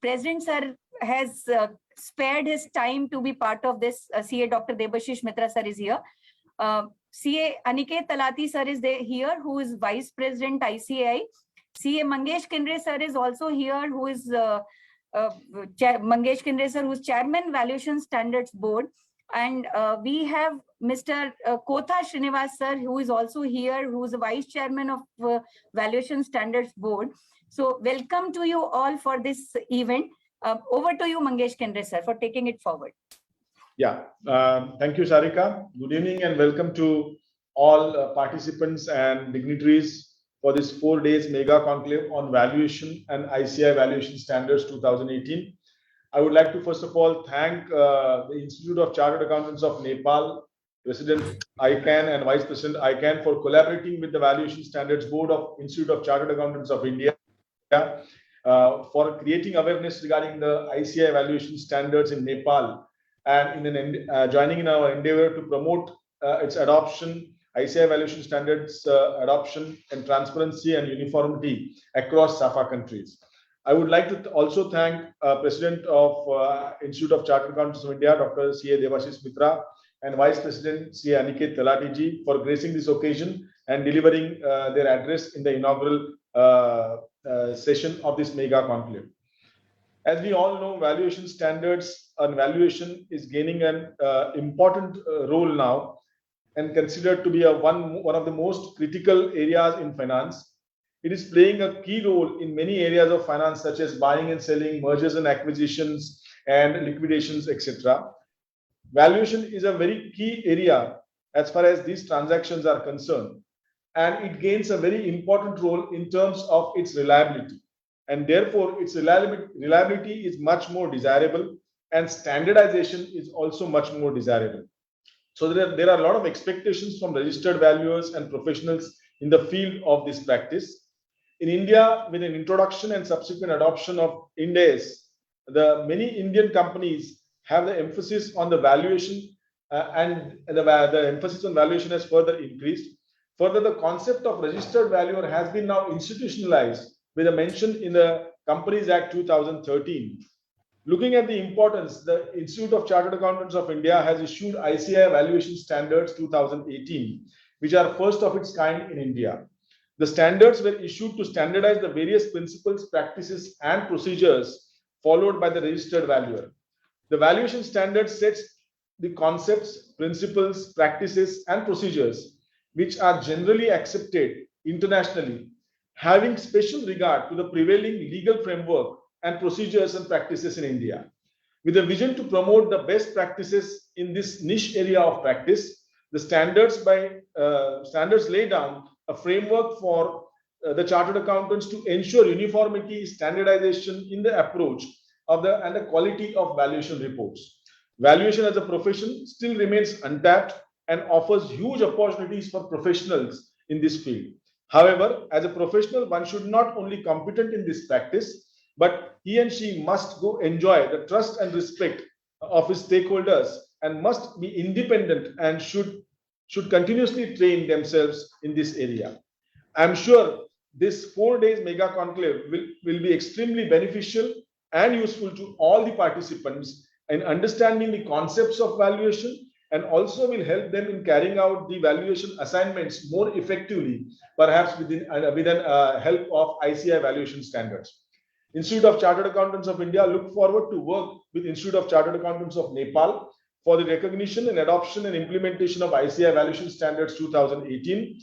President sir has spared his time to be part of this. CA Dr. Debashish Mitra sir is here. CA Aniket Talati sir is here, who is Vice President ICAI. CA Mangesh Kendre sir is also here, who is Mangesh Kendre sir, who is Chairman Valuation Standards Board. And we have Mr. Kotha Srinivas sir, who is also here, who is the Vice Chairman of Valuation Standards Board. So welcome to you all for this event. Over to you, Mangesh Kendre sir, for taking it forward. Yeah, thank you, Sarika. Good evening and welcome to all participants and dignitaries for this 4 days mega conclave on valuation and ICAI Valuation Standards 2018. I would like to first of all thank the Institute of Chartered Accountants of Nepal, President ICAN and Vice President ICAN for collaborating with the Valuation Standards Board of Institute of Chartered Accountants of India for creating awareness regarding the ICAI Valuation Standards in Nepal and joining in our endeavor to promote its adoption, ICAI Valuation Standards adoption and transparency and uniformity across SAFA countries. I would like to also thank President of Institute of Chartered Accountants of India, Dr. C.A. Debashish Mitra, and Vice President C.A. Aniket Talati ji for gracing this occasion and delivering their address in the inaugural session of this mega conclave. As we all know, valuation standards and valuation is gaining an important role now and considered to be one of the most critical areas in finance. It is playing a key role in many areas of finance, such as buying and selling, mergers and acquisitions, and liquidations, etc. Valuation is a very key area as far as these transactions are concerned, and it gains a very important role in terms of its reliability. And therefore, its reliability is much more desirable, and standardization is also much more desirable. So there are a lot of expectations from registered valuers and professionals in the field of this practice. In India, with an introduction and subsequent adoption of Ind AS, many Indian companies have the emphasis on the valuation and the emphasis on valuation has further increased. Further, the concept of registered valuer has been now institutionalized with a mention in the Companies Act 2013. Looking at the importance, the Institute of Chartered Accountants of India has issued ICAI Valuation Standards 2018, which are first of its kind in India. The standards were issued to standardize the various principles, practices, and procedures followed by the registered valuer. The valuation standard sets the concepts, principles, practices, and procedures which are generally accepted internationally, having special regard to the prevailing legal framework and procedures and practices in India. With a vision to promote the best practices in this niche area of practice, the standards lay down a framework for the chartered accountants to ensure uniformity, standardization in the approach of and the quality of valuation reports. Valuation as a profession still remains untapped and offers huge opportunities for professionals in this field. However, as a professional, one should not only be competent in this practice, but he and she must enjoy the trust and respect of his stakeholders and must be independent and should continuously train themselves in this area. I'm sure this 4 days mega conclave will be extremely beneficial and useful to all the participants in understanding the concepts of valuation, and also will help them in carrying out the valuation assignments more effectively, perhaps with the help of ICAI Valuation Standards. Institute of Chartered Accountants of India look forward to work with Institute of Chartered Accountants of Nepal for the recognition and adoption and implementation of ICAI Valuation Standards 2018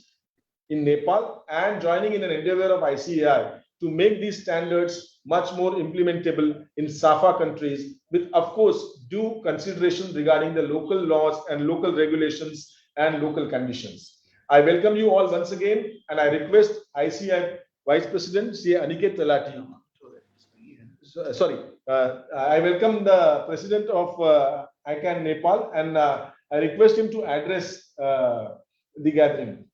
in Nepal, and joining in an endeavor of ICAI to make these standards much more implementable in SAFA countries, with, of course, due consideration regarding the local laws and local regulations and local conditions. I welcome you all once again, and I request ICAI Vice President C.A. Aniket Talati. I welcome the President of ICAN Nepal, and I request him to address the gathering.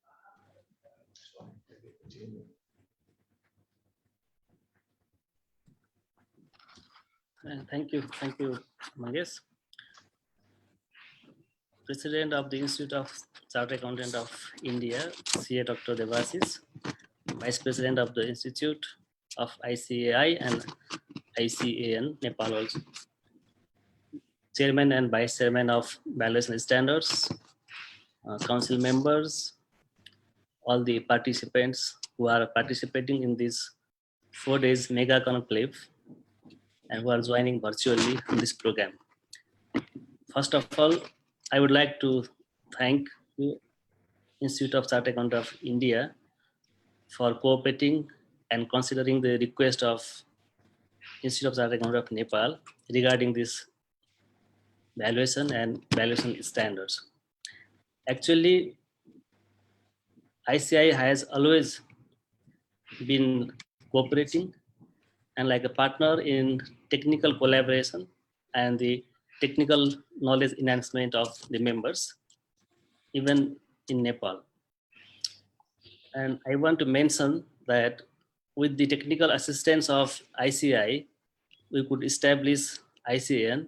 Thank you, Mangesh. President of the Institute of Chartered Accountants of India, C.A. Dr. Debashish, Vice President of the Institute of ICAI, and ICAN Nepal also. Chairman and Vice Chairman of Valuation Standards, council members, all the participants who are participating in this 4 days mega conclave and who are joining virtually in this program. First of all, I would like to thank the Institute of Chartered Accountants of India for cooperating and considering the request of Institute of Chartered Accountants of Nepal regarding this valuation and valuation standards. Actually, ICAI has always been cooperating and like a partner in technical collaboration and the technical knowledge enhancement of the members, even in Nepal. And I want to mention that with the technical assistance of ICAI, we could establish ICAN.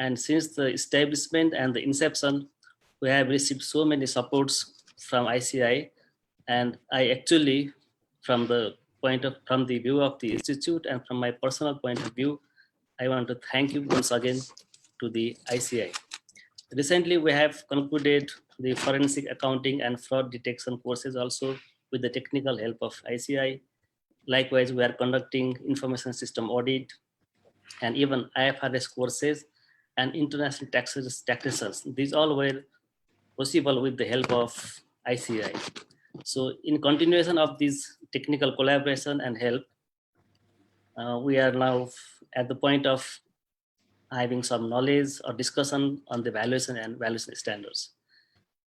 And since the establishment and the inception, we have received so many supports from ICAI. And I actually, from the view of the institute and from my personal point of view, I want to thank you once again to the ICAI. Recently, we have concluded the forensic accounting and fraud detection courses also with the technical help of ICAI. Likewise, we are conducting information system audit and even IFRS courses and international taxations. These all were possible with the help of ICAI. So in continuation of this technical collaboration and help, we are now at the point of having some knowledge or discussion on the valuation and valuation standards.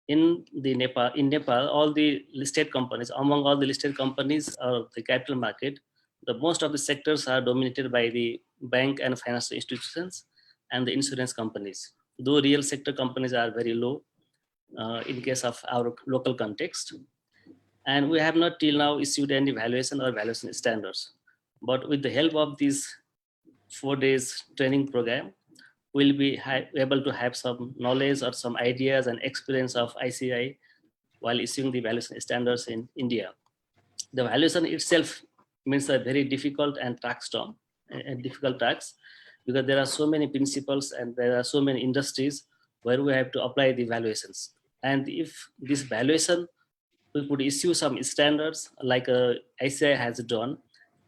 In Nepal, all the listed companies, among all the listed companies of the capital market, the most of the sectors are dominated by the bank and financial institutions and the insurance companies. Though real sector companies are very low in case of our local context. And we have not till now issued any valuation or valuation standards. But with the help of this 4 days training program, we'll be able to have some knowledge or some ideas and experience of ICAI while issuing the valuation standards in India. The valuation itself means a very difficult and difficult task because there are so many principles and there are so many industries where we have to apply the valuations. And if this valuation, we could issue some standards like ICAI has done,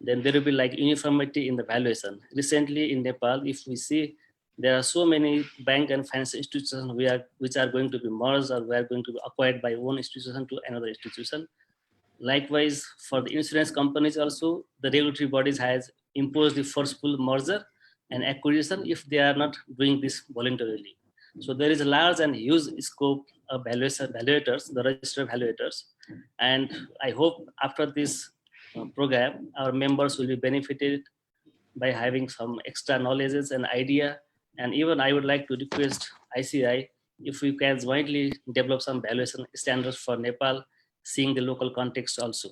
then there will be like uniformity in the valuation. Recently in Nepal, if we see, there are so many bank and financial institutions which are going to be merged or we are going to be acquired by one institution to another institution. Likewise, for the insurance companies also, the regulatory bodies has imposed the forceful merger and acquisition if they are not doing this voluntarily. So there is a large and huge scope of evaluators, the registered evaluators. And I hope after this program, our members will be benefited by having some extra knowledges and idea. And even I would like to request ICAI if we can jointly develop some valuation standards for Nepal, seeing the local context also.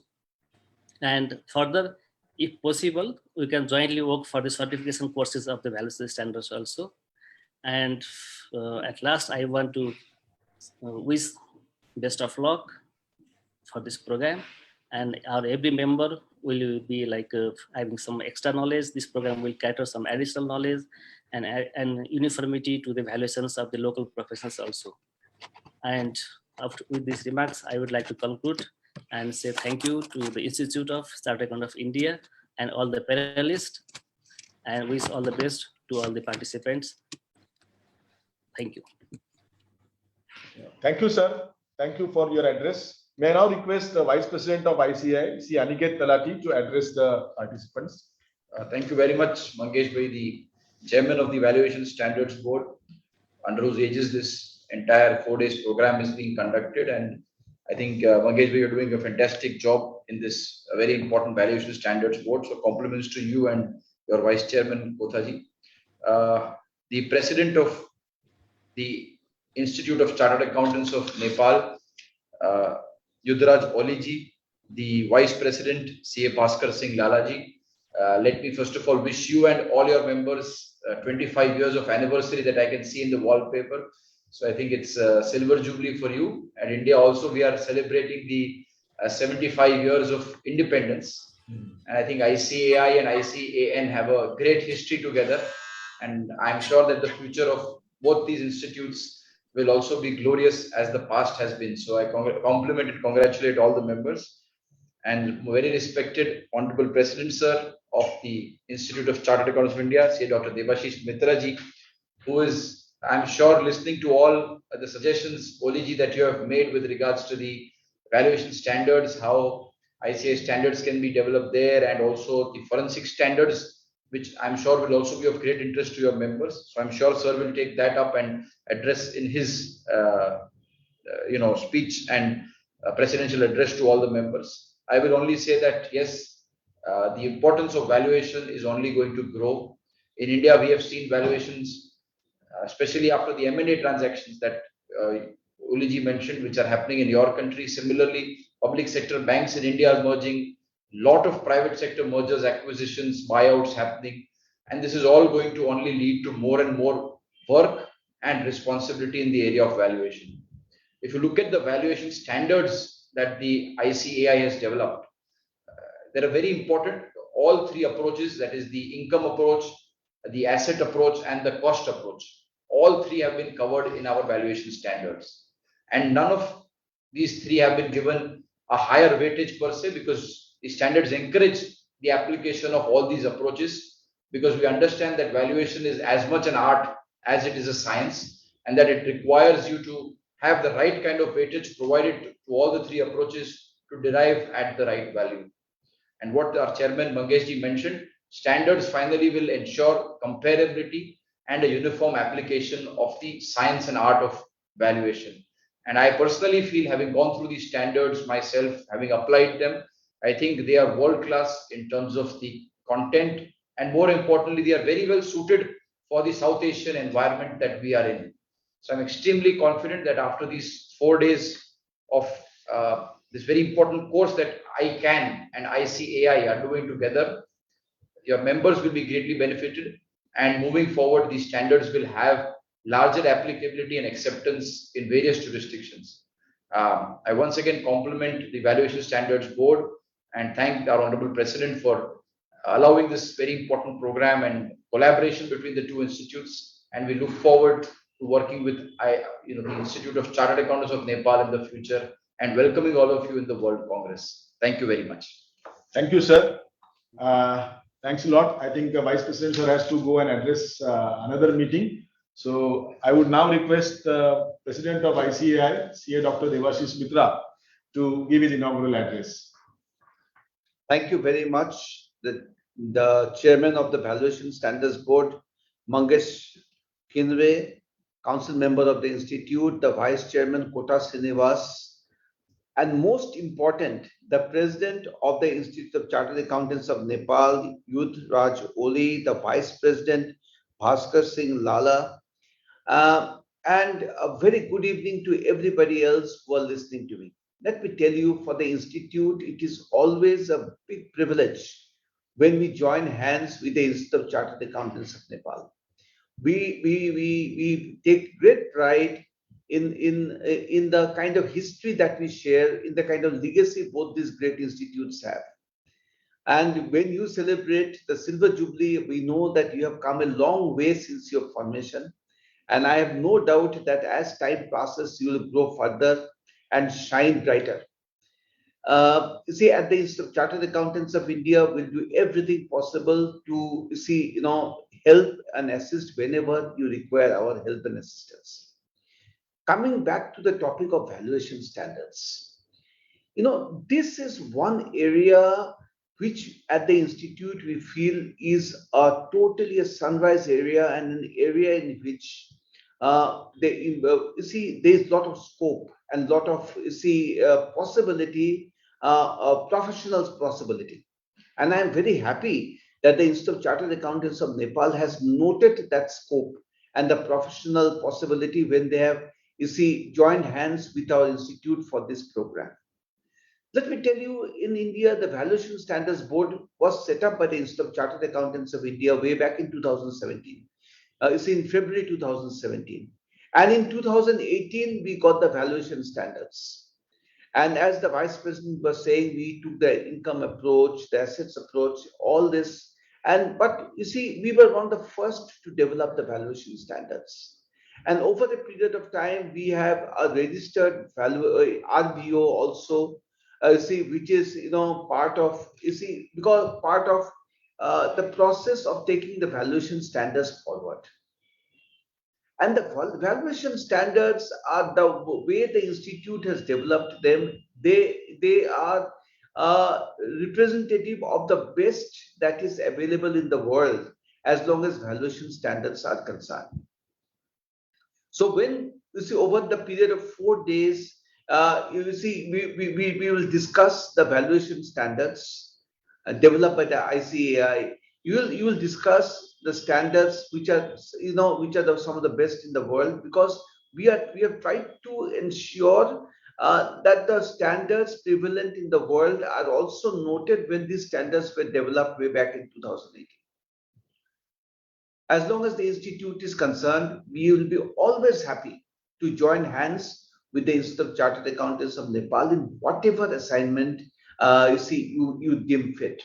And further, if possible, we can jointly work for the certification courses of the valuation standards also. And at last, I want to wish best of luck for this program. And our every member will be like having some extra knowledge. This program will cater some additional knowledge and uniformity to the valuations of the local professionals also. And with these remarks, I would like to conclude and say thank you to the Institute of Chartered Accountants of India and all the panelists, and wish all the best to all the participants. Thank you. Thank you, sir. Thank you for your address. May I now request the Vice President of ICAI, Sri Aniket Talati, to address the participants. Thank you very much, Mangesh Bhai, the Chairman of the Valuation Standards Board, under whose aegis this entire 4 days program is being conducted. And I think, Mangesh Bhai, you're doing a fantastic job in this very important Valuation Standards Board. So compliments to you and your Vice Chairman, Kothaji. The President of the Institute of Chartered Accountants of Nepal, Yudraj Oliji, the Vice President, CA Bhaskar Singh Lalaji. Let me first of all wish you and all your members 25 years of anniversary that I can see in the wallpaper. So I think it's a silver jubilee for you. And India also, we are celebrating the 75 years of independence. And I think ICAI and ICAN have a great history together. And I'm sure that the future of both these institutes will also be glorious as the past has been. So I compliment and congratulate all the members. And very respected Honorable President, sir, of the Institute of Chartered Accountants of India, say Dr. Debashish Mitra ji, who is, I'm sure, listening to all the suggestions, Oli ji, that you have made with regards to the valuation standards, how ICAI standards can be developed there, and also the forensic standards, which I'm sure will also be of great interest to your members. So I'm sure sir will take that up and address in his speech and presidential address to all the members. I will only say that yes, the importance of valuation is only going to grow. In India, we have seen valuations, especially after the M&A transactions that Uliji mentioned, which are happening in your country. Similarly, public sector banks in India are merging, lot of private sector mergers, acquisitions, buyouts happening. And this is all going to only lead to more and more work and responsibility in the area of valuation. If you look at the valuation standards that the ICAI has developed, they are very important. All three approaches, that is the income approach, the asset approach, and the cost approach, all three have been covered in our valuation standards. And none of these three have been given a higher weightage per se, because the standards encourage the application of all these approaches, because we understand that valuation is as much an art as it is a science, and that it requires you to have the right kind of weightage provided to all the three approaches to derive at the right value. And what our chairman Mangeshji mentioned, standards finally will ensure comparability and a uniform application of the science and art of valuation. And I personally feel, having gone through these standards myself, having applied them, I think they are world class in terms of the content, and more importantly, they are very well suited for the South Asian environment that we are in. So I'm extremely confident that after these 4 days of this very important course that ICAN and ICAI are doing together, your members will be greatly benefited, and moving forward, these standards will have larger applicability and acceptance in various jurisdictions. I once again compliment the Valuation Standards Board and thank our Honorable President for allowing this very important program and collaboration between the two institutes. And we look forward to working with the Institute of Chartered Accountants of Nepal in the future, and welcoming all of you in the World Congress. Thank you very much. Thank you, sir. Thanks a lot. I think Vice President sir has to go and address another meeting. So I would now request the President of ICAI, CA Dr. Debashish Mitra, to give his inaugural address. Thank you very much. The Chairman of the Valuation Standards Board, Mangesh Kinwe, Council Member of the Institute, the Vice Chairman Kota Srinivas, and most important, the President of the Institute of Chartered Accountants of Nepal, Yudh Raj Oli, the Vice President Bhaskar Singh Lala, and a very good evening to everybody else who are listening to me. Let me tell you, for the Institute, it is always a big privilege when we join hands with the Institute of Chartered Accountants of Nepal. We take great pride in the kind of history that we share, in the kind of legacy both these great institutes have. And when you celebrate the Silver Jubilee, we know that you have come a long way since your formation. And I have no doubt that as time passes, you will grow further and shine brighter. You see, at the Institute of Chartered Accountants of India, we'll do everything possible to help and assist whenever you require our help and assistance. Coming back to the topic of valuation standards, this is one area which at the Institute we feel is totally a sunrise area, and an area in which there's a lot of scope and a lot of possibility, professionals possibility. And I'm very happy that the Institute of Chartered Accountants of Nepal has noted that scope and the professional possibility when they have joined hands with our institute for this program. Let me tell you, in India, the Valuation Standards Board was set up by the Institute of Chartered Accountants of India way back in 2017. In February 2017. And in 2018, we got the valuation standards. And as the Vice President was saying, we took the income approach, the assets approach, all this. But you see, we were one of the first to develop the valuation standards. And over a period of time, we have a registered RVO also, which is part of because part of the process of taking the valuation standards forward. And the valuation standards are the way the institute has developed them. They are representative of the best that is available in the world as long as valuation standards are concerned. So when you see over the period of 4 days, you see we will discuss the valuation standards developed by the ICAI. You will discuss the standards which are some of the best in the world, because we have tried to ensure that the standards prevalent in the world are also noted when these standards were developed way back in 2018. As long as the institute is concerned, we will be always happy to join hands with the Institute of Chartered Accountants of Nepal in whatever assignment you deem fit.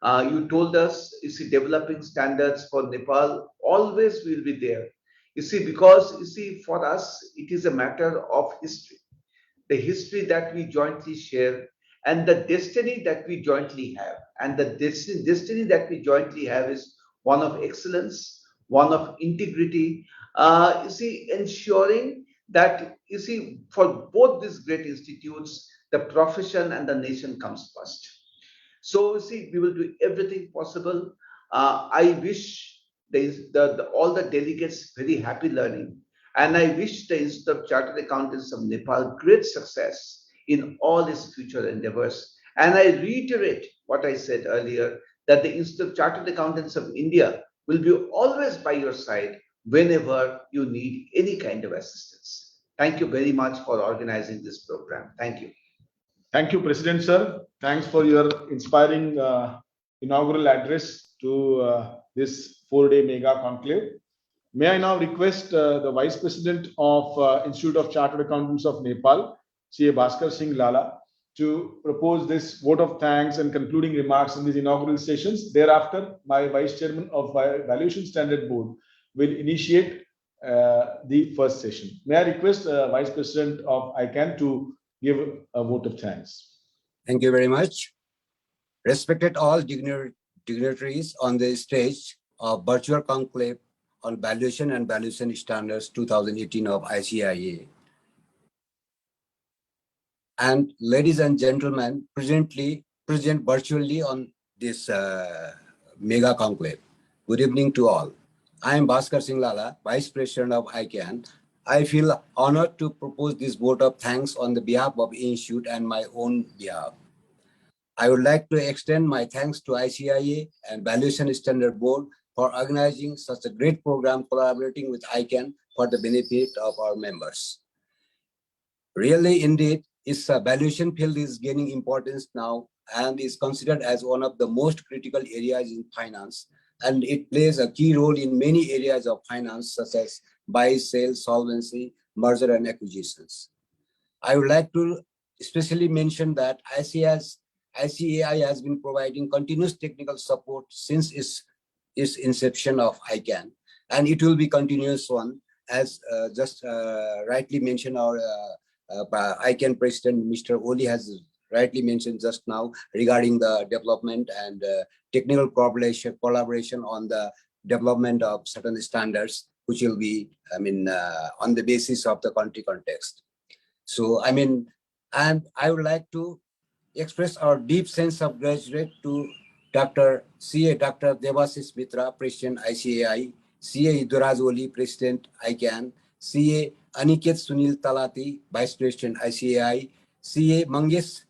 You told us, developing standards for Nepal, always will be there. Because for us, it is a matter of history. The history that we jointly share and the destiny that we jointly have. And the destiny that we jointly have is one of excellence, one of integrity, ensuring that, for both these great institutes, the profession and the nation comes first. So, we will do everything possible. I wish all the delegates very happy learning. And I wish the Institute of Chartered Accountants of Nepal great success in all its future endeavors. And I reiterate what I said earlier, that the Institute of Chartered Accountants of India will be always by your side whenever you need any kind of assistance. Thank you very much for organizing this program. Thank you. Thank you, President Sir. Thanks for your inspiring inaugural address to this 4-day mega conclave. May I now request the Vice President of Institute of Chartered Accountants of Nepal, CA Bhaskar Singh Lala, to propose this vote of thanks and concluding remarks in these inaugural sessions. Thereafter, my Vice Chairman of Valuation Standard Board will initiate the first session. May I request Vice President of ICAN to give a vote of thanks. Thank you very much. Respected all dignitaries on the stage of virtual conclave on Valuation and Valuation Standards 2018 of ICAI. And ladies and gentlemen, present virtually on this mega conclave. Good evening to all. I am Bhaskar Singh Lala, Vice President of ICAN. I feel honored to propose this vote of thanks on the behalf of Institute and my own behalf. I would like to extend my thanks to ICAI and Valuation Standard Board for organizing such a great program, collaborating with ICAN for the benefit of our members. Really, indeed, its valuation field is gaining importance now and is considered as one of the most critical areas in finance. And it plays a key role in many areas of finance, such as buy, sell, solvency, merger and acquisitions. I would like to especially mention that ICAI has been providing continuous technical support since its inception of ICAN, and it will be continuous one, as just rightly mentioned our ICAN President, Mr. Oli, has rightly mentioned just now regarding the development and technical collaboration on the development of certain standards, which will be, on the basis of the country context. So, and I would like to express our deep sense of gratitude to Dr. Devasis Mitra, President ICAI, CA Iduraj Oli, President ICAN, CA Aniket Sunil Talati, Vice President ICAI, CA Mangesh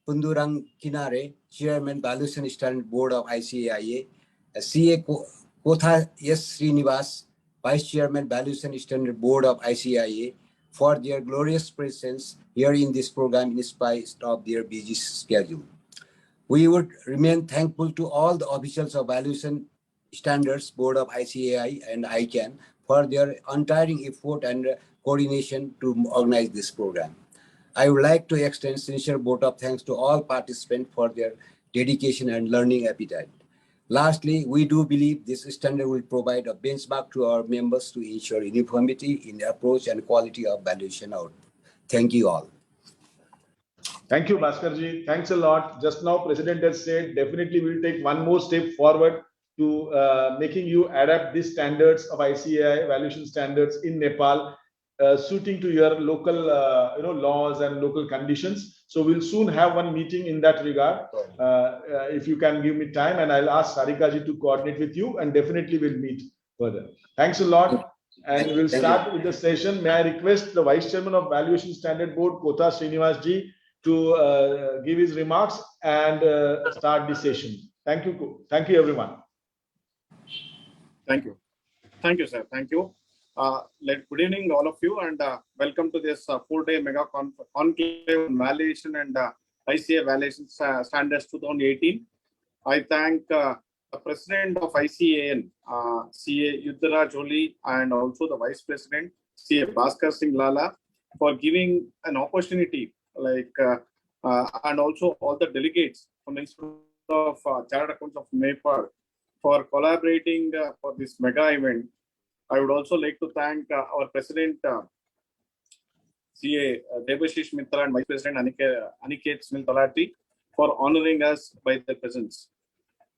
Pundurang Kinare, Chairman Valuation Standard Board of ICAI, CA Kotha S. Srinivas, Vice Chairman Valuation Standard Board of ICAI, for their glorious presence here in this program in spite of their busy schedule. We would remain thankful to all the officials of Valuation Standards Board of ICAI and ICAN for their untiring effort and coordination to organize this program. I would like to extend sincere vote of thanks to all participants for their dedication and learning appetite. Lastly, we do believe this standard will provide a benchmark to our members to ensure uniformity in approach and quality of valuation output. Thank you all. Thank you, Bhaskarji. Thanks a lot. Just now, President has said, definitely we'll take one more step forward to making you adapt these standards of ICAI valuation standards in Nepal, suiting to your local laws and local conditions. So we'll soon have one meeting in that regard. If you can give me time, and I'll ask Sarika ji to coordinate with you, and definitely we'll meet further. Thanks a lot. And we'll start with the session. May I request the Vice Chairman of Valuation Standard Board, Kotha Srinivas ji, to give his remarks and start the session. Thank you. Thank you, everyone. Thank you. Thank you, sir. Thank you. Good evening, all of you, and welcome to this 4-day mega conclave on valuation and ICAI Valuation Standards 2018. I thank the President of ICAN, CA Yuddharaj Joli, and also the Vice President, CA Bhaskar Singh Lala, for giving an opportunity, and also all the delegates from the Institute of Chartered Accountants of Nepal for collaborating for this mega event. I would also like to thank our President, CA Debashish Mitra, and Vice President Aniket Smil Talati for honoring us by their presence.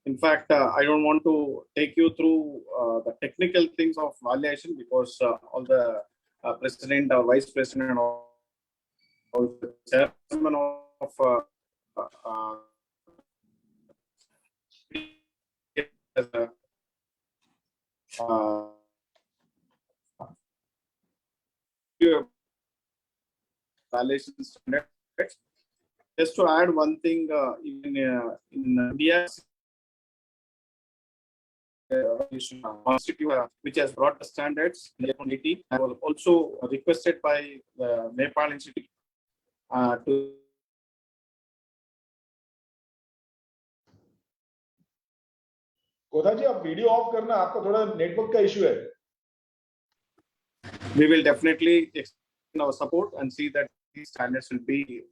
In fact, I don't want to take you through the technical things of valuation, because all the President or Vice President and all the Chairman of valuation standards. Just to add one thing, in India, which has brought the standards in 2018, I was also requested by the Nepal Institute to. कोथा जी, आप video of करना, आपका थोड़ा network का issue है. We will definitely extend our support and see that these standards will be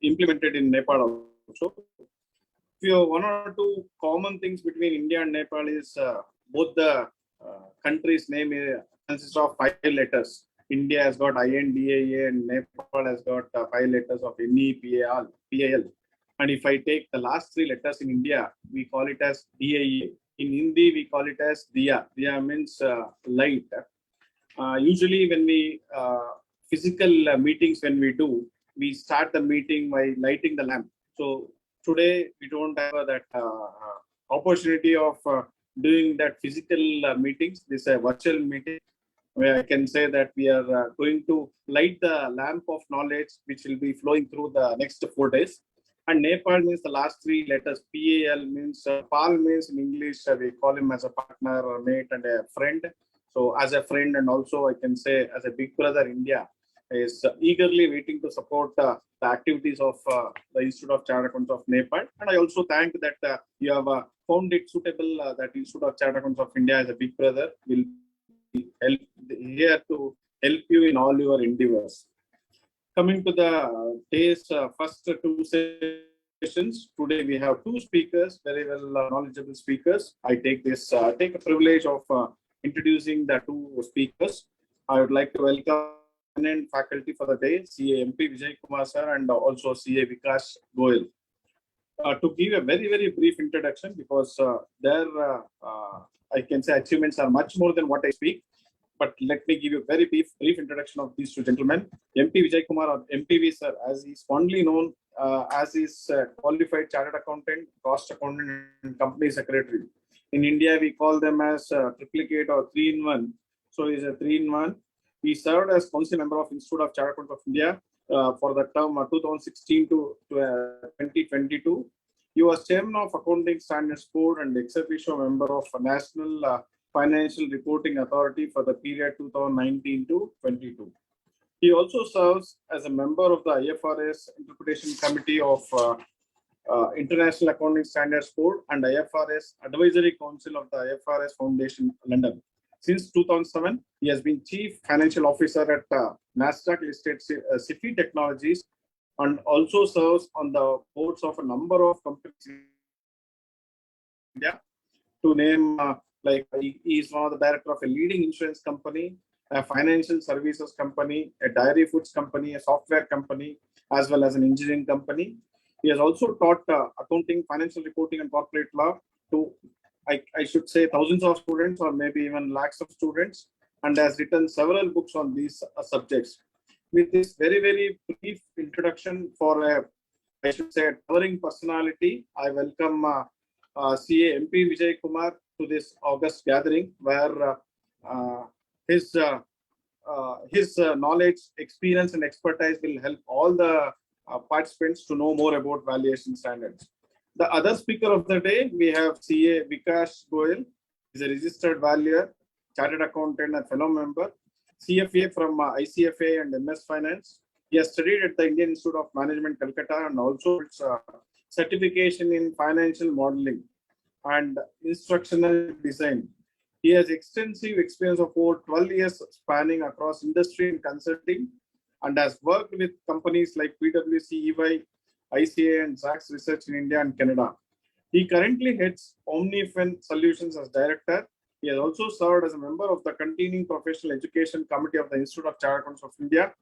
implemented in Nepal also. One or two common things between India and Nepal is both the countries' name consists of 5 letters. India has got INDAA and Nepal has got 5 letters of NEPAL. And if I take the last 3 letters in India, we call it as DIA. In Hindi, we call it as Diya. Diya means light. Usually when we physical meetings, when we do, we start the meeting by lighting the lamp. So today we don't have that opportunity of doing that physical meetings. This is a virtual meeting where I can say that we are going to light the lamp of knowledge, which will be flowing through the next 4 days. And Nepal means the last 3 letters. PAL means, Pal means in English, we call him as a partner or mate and a friend. So as a friend, and also I can say as a big brother, India is eagerly waiting to support the activities of the Institute of Chartered Accountants of Nepal. And I also thank that you have found it suitable that Institute of Chartered Accountants of India as a big brother will be here to help you in all your endeavors. Coming to the day's first 2 sessions, today we have 2 speakers, very well knowledgeable speakers. I take a privilege of introducing the 2 speakers. I would like to welcome faculty for the day, CA MP Vijay Kumar sir, and also CA Vikas Goyal. To give a very, very brief introduction, because their I can say achievements are much more than what I speak. But let me give you a very brief introduction of these 2 gentlemen. MP Vijay Kumar, or MPV sir, as he is fondly known as is qualified chartered accountant, cost accountant, and company secretary. In India, we call them as triplicate or 3-in-1. So he is a 3-in-1. He served as council member of Institute of Chartered Accountants of India for the term 2016 to 2022. He was chairman of Accounting Standards Board and ex officio member of National Financial Reporting Authority for the period 2019 to 22. He also serves as a member of the IFRS Interpretation Committee of International Accounting Standards Board and IFRS Advisory Council of the IFRS Foundation, London. Since 2007, he has been Chief Financial Officer at NASDAQ-listed SIFI Technologies and also serves on the boards of a number of companies in India. To name, like he is one of the director of a leading insurance company, a financial services company, a dairy foods company, a software company, as well as an engineering company. He has also taught accounting, financial reporting, and corporate law to, I should say, thousands of students or maybe even lakhs of students, and has written several books on these subjects. With this very, very brief introduction for a, I should say, a towering personality, I welcome CA MP Vijay Kumar to this August gathering, where his knowledge, experience, and expertise will help all the participants to know more about valuation standards. The other speaker of the day, we have CA Vikash Goyal. He's a registered valuer, chartered accountant, and fellow member, CFA from ICFA and MS Finance. He has studied at the Indian Institute of Management, Calcutta, and also its certification in financial modeling and instructional design. He has extensive experience of over 12 years spanning across industry and consulting, and has worked with companies like PwC, EY, ICAI, and Sachs Research in India and Canada. He currently heads Omnifin Solutions as director. He has also served as a member of the Continuing Professional Education Committee of the Institute of Chartered Accountants of India.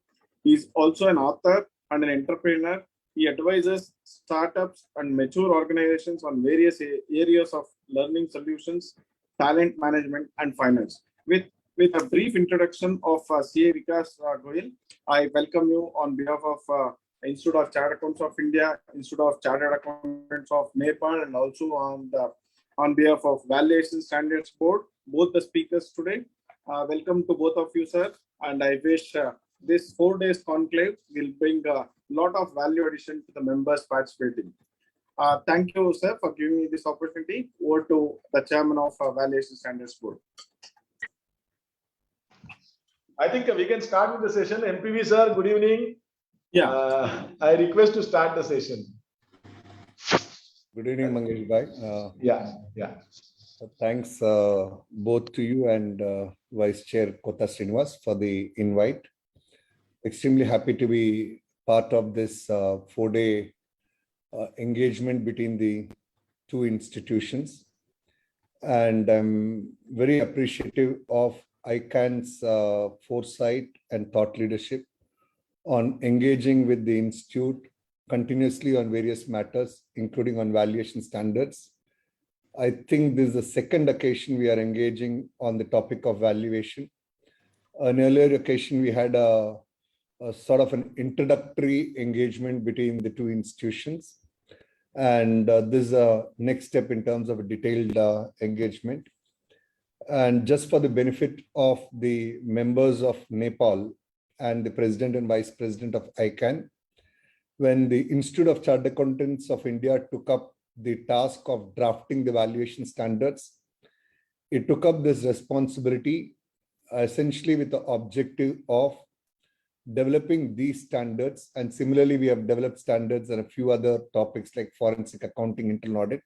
He is also an author and an entrepreneur. He advises startups and mature organizations on various areas of learning solutions, talent management, and finance. With a brief introduction of CA Vikas Goyal, I welcome you on behalf of Institute of Chartered Accountants of India, Institute of Chartered Accountants of Nepal, and also on behalf of Valuation Standards Board, both the speakers today. Welcome to both of you, sir. And I wish this 4 days conclave will bring a lot of value addition to the members participating. Thank you, sir, for giving me this opportunity. Over to the chairman of Valuation Standards Board. I think we can start with the session. MPV sir, good evening. Yeah. I request to start the session. Good evening, Mangesh Bhai. Yeah. Thanks both to you and Vice Chair Kota Srinivas for the invite. Extremely happy to be part of this 4-day engagement between the two institutions. And I'm very appreciative of ICAN's foresight and thought leadership on engaging with the Institute continuously on various matters, including on valuation standards. I think this is the second occasion we are engaging on the topic of valuation. An earlier occasion, we had a sort of an introductory engagement between the two institutions. And this is a next step in terms of a detailed engagement. And just for the benefit of the members of Nepal and the President and Vice President of ICAN, when the Institute of Chartered Accountants of India took up the task of drafting the valuation standards, it took up this responsibility essentially with the objective of developing these standards. And similarly, we have developed standards and a few other topics like forensic accounting, internal audit,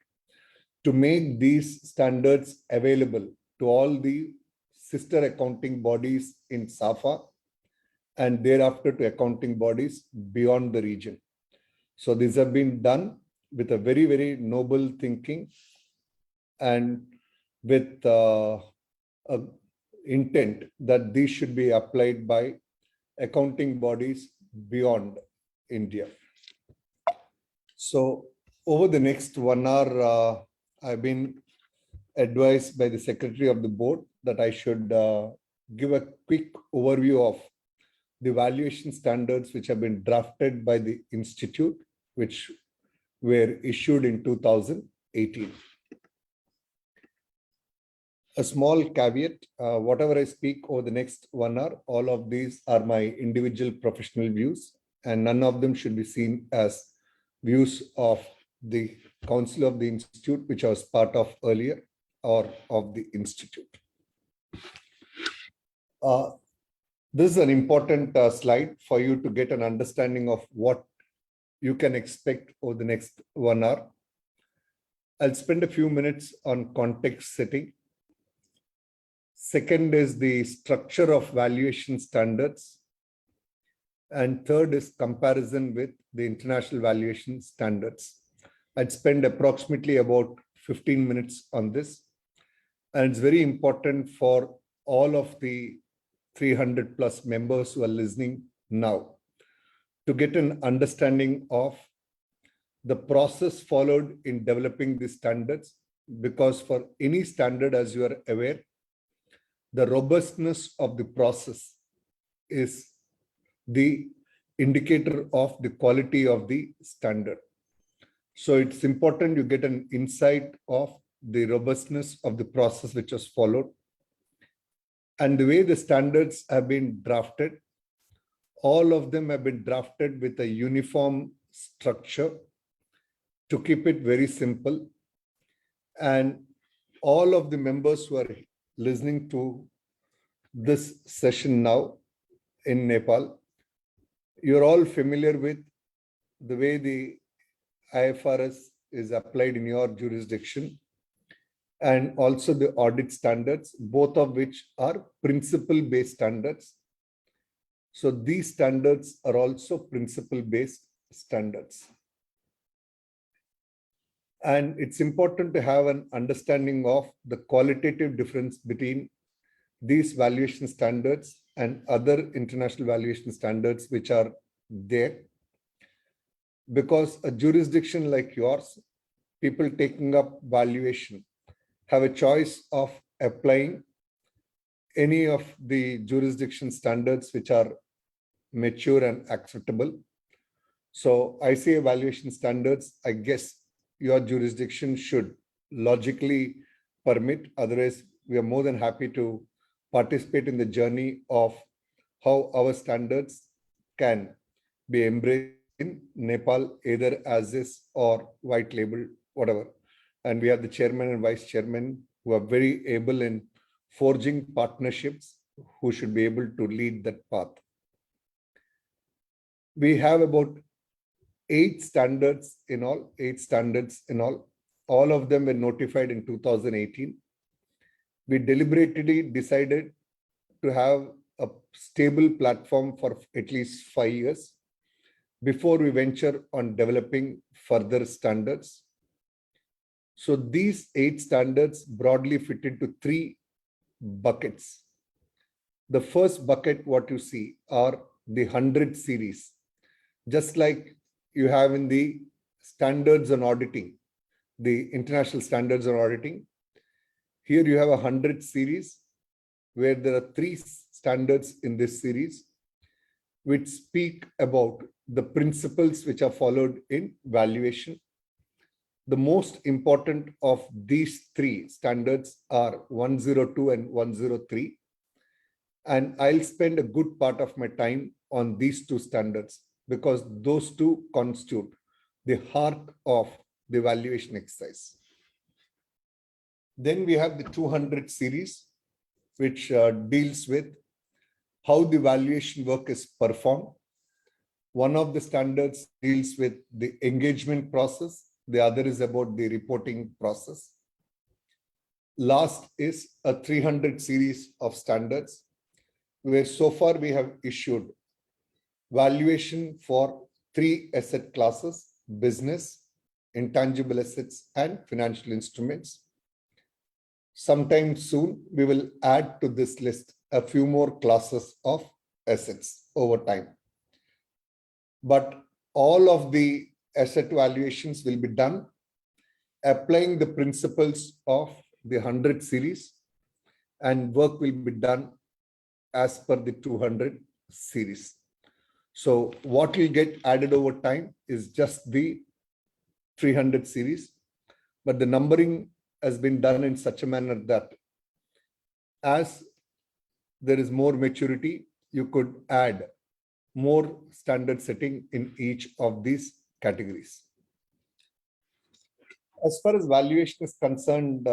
to make these standards available to all the sister accounting bodies in SAFA and thereafter to accounting bodies beyond the region. So these have been done with a very, very noble thinking and with intent that these should be applied by accounting bodies beyond India. So over the next 1 hour, I've been advised by the Secretary of the Board that I should give a quick overview of the valuation standards which have been drafted by the Institute, which were issued in 2018. A small caveat, whatever I speak over the next 1 hour, all of these are my individual professional views, and none of them should be seen as views of the Council of the Institute, which I was part of earlier, or of the Institute. This is an important slide for you to get an understanding of what you can expect over the next 1 hour. I'll spend a few minutes on context setting. Second is the structure of valuation standards. And third is comparison with the international valuation standards. I'd spend approximately about 15 minutes on this. And it's very important for all of the 300 plus members who are listening now to get an understanding of the process followed in developing these standards, because for any standard, as you are aware, the robustness of the process is the indicator of the quality of the standard. So it's important you get an insight of the robustness of the process which was followed. And the way the standards have been drafted, all of them have been drafted with a uniform structure to keep it very simple. And all of the members who are listening to this session now in Nepal, you're all familiar with the way the IFRS is applied in your jurisdiction, and also the audit standards, both of which are principle-based standards. So these standards are also principle-based standards. And it's important to have an understanding of the qualitative difference between these valuation standards and other international valuation standards which are there. Because a jurisdiction like yours, people taking up valuation have a choice of applying any of the jurisdiction standards which are mature and acceptable. So ICAI valuation standards, I guess your jurisdiction should logically permit. Otherwise, we are more than happy to participate in the journey of how our standards can be embraced in Nepal, either as is or white label, whatever. And we have the chairman and vice chairman who are very able in forging partnerships, who should be able to lead that path. We have about 8 standards in all. All of them were notified in 2018. We deliberately decided to have a stable platform for at least 5 years before we venture on developing further standards. So these 8 standards broadly fit into 3 buckets. The first bucket, what you see, are the 100 series. Just like you have in the standards on auditing, the international standards on auditing, here you have a 100 series where there are 3 standards in this series which speak about the principles which are followed in valuation. The most important of these 3 standards are 102 and 103. And I'll spend a good part of my time on these 2 standards because those 2 constitute the heart of the valuation exercise. Then we have the 200 series, which deals with how the valuation work is performed. One of the standards deals with the engagement process. The other is about the reporting process. Last is a 300 series of standards, where so far we have issued valuation for 3 asset classes: business, intangible assets, and financial instruments. Sometime soon, we will add to this list a few more classes of assets over time. But all of the asset valuations will be done applying the principles of the 100 series, and work will be done as per the 200 series. So what will get added over time is just the 300 series, but the numbering has been done in such a manner that as there is more maturity, you could add more standard setting in each of these categories. As far as valuation is concerned,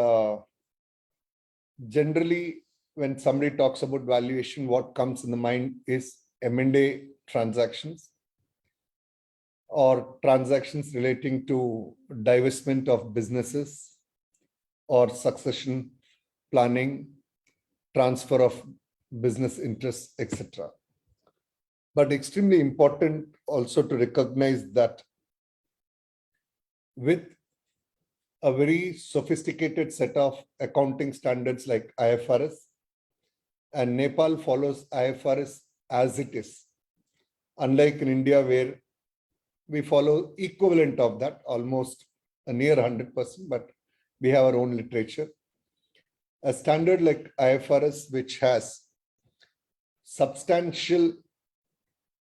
generally, when somebody talks about valuation, what comes in the mind is M&A transactions or transactions relating to divestment of businesses or succession planning transfer of business interests, etc. But extremely important also to recognize that with a very sophisticated set of accounting standards like IFRS, and Nepal follows IFRS as it is, unlike in India where we follow equivalent of that, almost a near 100%, but we have our own literature. A standard like IFRS, which has substantial,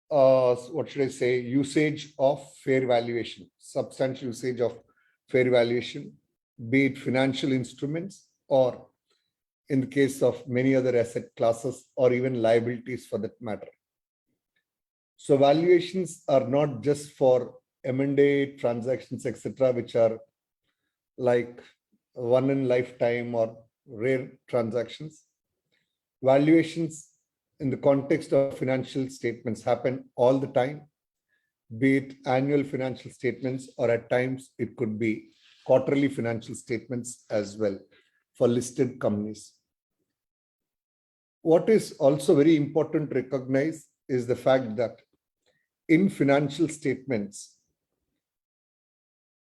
what should I say, usage of fair valuation, substantial usage of fair valuation, be it financial instruments or in the case of many other asset classes or even liabilities for that matter. So valuations are not just for M&A transactions, etc., which are like one in lifetime or rare transactions. Valuations in the context of financial statements happen all the time, be it annual financial statements or at times it could be quarterly financial statements as well for listed companies. What is also very important to recognize is the fact that in financial statements,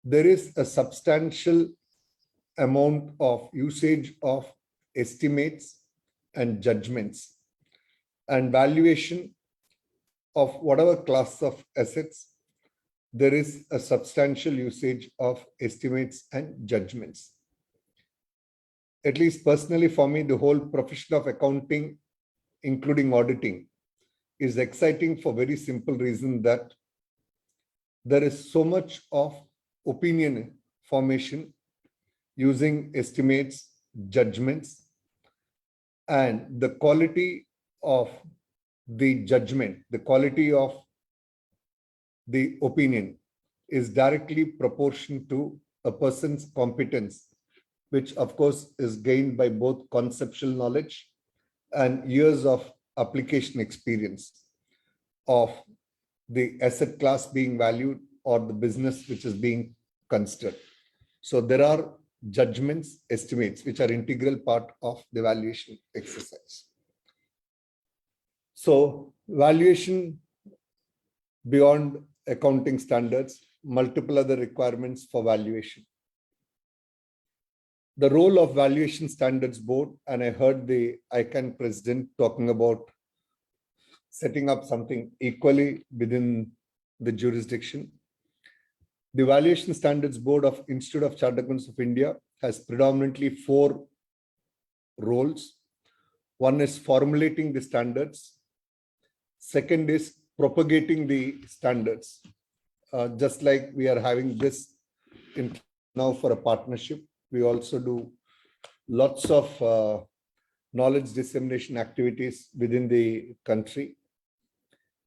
there is a substantial amount of usage of estimates and judgments and valuation of whatever class of assets. There is a substantial usage of estimates and judgments. At least personally for me, the whole profession of accounting, including auditing, is exciting for very simple reason that there is so much of opinion formation using estimates, judgments, and the quality of the judgment, the quality of the opinion is directly proportional to a person's competence, which of course is gained by both conceptual knowledge and years of application experience of the asset class being valued or the business which is being considered. So there are judgments, estimates, which are integral part of the valuation exercise. So valuation beyond accounting standards, multiple other requirements for valuation. The role of Valuation Standards Board, and I heard the ICAN president talking about setting up something equally within the jurisdiction. The Valuation Standards Board of Institute of Chartered Accountants of India has predominantly 4 roles. One is formulating the standards. Second is propagating the standards. Just like we are having this now for a partnership, we also do lots of knowledge dissemination activities within the country.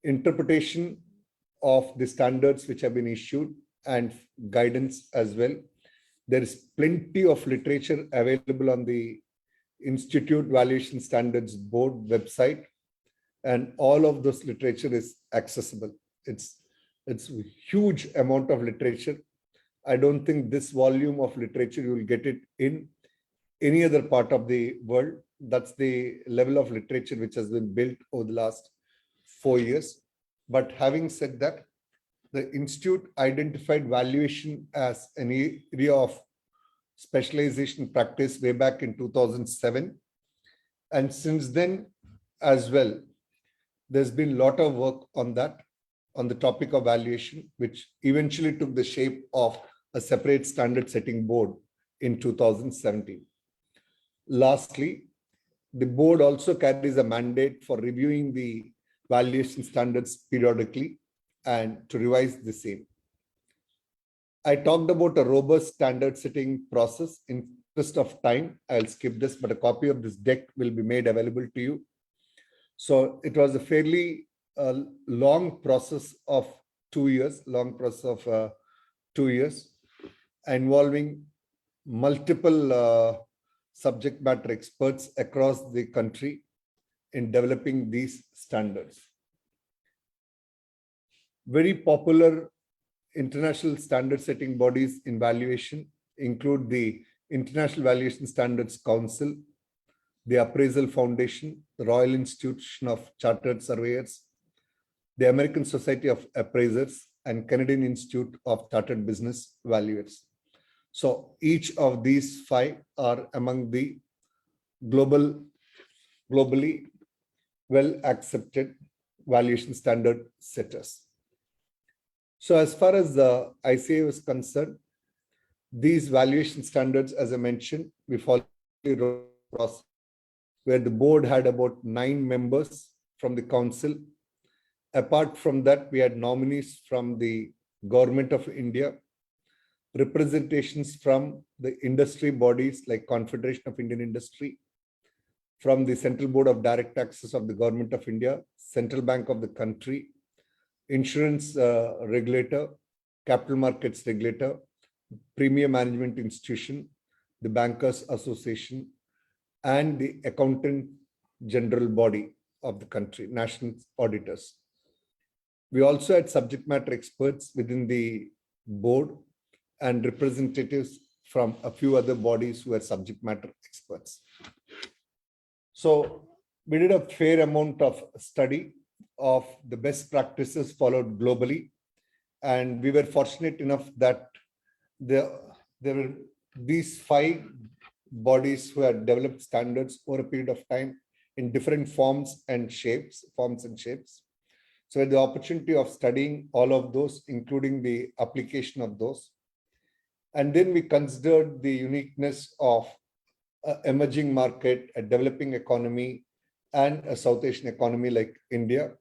Interpretation of the standards which have been issued and guidance as well. There is plenty of literature available on the Institute Valuation Standards Board website, and all of this literature is accessible. It's a huge amount of literature. I don't think this volume of literature you will get it in any other part of the world. That's the level of literature which has been built over the last 4 years. But having said that, the Institute identified valuation as an area of specialization practice way back in 2007. And since then as well, there's been a lot of work on that, on the topic of valuation, which eventually took the shape of a separate standard setting board in 2017. Lastly, the board also carries a mandate for reviewing the valuation standards periodically and to revise the same. I talked about a robust standard setting process. In interest of time, I'll skip this, but a copy of this deck will be made available to you. So it was a fairly long process of 2 years, involving multiple subject matter experts across the country in developing these standards. Very popular international standard setting bodies in valuation include the International Valuation Standards Council, the Appraisal Foundation, the Royal Institution of Chartered Surveyors, the American Society of Appraisers, and Canadian Institute of Chartered Business Valuers. So each of these 5 are among the globally well accepted valuation standard setters. So as far as the ICAI is concerned, these valuation standards, as I mentioned, we follow the process where the board had about 9 members from the council. Apart from that, we had nominees from the Government of India, representations from the industry bodies like Confederation of Indian Industry, from the Central Board of Direct Taxes of the Government of India, Central Bank of the country, Insurance Regulator, Capital Markets Regulator, Premier Management Institution, the Bankers Association, and the Accountant General Body of the country, National Auditors. We also had subject matter experts within the board and representatives from a few other bodies who are subject matter experts. So we did a fair amount of study of the best practices followed globally. And we were fortunate enough that there were these 5 bodies who had developed standards over a period of time in different forms and shapes. So we had the opportunity of studying all of those, including the application of those. And then we considered the uniqueness of an emerging market, a developing economy, and a South Asian economy like India,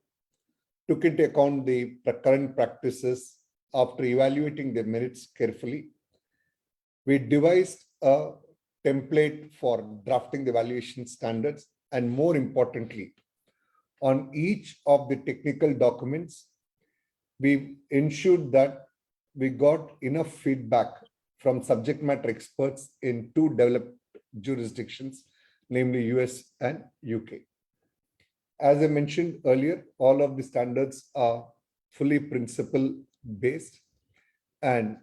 took into account the current practices. After evaluating their merits carefully, we devised a template for drafting the valuation standards, and more importantly, on each of the technical documents, we ensured that we got enough feedback from subject matter experts in 2 developed jurisdictions, namely US and UK. As I mentioned earlier, all of the standards are fully principle based, and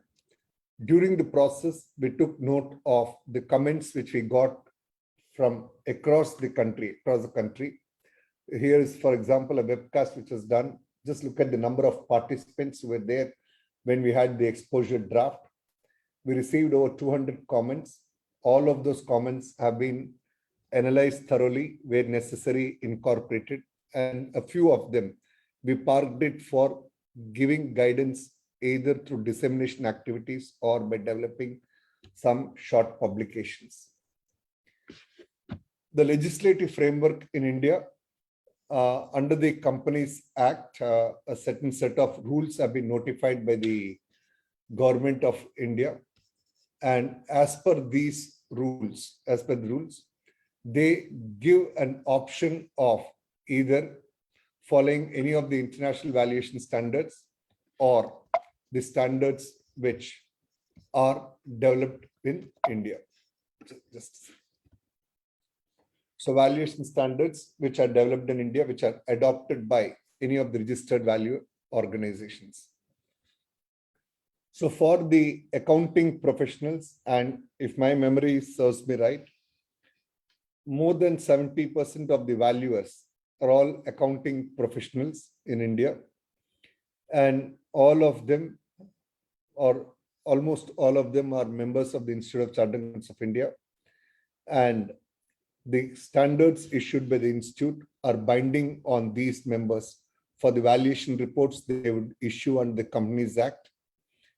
during the process, we took note of the comments which we got from across the country. Here is, for example, a webcast which was done. Just look at the number of participants who were there when we had the exposure draft. We received over 200 comments. All of those comments have been analyzed thoroughly, where necessary, incorporated, and a few of them we parked it for giving guidance either through dissemination activities or by developing some short publications. The legislative framework in India, under the Companies Act, a certain set of rules have been notified by the Government of India. And as per these rules, they give an option of either following any of the international valuation standards or the standards which are developed in India. So valuation standards which are developed in India, which are adopted by any of the registered value organizations. So for the accounting professionals, and if my memory serves me right, more than 70% of the valuers are all accounting professionals in India. And all of them, or almost all of them, are members of the Institute of Chartered Accountants of India. And the standards issued by the Institute are binding on these members for the valuation reports they would issue under the Companies Act.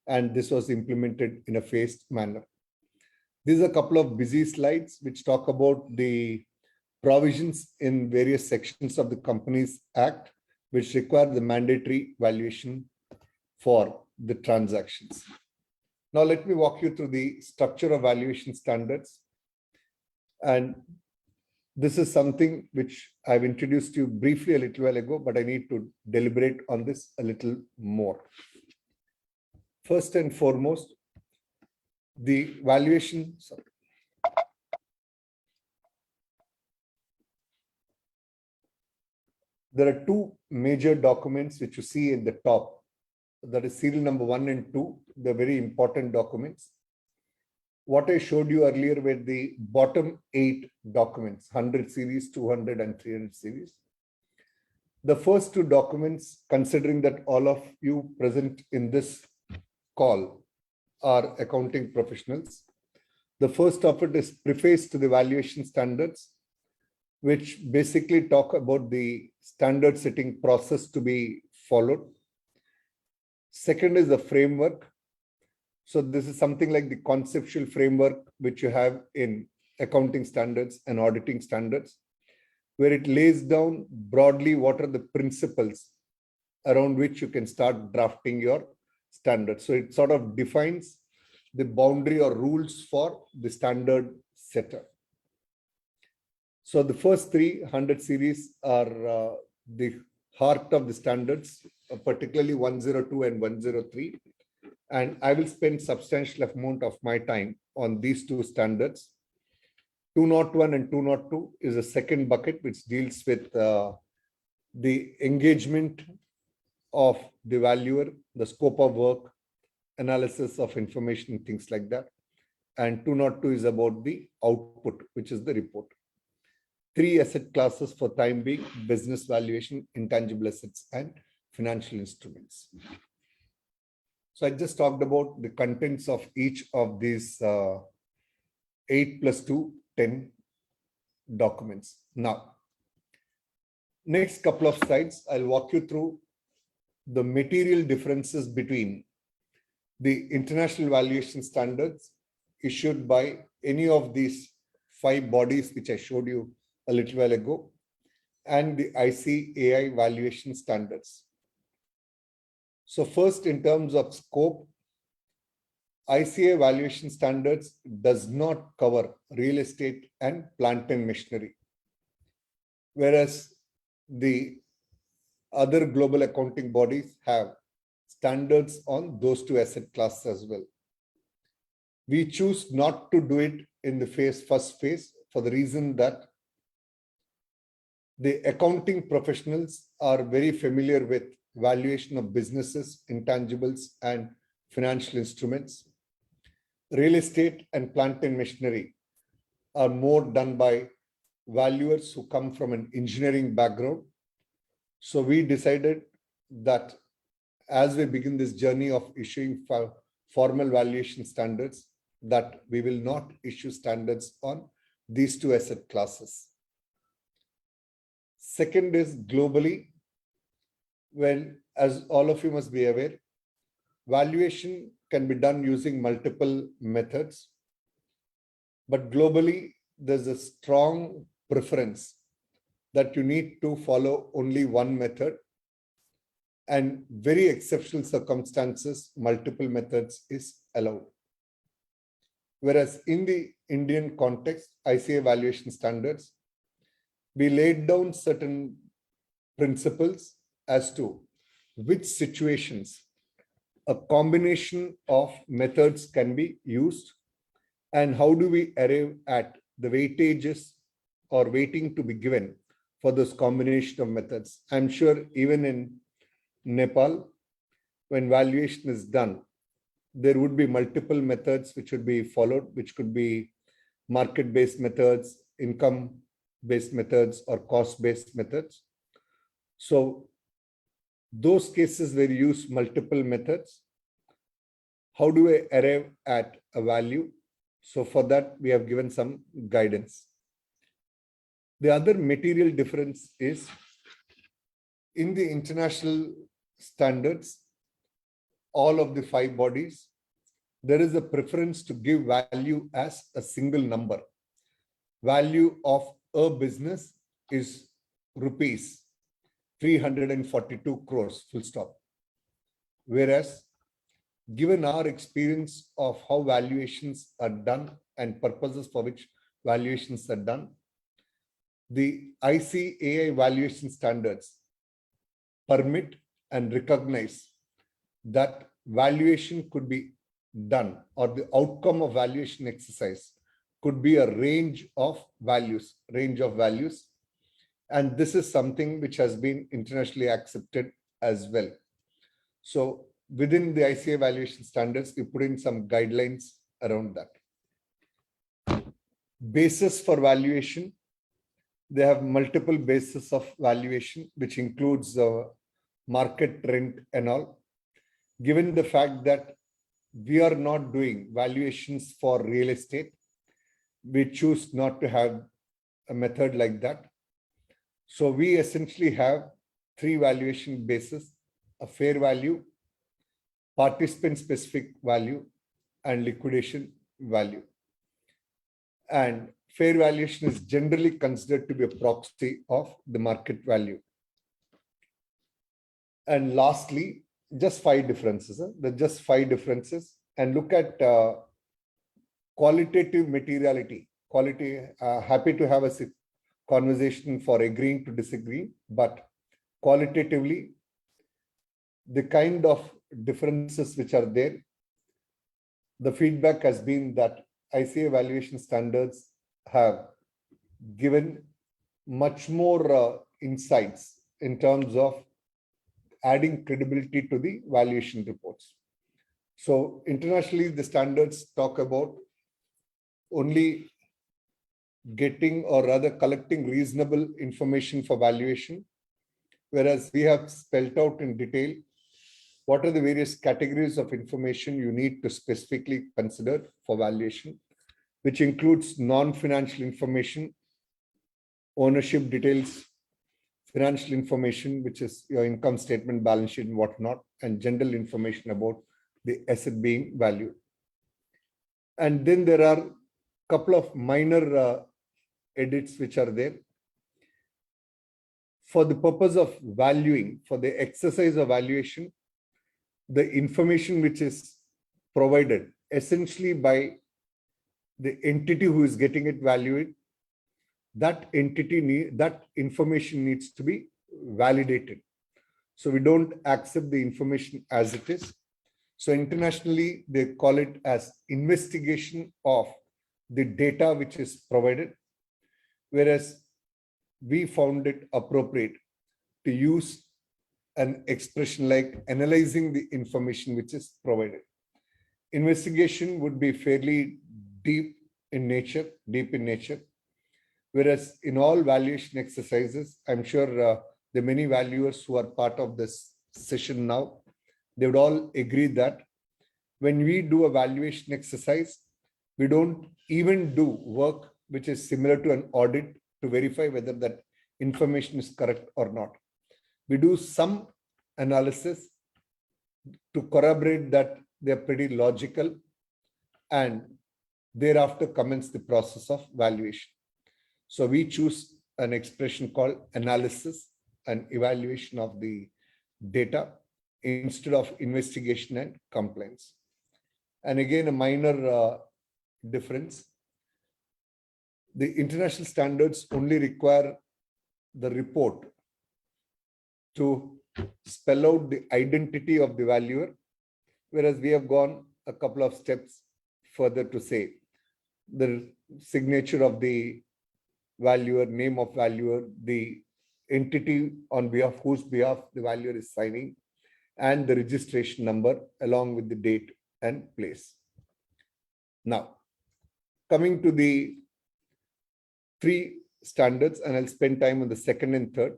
And this was implemented in a phased manner. These are a couple of busy slides which talk about the provisions in various sections of the Companies Act, which require the mandatory valuation for the transactions. Now, let me walk you through the structure of valuation standards. And this is something which I've introduced to you briefly a little while ago, but I need to deliberate on this a little more. First and foremost, the valuation. There are 2 major documents which you see in the top. That is serial number 1 and 2. They're very important documents. what I showed you earlier were the bottom 8 documents, 100 series, 200 and 300 series. The first 2 documents, considering that all of you present in this call are accounting professionals. The first of it is preface to the valuation standards, which basically talk about the standard setting process to be followed. Second is the framework. So this is something like the conceptual framework which you have in accounting standards and auditing standards, where it lays down broadly what are the principles around which you can start drafting your standards. So it sort of defines the boundary or rules for the standard setter. So the first 300 series are the heart of the standards, particularly 102 and 103. And I will spend substantial amount of my time on these 2 standards. 201 and 202 is a second bucket which deals with the engagement of the valuer, the scope of work, analysis of information, things like that. And 202 is about the output, which is the report. 3 asset classes for time being: business valuation, intangible assets, and financial instruments. So I just talked about the contents of each of these 8 plus 2, 10 documents. Now, next couple of slides, I'll walk you through the material differences between the international valuation standards issued by any of these 5 bodies, which I showed you a little while ago, and the ICAI valuation standards. So first, in terms of scope, ICAI valuation standards does not cover real estate and plant and machinery, whereas the other global accounting bodies have standards on those 2 asset classes as well. We choose not to do it in the first phase for the reason that the accounting professionals are very familiar with valuation of businesses, intangibles, and financial instruments. Real estate and plant and machinery are more done by valuers who come from an engineering background. So we decided that as we begin this journey of issuing formal valuation standards, that we will not issue standards on these 2 asset classes. Second is globally, when, as all of you must be aware, valuation can be done using multiple methods, but globally, there's a strong preference that you need to follow only one method, and very exceptional circumstances, multiple methods is allowed. Whereas in the Indian context, ICAI valuation standards, we laid down certain principles as to which situations a combination of methods can be used and how do we arrive at the weightages or weighting to be given for this combination of methods. I'm sure even in Nepal, when valuation is done, there would be multiple methods which would be followed, which could be market-based methods, income-based methods, or cost-based methods. So those cases where you use multiple methods, how do I arrive at a value? So for that, we have given some guidance. The other material difference is in the international standards, all of the 5 bodies, there is a preference to give value as a single number. Value of a business is rupees 342 crores, full stop. Whereas, given our experience of how valuations are done and purposes for which valuations are done, the ICAI valuation standards permit and recognize that valuation could be done, or the outcome of valuation exercise could be a range of values. And this is something which has been internationally accepted as well. So within the ICAI valuation standards, we put in some guidelines around that. basis for valuation. They have multiple bases of valuation, which includes market rent and all. Given the fact that we are not doing valuations for real estate, we choose not to have a method like that. So we essentially have three valuation bases: a fair value, participant specific value, and liquidation value. And fair valuation is generally considered to be a proxy of the market value. And lastly, just five differences. There are just five differences. And look at qualitative materiality. Happy to have a conversation for agreeing to disagree, but qualitatively, the kind of differences which are there, the feedback has been that ICAI valuation standards have given much more insights in terms of adding credibility to the valuation reports. So internationally, the standards talk about only getting, or rather collecting, reasonable information for valuation, whereas we have spelled out in detail what are the various categories of information you need to specifically consider for valuation, which includes non-financial information, ownership details, financial information, which is your income statement, balance sheet, and whatnot, and general information about the asset being valued. And then there are a couple of minor edits which are there. For the purpose of valuing, for the exercise of valuation, the information which is provided essentially by the entity who is getting it valued, that information needs to be validated. So we don't accept the information as it is. So internationally, they call it as investigation of the data which is provided, whereas we found it appropriate to use an expression like analyzing the information which is provided. Investigation would be fairly deep in nature, whereas in all valuation exercises, I'm sure the many valuers who are part of this session now, they would all agree that when we do a valuation exercise, we don't even do work which is similar to an audit to verify whether that information is correct or not. We do some analysis to corroborate that they're pretty logical, and thereafter commence the process of valuation. So we choose an expression called analysis and evaluation of the data instead of investigation and complaints. And again, a minor difference. The international standards only require the report to spell out the identity of the valuer, whereas we have gone a couple of steps further to say the signature of the valuer, name of valuer, the entity on behalf whose behalf the valuer is signing, and the registration number along with the date and place. Now, coming to the three standards, and I'll spend time on the second and third.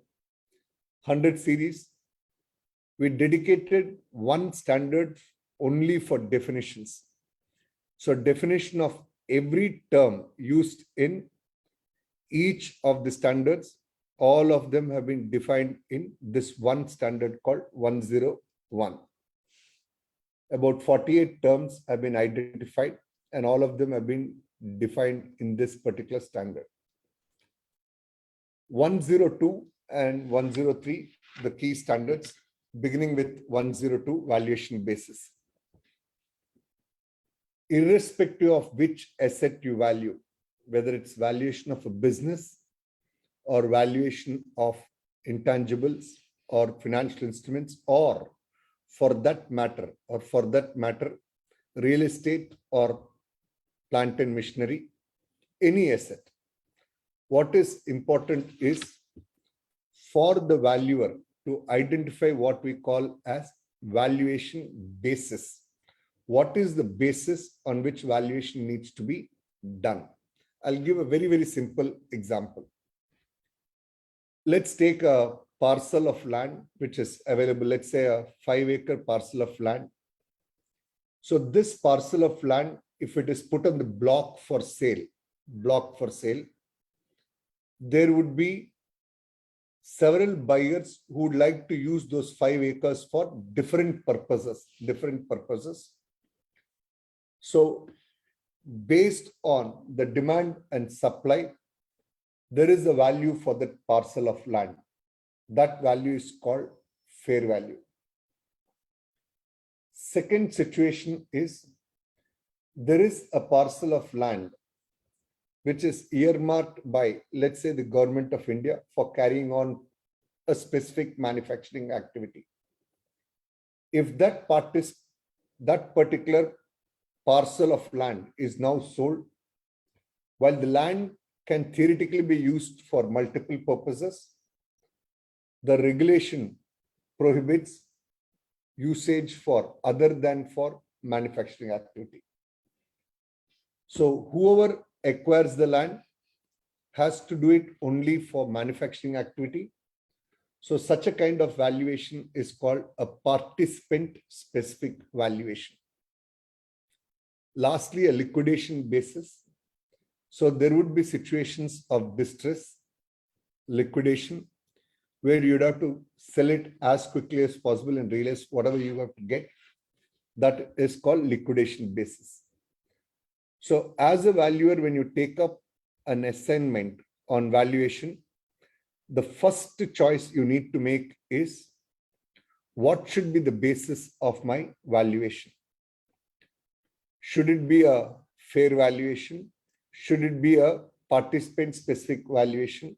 100 series, we dedicated one standard only for definitions. So definition of every term used in each of the standards, all of them have been defined in this one standard called 101. About 48 terms have been identified, and all of them have been defined in this particular standard. 102 and 103, the key standards, beginning with 102, valuation basis. Irrespective of which asset you value, whether it's valuation of a business or valuation of intangibles or financial instruments, or for that matter, real estate or plant and machinery, any asset. What is important is for the valuer to identify what we call as valuation basis. What is the basis on which valuation needs to be done? I'll give a very, very simple example. Let's take a parcel of land which is available, let's say a 5-acre parcel of land. So this parcel of land, if it is put on the block for sale, there would be several buyers who would like to use those 5 acres for different purposes. So based on the demand and supply, there is a value for that parcel of land. That value is called fair value. Second situation is there is a parcel of land which is earmarked by, let's say, the government of India for carrying on a specific manufacturing activity. If that particular parcel of land is now sold, while the land can theoretically be used for multiple purposes, the regulation prohibits usage for other than for manufacturing activity. So whoever acquires the land has to do it only for manufacturing activity. So such a kind of valuation is called a participant specific valuation. Lastly, a liquidation basis. So there would be situations of distress, liquidation, where you'd have to sell it as quickly as possible and realize whatever you have to get. That is called liquidation basis. So as a valuer, when you take up an assignment on valuation, the first choice you need to make is what should be the basis of my valuation? Should it be a fair valuation? Should it be a participant specific valuation?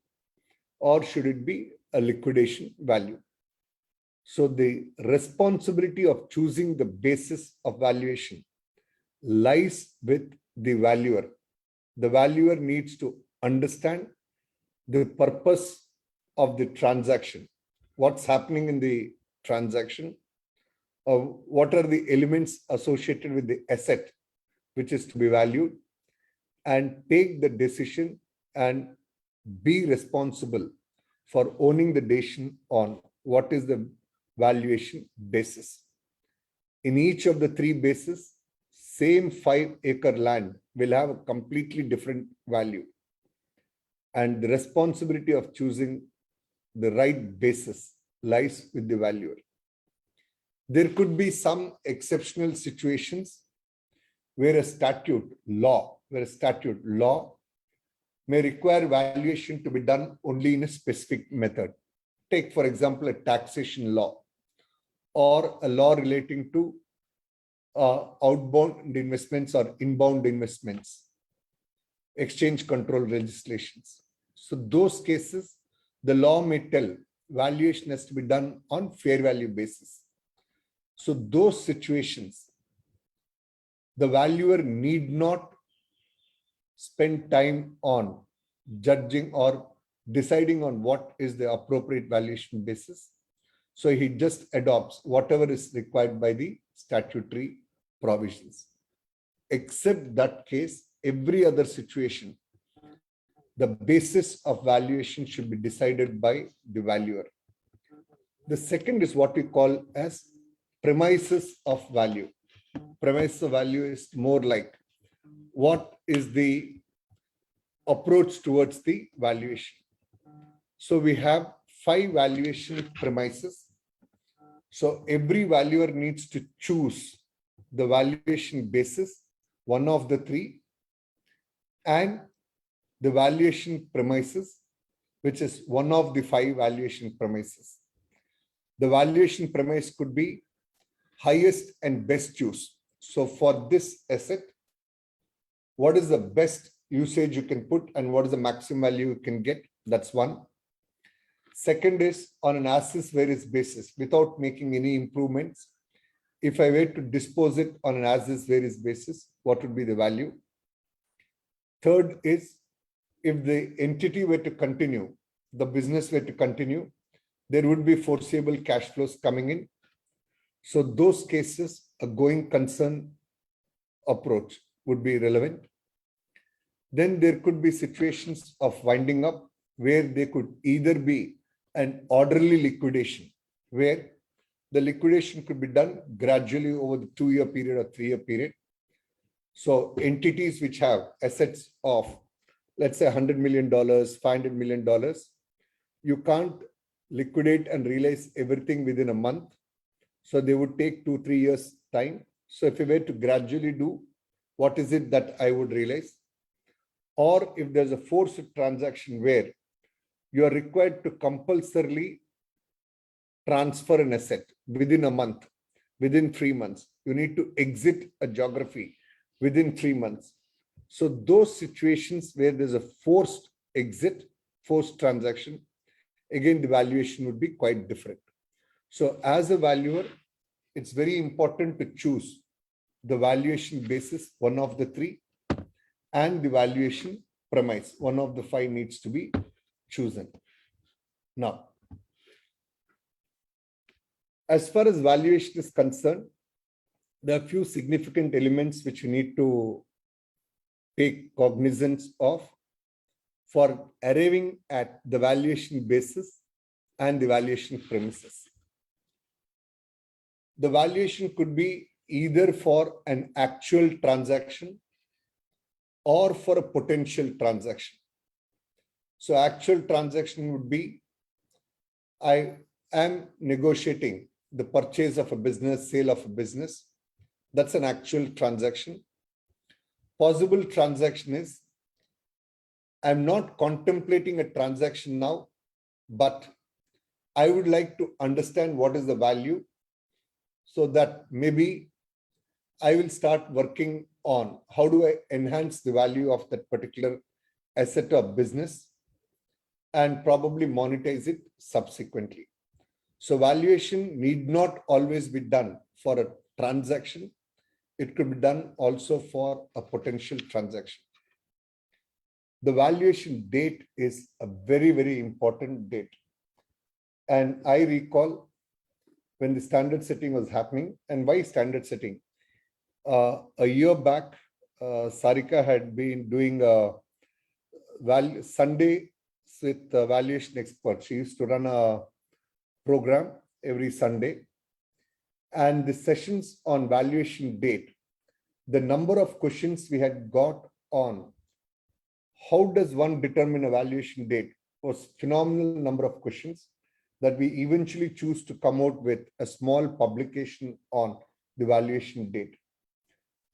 Or should it be a liquidation value? So the responsibility of choosing the basis of valuation lies with the valuer. The valuer needs to understand the purpose of the transaction, what's happening in the transaction, what are the elements associated with the asset which is to be valued, and take the decision and be responsible for owning the decision on what is the valuation basis. In each of the 3 bases, same 5-acre land will have a completely different value. And the responsibility of choosing the right basis lies with the valuer. There could be some exceptional situations where a statute law may require valuation to be done only in a specific method. Take, for example, a taxation law or a law relating to outbound investments or inbound investments, exchange control legislations. So those cases, the law may tell valuation has to be done on fair value basis. So those situations, the valuer need not spend time on judging or deciding on what is the appropriate valuation basis. So he just adopts whatever is required by the statutory provisions. Except that case, every other situation, the basis of valuation should be decided by the valuer. The second is what we call as premises of value. Premise of value is more like what is the approach towards the valuation. So we have 5 valuation premises. So every valuer needs to choose the valuation basis, one of the 3, and the valuation premises, which is one of the 5 valuation premises. The valuation premise could be highest and best use. So for this asset, what is the best usage you can put and what is the maximum value you can get? That's one. Second is on an as-is where-is basis without making any improvements. If I were to dispose it on an as-is where-is basis, what would be the value? Third is if the entity were to continue, the business were to continue, there would be foreseeable cash flows coming in. So those cases, a going concern approach would be relevant. Then there could be situations of winding up where they could either be an orderly liquidation, where the liquidation could be done gradually over the 2-year period or 3-year period. So entities which have assets of, let's say, $100 million, $500 million, you can't liquidate and realize everything within a month. So they would take 2-3 years time. So if you were to gradually do, what is it that I would realize? Or if there's a forced transaction where you are required to compulsorily transfer an asset within a month, within 3 months, you need to exit a geography within 3 months. So those situations where there's a forced exit, forced transaction, again, the valuation would be quite different. So as a valuer, it's very important to choose the valuation basis, one of the 3, and the valuation premise, one of the 5 needs to be chosen. Now, as far as valuation is concerned, there are a few significant elements which you need to take cognizance of for arriving at the valuation basis and the valuation premises. The valuation could be either for an actual transaction or for a potential transaction. So actual transaction would be, I am negotiating the purchase of a business, sale of a business. That's an actual transaction. Possible transaction is, I'm not contemplating a transaction now, but I would like to understand what is the value so that maybe I will start working on how do I enhance the value of that particular asset or business and probably monetize it subsequently. So valuation need not always be done for a transaction. It could be done also for a potential transaction. The valuation date is a very, very important date. And I recall when the standard setting was happening. And why standard setting? A year back, Sarika had been doing a Sunday with valuation experts. She used to run a program every Sunday. And the sessions on valuation date, the number of questions we had got on how does one determine a valuation date was phenomenal number of questions that we eventually choose to come out with a small publication on the valuation date.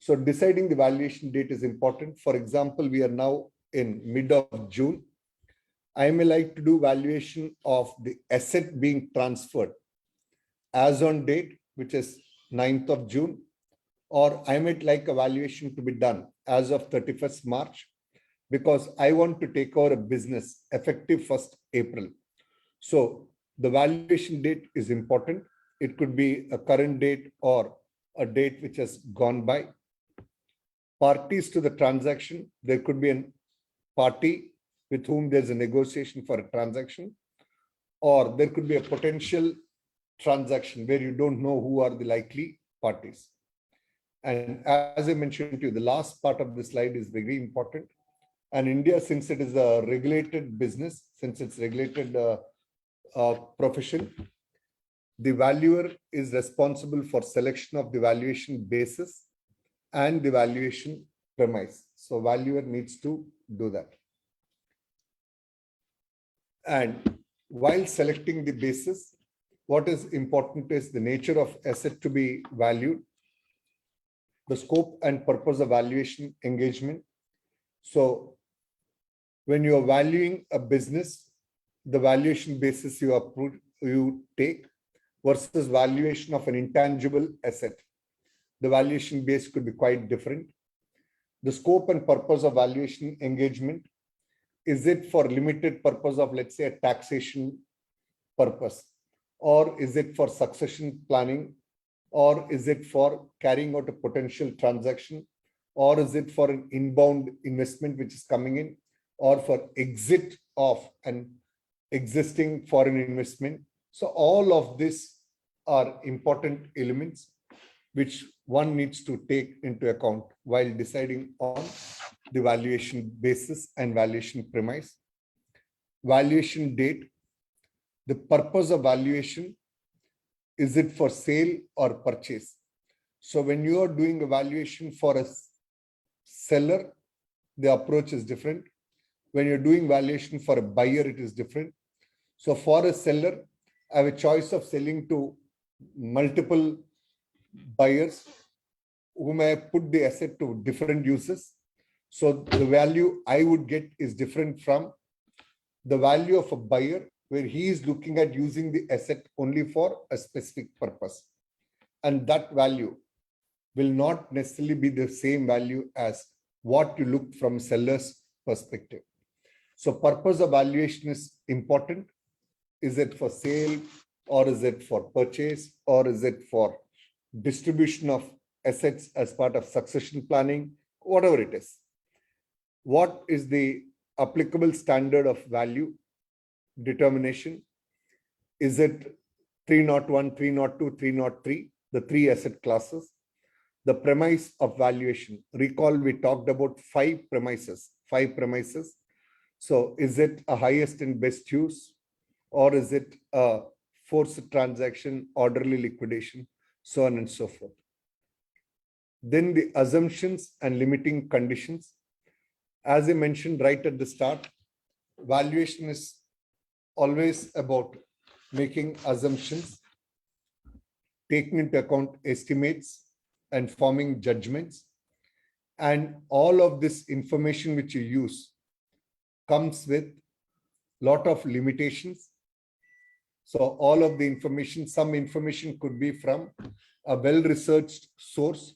So deciding the valuation date is important. For example, we are now in mid of June. I may like to do valuation of the asset being transferred as on date, which is 9th of June, or I might like a valuation to be done as of 31st March, because I want to take over a business effective 1st April. So the valuation date is important. It could be a current date or a date which has gone by. Parties to the transaction, there could be a party with whom there's a negotiation for a transaction, or there could be a potential transaction where you don't know who are the likely parties. And as I mentioned to you, the last part of the slide is very important. And India, since it is a regulated business, since it's regulated profession, the valuer is responsible for selection of the valuation basis and the valuation premise. So valuer needs to do that. And while selecting the basis, what is important is the nature of asset to be valued, the scope and purpose of valuation engagement. So when you are valuing a business, the valuation basis you take versus valuation of an intangible asset, the valuation base could be quite different. The scope and purpose of valuation engagement, is it for limited purpose of, let's say, a taxation purpose, or is it for succession planning, or is it for carrying out a potential transaction, or is it for an inbound investment which is coming in, or for exit of an existing foreign investment. So all of these are important elements which one needs to take into account while deciding on the valuation basis and valuation premise. Valuation date. The purpose of valuation, is it for sale or purchase? So when you are doing a valuation for a seller, the approach is different. When you're doing valuation for a buyer, it is different. So for a seller, I have a choice of selling to multiple buyers who may put the asset to different uses. So the value I would get is different from the value of a buyer, where he is looking at using the asset only for a specific purpose. And that value will not necessarily be the same value as what you look from seller's perspective. So purpose of valuation is important. Is it for sale, or is it for purchase, or is it for distribution of assets as part of succession planning, whatever it is? What is the applicable standard of value determination? Is it 301, 302, 303, the three asset classes? The premise of valuation. Recall we talked about five premises. So is it a highest and best use, or is it a forced transaction, orderly liquidation, so on and so forth? Then the assumptions and limiting conditions. As I mentioned right at the start, valuation is always about making assumptions, taking into account estimates, and forming judgments. And all of this information which you use comes with a lot of limitations. So all of the information, some information could be from a well-researched source.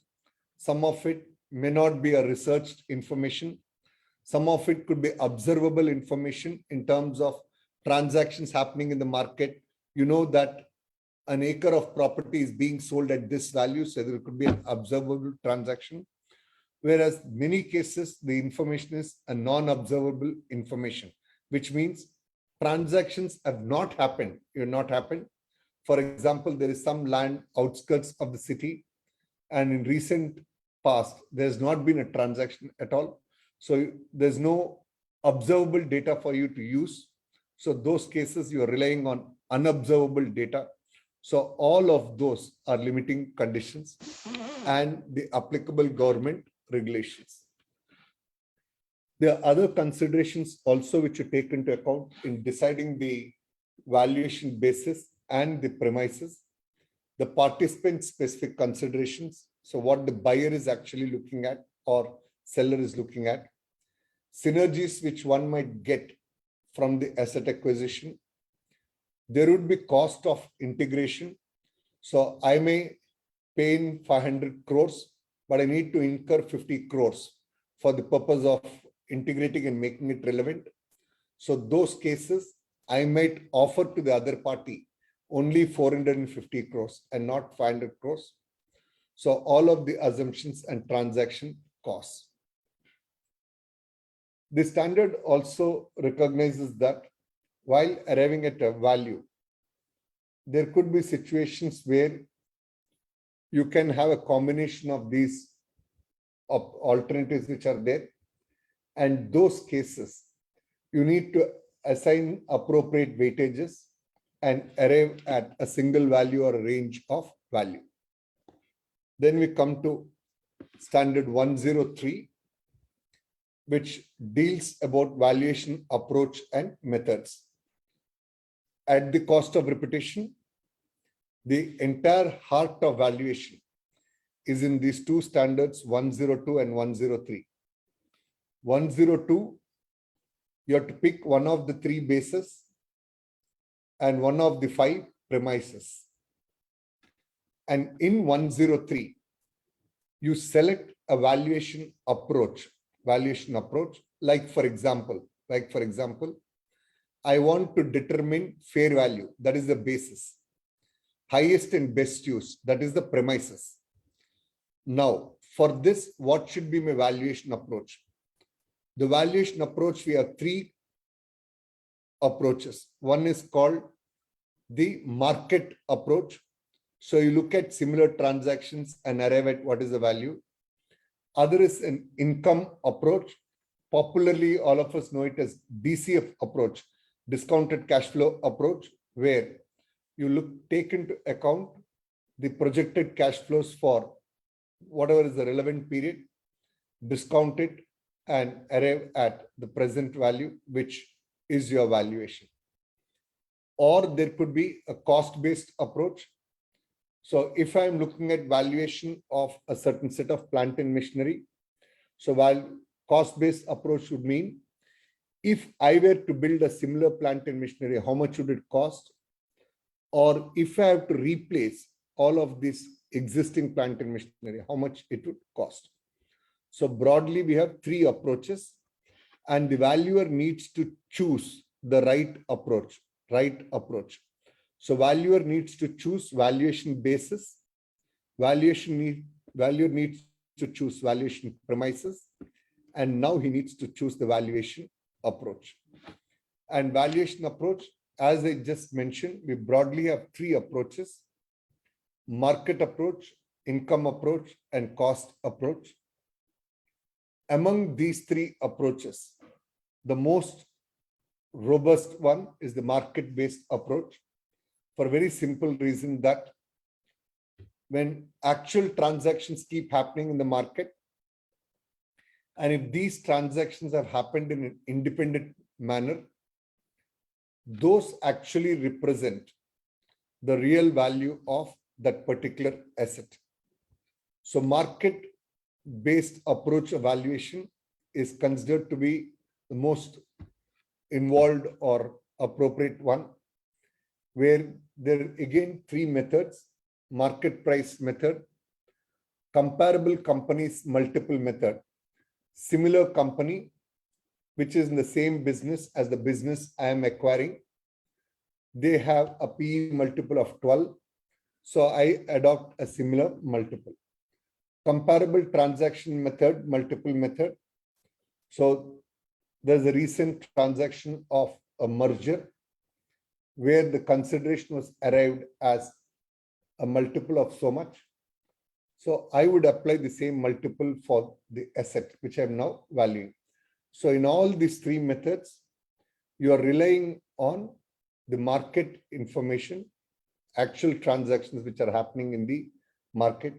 Some of it may not be a researched information. Some of it could be observable information in terms of transactions happening in the market. You know that an acre of property is being sold at this value, so there could be an observable transaction. Whereas many cases, the information is a non-observable information, which means transactions have not happened. For example, there is some land outskirts of the city, and in recent past, there's not been a transaction at all. So there's no observable data for you to use. So those cases, you're relying on unobservable data. So all of those are limiting conditions and the applicable government regulations. There are other considerations also which you take into account in deciding the valuation basis and the premises. The participant specific considerations. So what the buyer is actually looking at or seller is looking at. Synergies which one might get from the asset acquisition. There would be cost of integration. So I may pay in 500 crores, but I need to incur 50 crores for the purpose of integrating and making it relevant. So those cases, I might offer to the other party only 450 crores and not 500 crores. So all of the assumptions and transaction costs. The standard also recognizes that while arriving at a value, there could be situations where you can have a combination of these alternatives which are there. And those cases, you need to assign appropriate weightages and arrive at a single value or a range of value. Then we come to standard 103, which deals about valuation approach and methods. At the cost of repetition, the entire heart of valuation is in these two standards, 102 and 103. 102, you have to pick one of the three bases and one of the five premises. And in 103, you select a valuation approach. Like for example, I want to determine fair value. That is the basis. Highest and best use. That is the premises. Now, for this, what should be my valuation approach? The valuation approach, we have three approaches. One is called the market approach. So you look at similar transactions and arrive at what is the value. Other is an income approach. popularly all of us know it as DCF approach, discounted cash flow approach, where you take into account the projected cash flows for whatever is the relevant period, discount it, and arrive at the present value, which is your valuation. Or there could be a cost-based approach. So if I'm looking at valuation of a certain set of plant and machinery, so while cost-based approach would mean, if I were to build a similar plant and machinery, how much would it cost? Or if I have to replace all of this existing plant and machinery, how much it would cost? So broadly, we have three approaches, and the valuer needs to choose the right approach. So valuer needs to choose valuation basis. Valuer needs to choose valuation premises, and now he needs to choose the valuation approach. And valuation approach, as I just mentioned, we broadly have three approaches: market approach, income approach, and cost approach. Among these three approaches, the most robust one is the market-based approach, for a very simple reason that when actual transactions keep happening in the market, and if these transactions have happened in an independent manner, those actually represent the real value of that particular asset. So market-based approach evaluation is considered to be the most involved or appropriate one, where there are again three methods: market price method, comparable companies multiple method, similar company which is in the same business as the business I am acquiring. They have a PE multiple of 12, so I adopt a similar multiple. Comparable transaction method, multiple method. So there's a recent transaction of a merger where the consideration was arrived as a multiple of so much. So I would apply the same multiple for the asset, which I'm now valuing. So in all these three methods, you are relying on the market information, actual transactions which are happening in the market,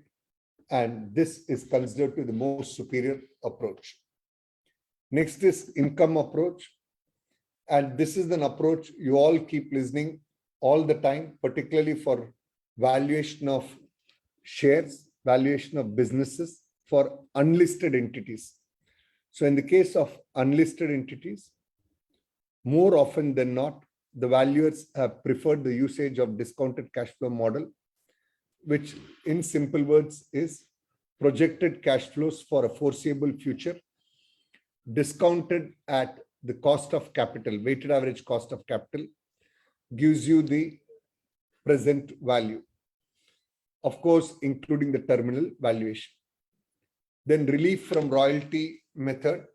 and this is considered to be the most superior approach. Next is income approach, and this is an approach you all keep listening all the time, particularly for valuation of shares, valuation of businesses for unlisted entities. So in the case of unlisted entities, more often than not, the valuers have preferred the usage of discounted cash flow model, which in simple words is projected cash flows for a foreseeable future, discounted at the cost of capital, weighted average cost of capital, gives you the present value, of course, including the terminal valuation. Then relief from royalty method.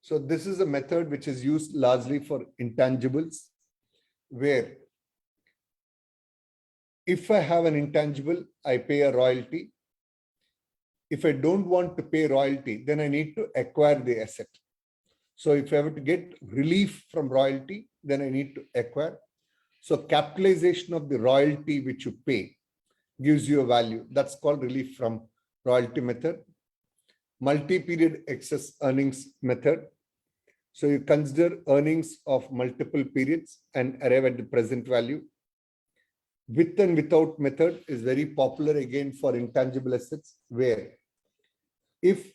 So this is a method which is used largely for intangibles, where if I have an intangible, I pay a royalty. If I don't want to pay royalty, then I need to acquire the asset. So if I were to get relief from royalty, then I need to acquire. So capitalization of the royalty which you pay gives you a value. That's called relief from royalty method. Multi-period excess earnings method. So you consider earnings of multiple periods and arrive at the present value. With and without method is very popular again for intangible assets, where if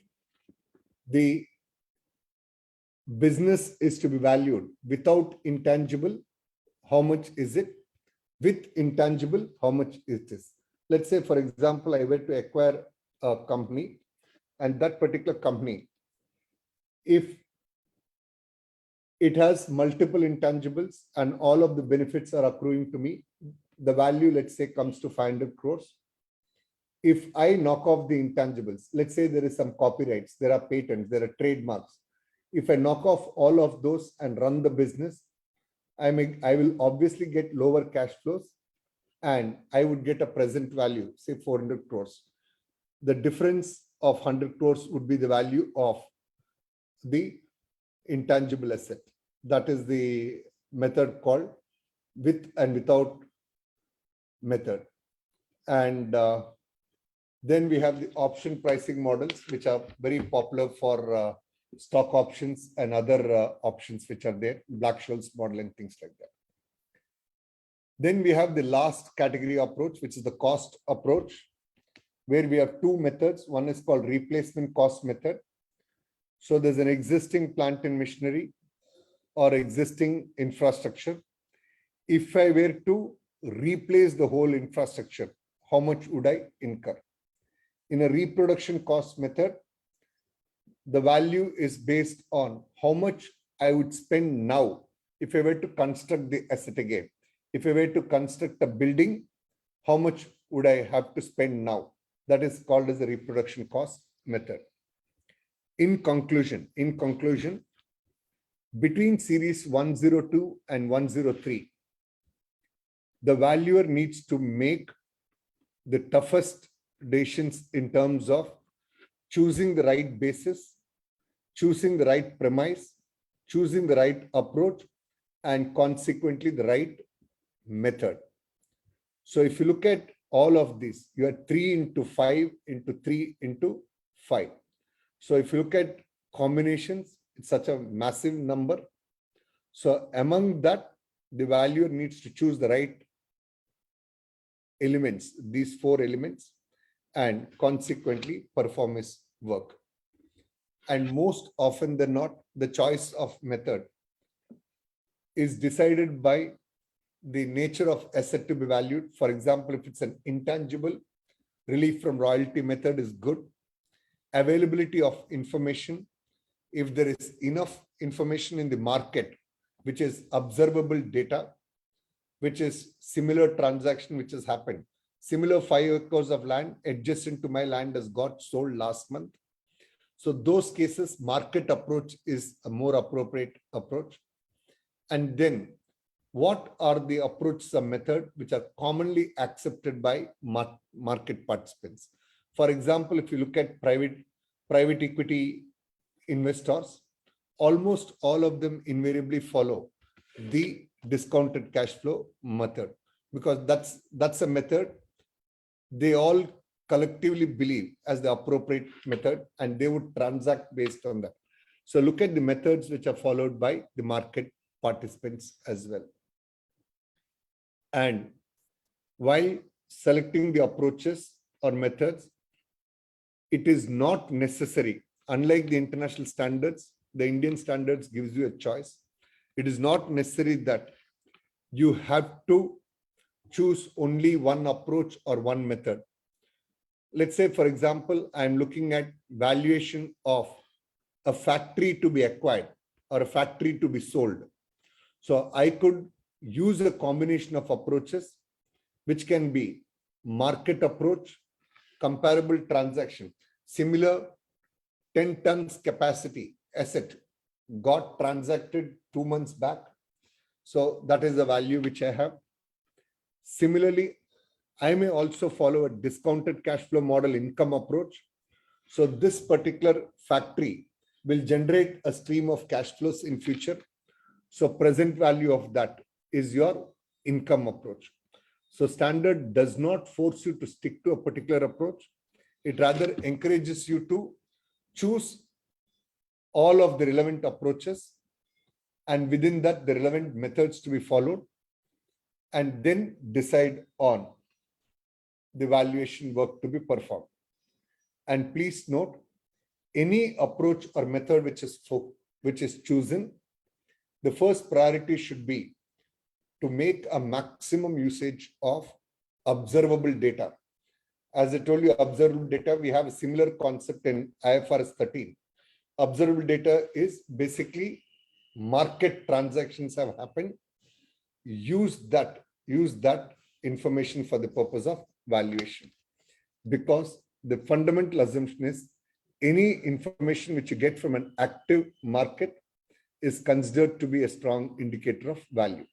the business is to be valued without intangible, how much is it? With intangible, how much is this? Let's say, for example, I were to acquire a company, and that particular company, if it has multiple intangibles and all of the benefits are accruing to me, the value, let's say, comes to 500 crores. If I knock off the intangibles, let's say there is some copyrights, there are patents, there are trademarks. If I knock off all of those and run the business, I will obviously get lower cash flows, and I would get a present value, say 400 crores. The difference of 100 crores would be the value of the intangible asset. That is the method called with and without method. And then we have the option pricing models, which are very popular for stock options and other options which are there, Black-Scholes model and things like that. Then we have the last category approach, which is the cost approach, where we have two methods. One is called replacement cost method. So there's an existing plant and machinery or existing infrastructure. If I were to replace the whole infrastructure, how much would I incur? In a reproduction cost method, the value is based on how much I would spend now if I were to construct the asset again. If I were to construct a building, how much would I have to spend now? That is called as a reproduction cost method. In conclusion, between series 102 and 103, the valuer needs to make the toughest decisions in terms of choosing the right basis, choosing the right premise, choosing the right approach, and consequently the right method. So if you look at all of this, you are 3 into 5 into 3 into 5. So if you look at combinations, it's such a massive number. So among that, the valuer needs to choose the right elements, these 4 elements, and consequently perform his work. And most often than not, the choice of method is decided by the nature of asset to be valued. For example, if it's an intangible, relief from royalty method is good. Availability of information, if there is enough information in the market, which is observable data, which is similar transaction which has happened. Similar 5 acres of land adjacent to my land has got sold last month. So those cases, market approach is a more appropriate approach. And then what are the approaches or method which are commonly accepted by market participants? For example, if you look at private equity investors, almost all of them invariably follow the discounted cash flow method, because that's a method they all collectively believe as the appropriate method, and they would transact based on that. So look at the methods which are followed by the market participants as well. And while selecting the approaches or methods, it is not necessary. Unlike the international standards, the Indian standards gives you a choice. It is not necessary that you have to choose only one approach or one method. Let's say, for example, I'm looking at valuation of a factory to be acquired or a factory to be sold. So I could use a combination of approaches, which can be market approach, comparable transaction, similar 10 tons capacity asset got transacted 2 months back. So that is the value which I have. Similarly, I may also follow a discounted cash flow model income approach. So this particular factory will generate a stream of cash flows in future. So present value of that is your income approach. So standard does not force you to stick to a particular approach. It rather encourages you to choose all of the relevant approaches, and within that, the relevant methods to be followed, and then decide on the valuation work to be performed. And please note, any approach or method which is chosen, the first priority should be to make a maximum usage of observable data. As I told you, observable data, we have a similar concept in IFRS 13. Observable data is basically market transactions have happened. Use that information for the purpose of valuation, because the fundamental assumption is any information which you get from an active market is considered to be a strong indicator of value.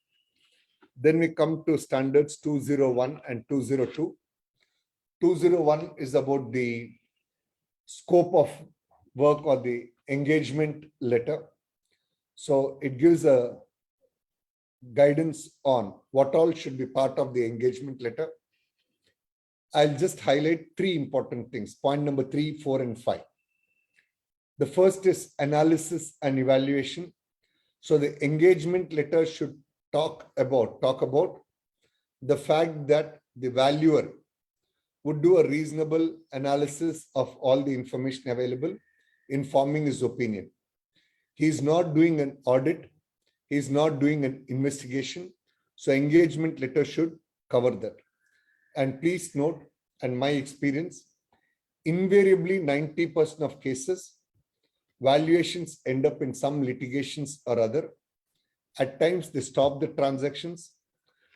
Then we come to standards 201 and 202. 201 is about the scope of work or the engagement letter. So it gives a guidance on what all should be part of the engagement letter. I'll just highlight three important things. Point number 3, 4, and 5. The first is analysis and evaluation. So the engagement letter should talk about the fact that the valuer would do a reasonable analysis of all the information available in forming his opinion. He's not doing an audit. He's not doing an investigation. So engagement letter should cover that. And please note, and my experience, invariably 90% of cases, valuations end up in some litigations or other. At times they stop the transactions.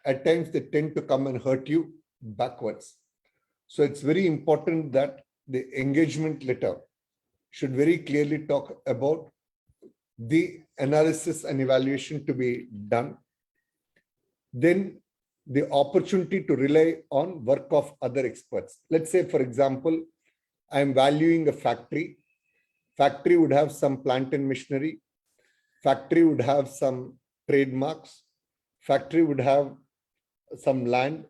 At times they tend to come and hurt you backwards. So it's very important that the engagement letter should very clearly talk about the analysis and evaluation to be done. Then the opportunity to rely on work of other experts. Let's say, for example, I'm valuing a factory. Factory would have some plant and machinery. Factory would have some trademarks. Factory would have some land.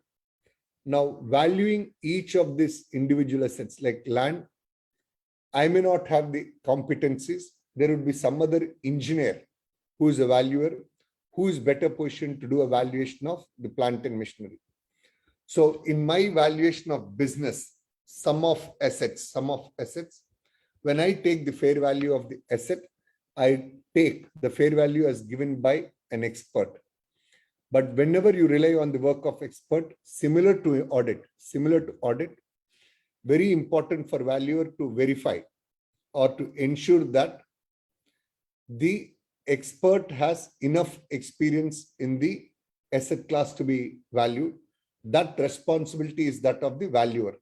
Now, valuing each of these individual assets like land, I may not have the competencies. There would be some other engineer who is a valuer, who is better positioned to do a valuation of the plant and machinery. So in my valuation of business, sum of assets, when I take the fair value of the asset, I take the fair value as given by an expert. But whenever you rely on the work of expert, similar to audit, very important for valuer to verify or to ensure that the expert has enough experience in the asset class to be valued. That responsibility is that of the valuer.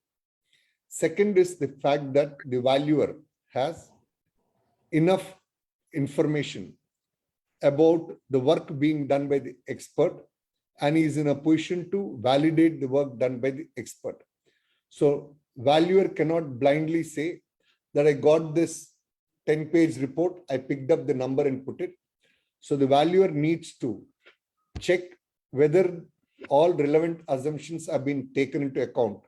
Second is the fact that the valuer has enough information about the work being done by the expert and he is in a position to validate the work done by the expert. So valuer cannot blindly say that I got this 10-page report, I picked up the number and put it. So the valuer needs to check whether all relevant assumptions have been taken into account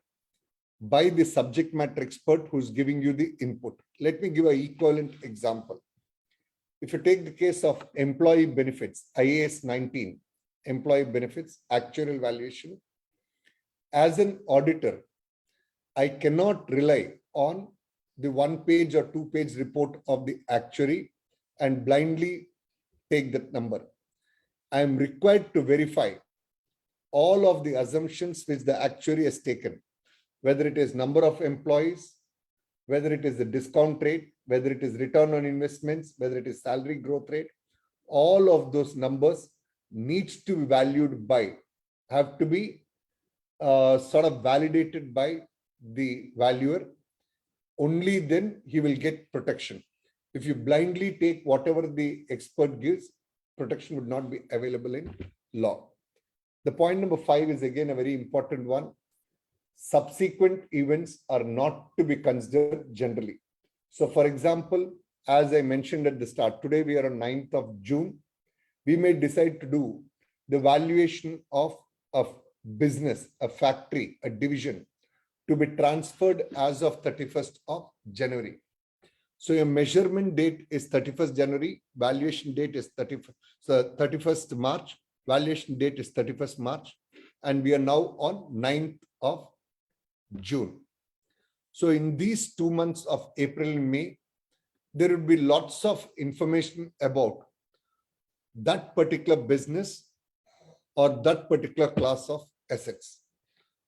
by the subject matter expert who's giving you the input. Let me give an equivalent example. If you take the case of employee benefits, IAS 19, employee benefits, actuarial valuation, as an auditor, I cannot rely on the 1-page or 2-page report of the actuary and blindly take that number. I am required to verify all of the assumptions which the actuary has taken, whether it is number of employees, whether it is the discount rate, whether it is return on investments, whether it is salary growth rate, all of those numbers needs to be valued by, have to be sort of validated by the valuer. Only then he will get protection. If you blindly take whatever the expert gives, protection would not be available in law. The point number 5 is again a very important one. Subsequent events are not to be considered generally. So for example, as I mentioned at the start, today we are on 9th of June. We may decide to do the valuation of a business, a factory, a division to be transferred as of 31st of January. So your measurement date is 31st January, valuation date is 31st March, valuation date is 31st March, and we are now on 9th of June. So in these 2 months of April and May, there will be lots of information about that particular business or that particular class of assets.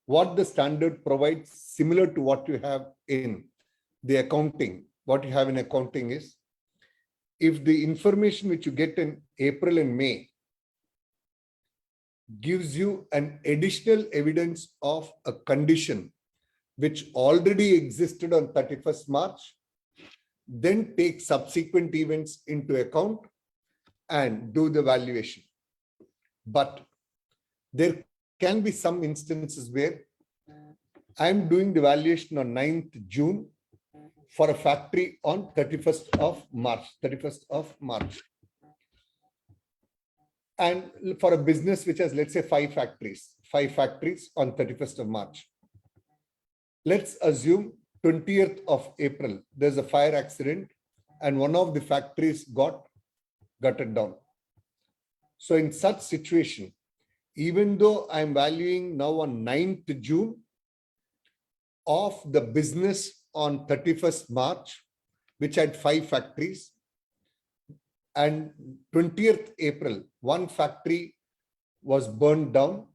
What the standard provides, similar to what you have in the accounting, what you have in accounting is, if the information which you get in April and May gives you an additional evidence of a condition which already existed on 31st March, then take subsequent events into account and do the valuation. But there can be some instances where I'm doing the valuation on 9th June for a factory on 31st of March. And for a business which has, let's say, five factories on 31st of March. Let's assume 20th of April, there's a fire accident and one of the factories got gutted down. So in such situation, even though I'm valuing now on 9th June of the business on 31st March, which had 5 factories, and 20th April, one factory was burned down.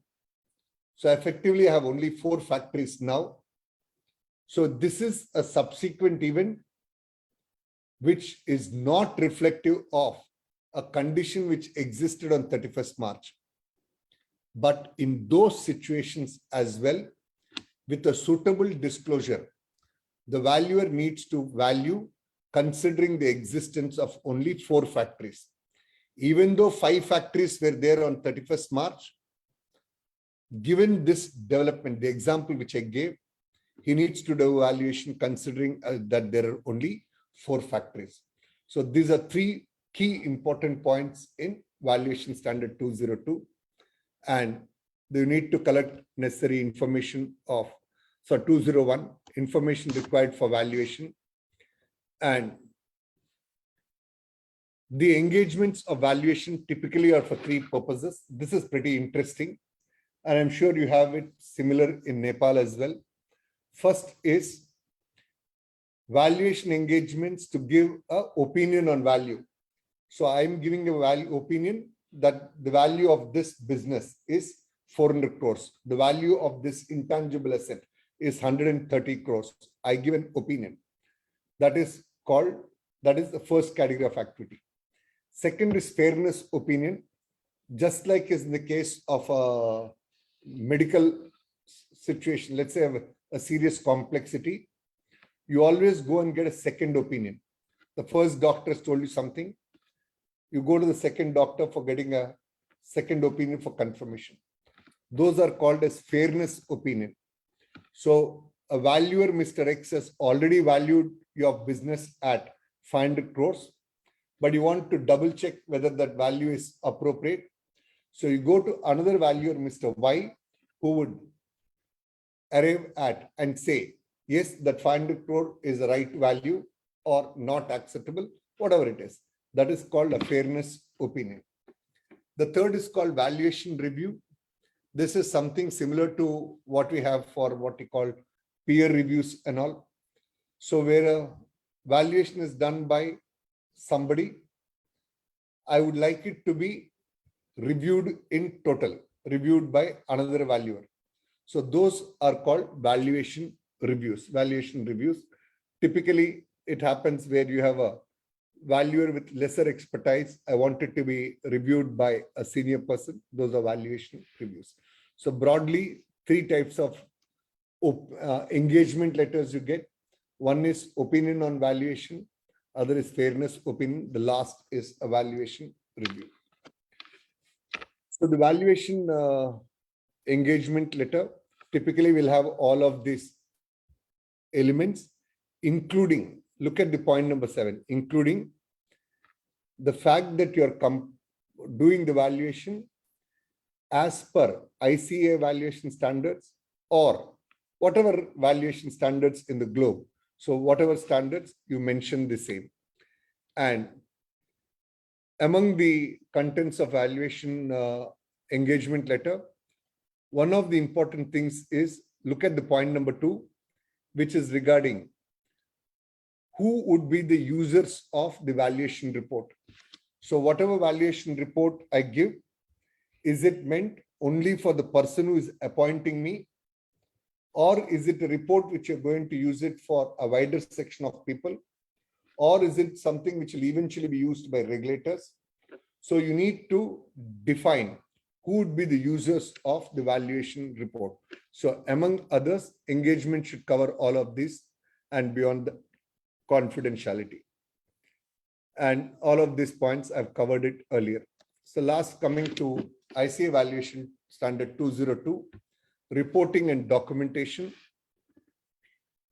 So effectively, I have only 4 factories now. So this is a subsequent event which is not reflective of a condition which existed on 31st March. But in those situations as well, with a suitable disclosure, the valuer needs to value considering the existence of only 4 factories. Even though 5 factories were there on 31st March, given this development, the example which I gave, he needs to do valuation considering that there are only 4 factories. So these are 3 key important points in valuation standard 202. And they need to collect necessary information of, so 201, information required for valuation. And the engagements of valuation typically are for 3 purposes. This is pretty interesting. And I'm sure you have it similar in Nepal as well. First is valuation engagements to give an opinion on value. So I'm giving a value opinion that the value of this business is 400 crores. The value of this intangible asset is 130 crores. I give an opinion. That is the first category of activity. Second is fairness opinion. Just like is in the case of a medical situation, let's say a serious complexity, you always go and get a second opinion. The first doctor has told you something. You go to the second doctor for getting a second opinion for confirmation. Those are called as fairness opinion. So a valuer, Mr. X, has already valued your business at 500 crores, but you want to double check whether that value is appropriate. So you go to another valuer, Mr. Y, who would arrive at and say, yes, that 500 crore is the right value or not acceptable, whatever it is. That is called a fairness opinion. The third is called valuation review. This is something similar to what we have for what we call peer reviews and all. So where a valuation is done by somebody, I would like it to be reviewed in total, reviewed by another valuer. So those are called valuation reviews. Valuation reviews. Typically, it happens where you have a valuer with lesser expertise. I want it to be reviewed by a senior person. Those are valuation reviews. So broadly, 3 types of engagement letters you get. One is opinion on valuation. Other is fairness opinion. The last is a valuation review. So the valuation engagement letter typically will have all of these elements, including, look at the point number 7, including the fact that you're doing the valuation as per ICAI valuation standards or whatever valuation standards in the globe. So whatever standards, you mention the same. And among the contents of valuation engagement letter, one of the important things is look at the point number 2, which is regarding who would be the users of the valuation report. So whatever valuation report I give, is it meant only for the person who is appointing me? Or is it a report which you're going to use it for a wider section of people? Or is it something which will eventually be used by regulators? So you need to define who would be the users of the valuation report. So among others, engagement should cover all of this and beyond the confidentiality. And all of these points, I've covered it earlier. So last, coming to ICAI Valuation Standard 202, reporting and documentation.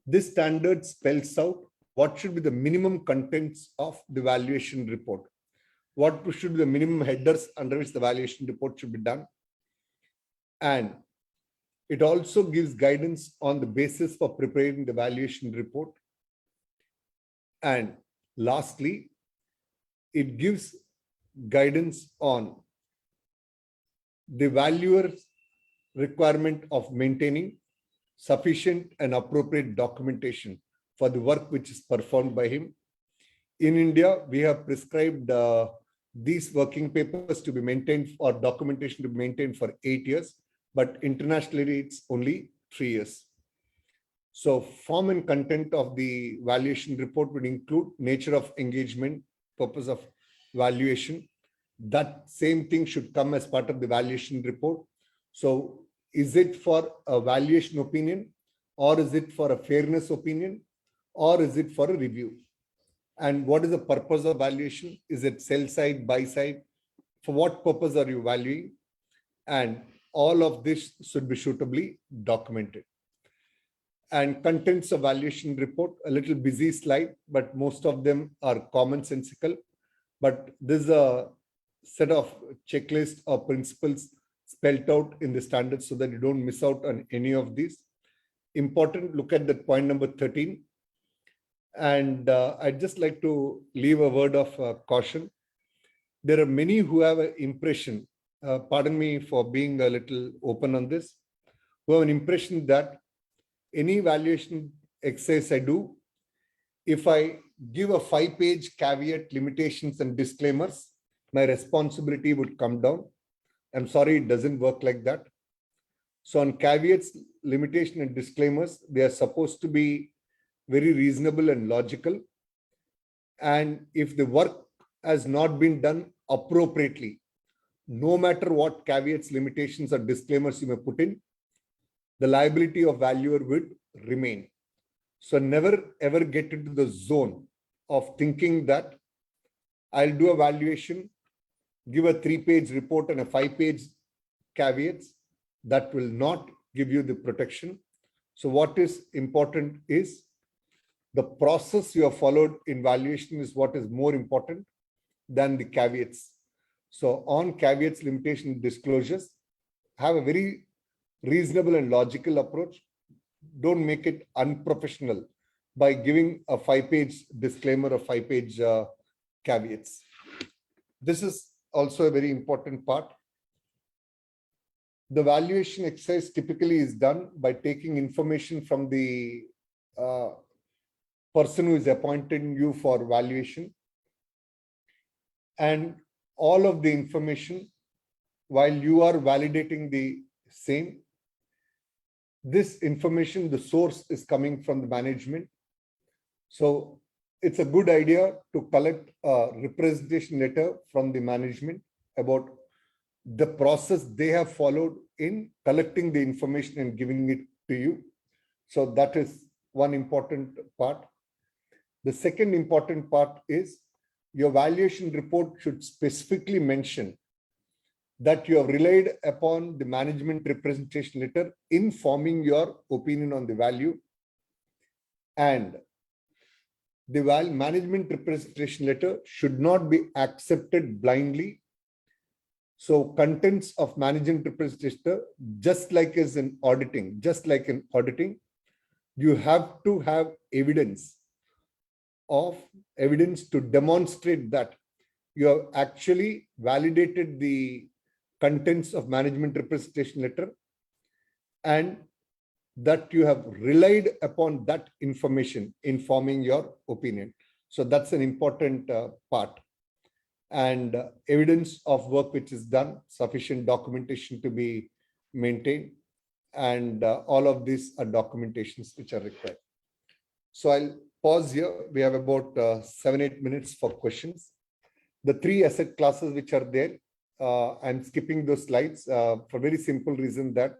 This standard spells out what should be the minimum contents of the valuation report. what should be the minimum headers under which the valuation report should be done. And it also gives guidance on the basis for preparing the valuation report. And lastly, it gives guidance on the valuer's requirement of maintaining sufficient and appropriate documentation for the work which is performed by him. In India, we have prescribed these working papers to be maintained or documentation to be maintained for 8 years, but internationally it's only 3 years. So form and content of the valuation report would include nature of engagement, purpose of valuation. That same thing should come as part of the valuation report. So is it for a valuation opinion, or is it for a fairness opinion, or is it for a review? And what is the purpose of valuation? Is it sell side, buy side? For what purpose are you valuing? And all of this should be suitably documented. And contents of valuation report, a little busy slide, but most of them are commonsensical. But this is a set of checklists or principles spelled out in the standards so that you don't miss out on any of these. Important, look at that point number 13. And I'd just like to leave a word of caution. There are many who have an impression, pardon me for being a little open on this, who have an impression that any valuation exercise I do, if I give a 5-page caveat, limitations and disclaimers, my responsibility would come down. I'm sorry, it doesn't work like that. So on caveats, limitation and disclaimers, they are supposed to be very reasonable and logical. And if the work has not been done appropriately, no matter what caveats, limitations or disclaimers you may put in, the liability of valuer would remain. So never ever get into the zone of thinking that I'll do a valuation, give a 3-page report and a 5-page caveats. That will not give you the protection. So what is important is the process you have followed in valuation is what is more important than the caveats. So on caveats, limitation, disclosures, have a very reasonable and logical approach. Don't make it unprofessional by giving a 5-page disclaimer or 5-page caveats. This is also a very important part. The valuation exercise typically is done by taking information from the person who is appointing you for valuation, and all of the information while you are validating the same. This information, the source is coming from the management. So it's a good idea to collect a representation letter from the management about the process they have followed in collecting the information and giving it to you. So that is one important part. The second important part is your valuation report should specifically mention that you have relied upon the management representation letter in forming your opinion on the value, and the management representation letter should not be accepted blindly. So contents of management representation letter, just like in auditing, you have to have evidence to demonstrate that you have actually validated the contents of management representation letter and that you have relied upon that information in forming your opinion. So that's an important part. And evidence of work which is done, sufficient documentation to be maintained, and all of these are documentations which are required. So I'll pause here. We have about 7-8 minutes for questions. The 3 asset classes which are there, I'm skipping those slides for very simple reason that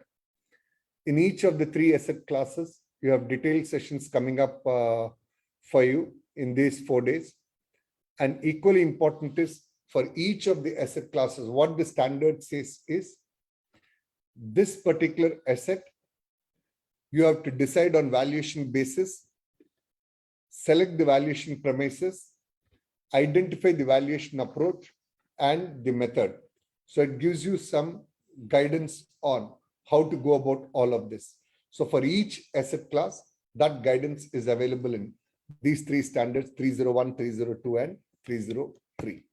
in each of the 3 asset classes, you have detailed sessions coming up for you in these 4 days. And equally important is for each of the asset classes, what the standard says is this particular asset, you have to decide on valuation basis, select the valuation premises, identify the valuation approach, and the method. So it gives you some guidance on how to go about all of this. So for each asset class, that guidance is available in these three standards: 301, 302, and 303.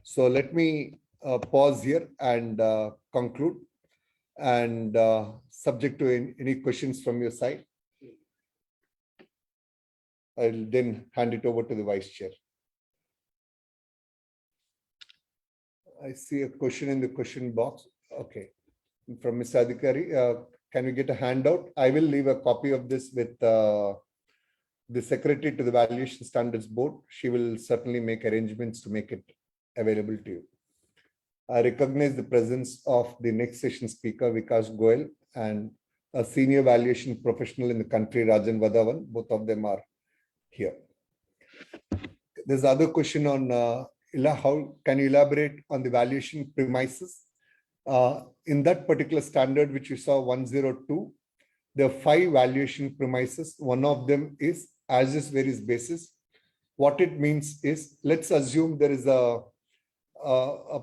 So let me pause here and conclude, and subject to any questions from your side, I'll then hand it over to the Vice Chair. I see a question in the question box. Okay. From Ms. Adhikari, can we get a handout? I will leave a copy of this with the Secretary to the Valuation Standards Board. She will certainly make arrangements to make it available to you. I recognize the presence of the next session speaker, Vikas Goel, and a senior valuation professional in the country, Rajan Vadavan. Both of them are here. There's other question on how can you elaborate on the valuation premises? In that particular standard, which you saw 102, there are 5 valuation premises. One of them is as is various basis. What it means is, let's assume there is a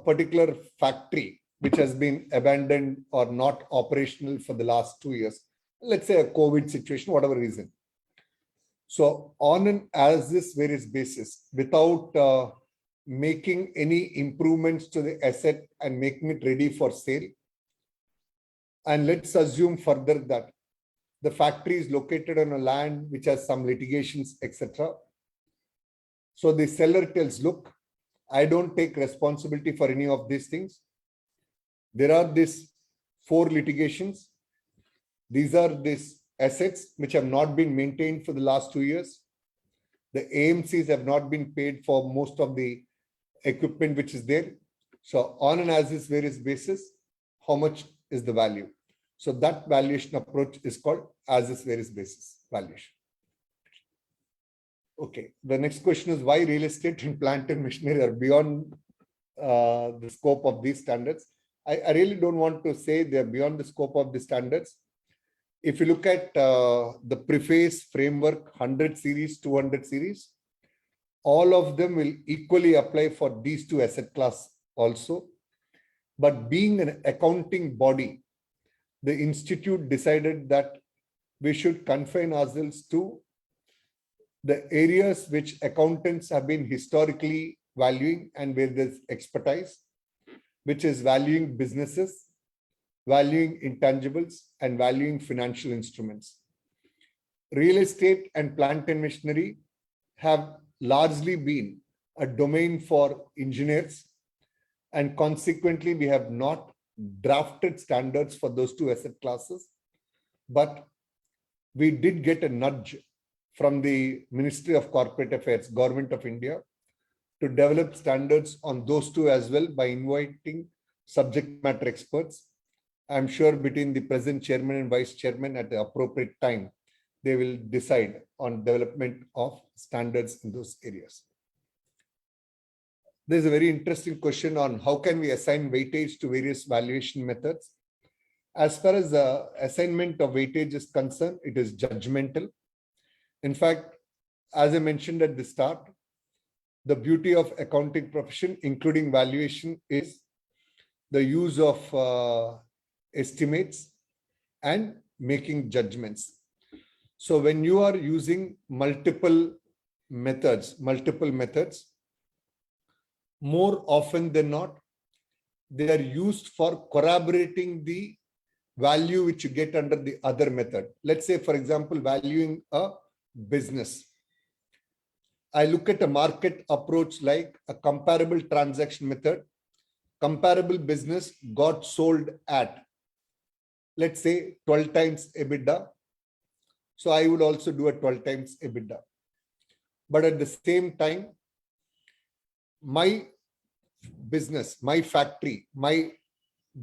particular factory which has been abandoned or not operational for the last 2 years. Let's say a COVID situation, whatever reason. So on an as is various basis, without making any improvements to the asset and making it ready for sale. And let's assume further that the factory is located on a land which has some litigations, etc. So the seller tells, look, I don't take responsibility for any of these things. There are these 4 litigations. These are these assets which have not been maintained for the last 2 years. The AMCs have not been paid for most of the equipment which is there. So on an as is various basis, how much is the value? So that valuation approach is called as is various basis valuation. Okay, the next question is why real estate and plant and machinery are beyond the scope of these standards. I really don't want to say they're beyond the scope of the standards. If you look at the preface framework 100 series, 200 series, all of them will equally apply for these 2 asset class also. But being an accounting body, the institute decided that we should confine ourselves to the areas which accountants have been historically valuing and where there's expertise, which is valuing businesses, valuing intangibles, and valuing financial instruments. Real estate and plant and machinery have largely been a domain for engineers, and consequently, we have not drafted standards for those 2 asset classes. But we did get a nudge from the Ministry of Corporate Affairs, Government of India, to develop standards on those 2 as well by inviting subject matter experts. I'm sure between the present chairman and vice chairman at the appropriate time, they will decide on development of standards in those areas. There's a very interesting question on how can we assign weightage to various valuation methods. As far as the assignment of weightage is concerned, it is judgmental. In fact, as I mentioned at the start, the beauty of accounting profession, including valuation, is the use of estimates and making judgments. So when you are using multiple methods, more often than not, they are used for corroborating the value which you get under the other method. Let's say, for example, valuing a business. I look at a market approach like a comparable transaction method. Comparable business got sold at, let's say, 12 times EBITDA. So I would also do a 12 times EBITDA. But at the same time, my business, my factory, my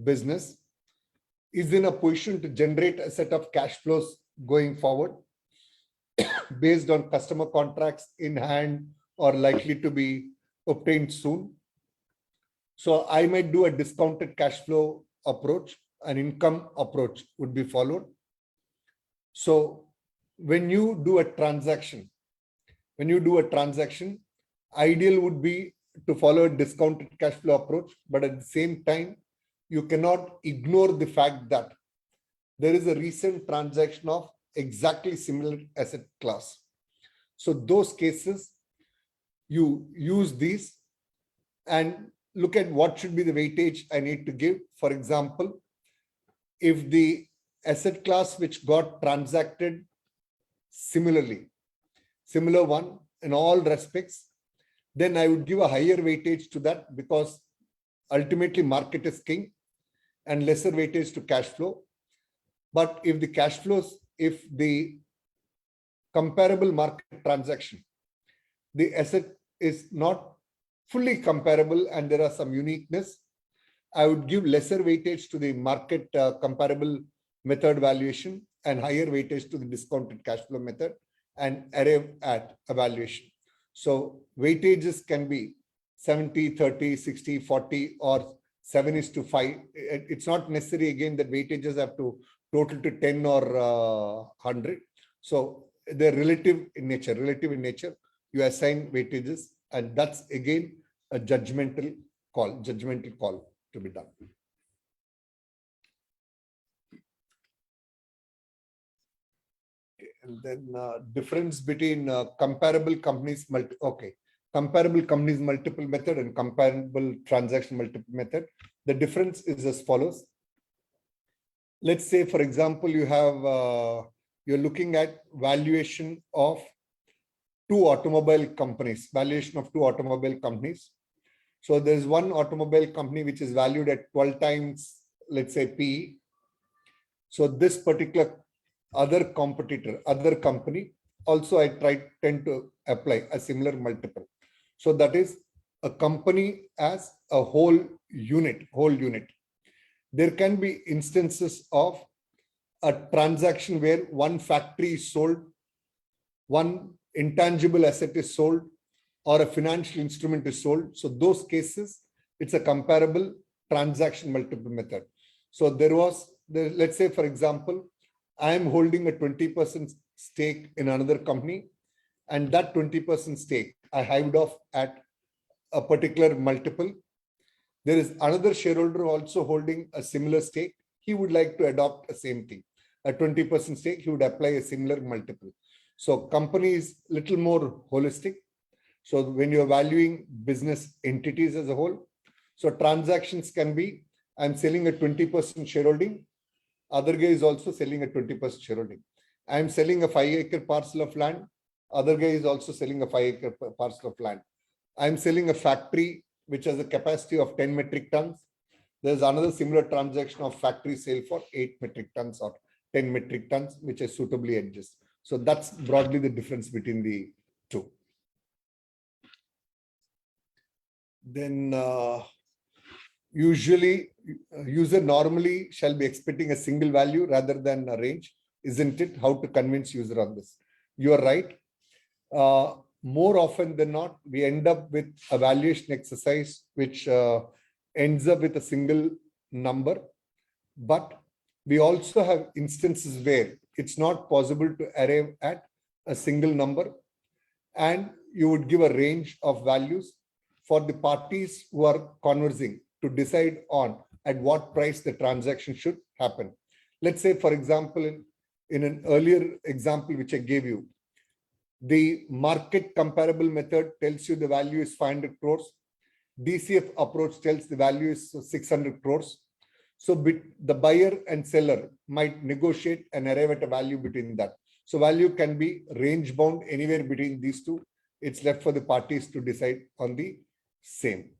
business is in a position to generate a set of cash flows going forward based on customer contracts in hand or likely to be obtained soon. So I might do a discounted cash flow approach, an income approach would be followed. So when you do a transaction, ideal would be to follow a discounted cash flow approach, but at the same time, you cannot ignore the fact that there is a recent transaction of exactly similar asset class. So those cases, you use these and look at what should be the weightage I need to give. For example, if the asset class which got transacted similar one in all respects, then I would give a higher weightage to that, because ultimately market is king, and lesser weightage to cash flow. But if the cash flows, if the comparable market transaction, the asset is not fully comparable and there are some uniqueness, I would give lesser weightage to the market comparable method valuation and higher weightage to the discounted cash flow method and arrive at a valuation. So weightages can be 70, 30, 60, 40 or 7:5. It's not necessary again that weightages have to total to 10 or 100. So they're relative in nature. You assign weightages, and that's again a judgmental call to be done. And then difference between comparable companies multiple method and comparable transaction multiple method. The difference is as follows. Let's say, for example, you have you're looking at valuation of two automobile companies. So there's one automobile company which is valued at 12 times, let's say, PE. So this particular other company, also I tend to apply a similar multiple. So that is a company as a whole unit. There can be instances of a transaction where one factory is sold, one intangible asset is sold, or a financial instrument is sold. So those cases, it's a comparable transaction multiple method. So let's say, for example, I am holding a 20% stake in another company, and that 20% stake I hived off at a particular multiple. There is another shareholder also holding a similar stake. He would like to adopt the same thing, a 20% stake. He would apply a similar multiple. So company is little more holistic. So when you're valuing business entities as a whole, so transactions can be, I'm selling a 20% shareholding. Other guy is also selling a 20% shareholding. I'm selling a 5-acre parcel of land. Other guy is also selling a 5-acre parcel of land. I'm selling a factory which has a capacity of 10 metric tons. There's another similar transaction of factory sale for 8 metric tons or 10 metric tons, which is suitably adjusted. So that's broadly the difference between the two. Then usually user normally shall be expecting a single value rather than a range, isn't it? How to convince user on this? You are right. More often than not, we end up with a valuation exercise which ends up with a single number. But we also have instances where it's not possible to arrive at a single number, and you would give a range of values for the parties who are conversing to decide on at what price the transaction should happen. Let's say, for example, in an earlier example which I gave you, the market comparable method tells you the value is 500 crores. DCF approach tells the value is 600 crores. So the buyer and seller might negotiate and arrive at a value between that. So value can be range bound anywhere between these two. It's left for the parties to decide on the same.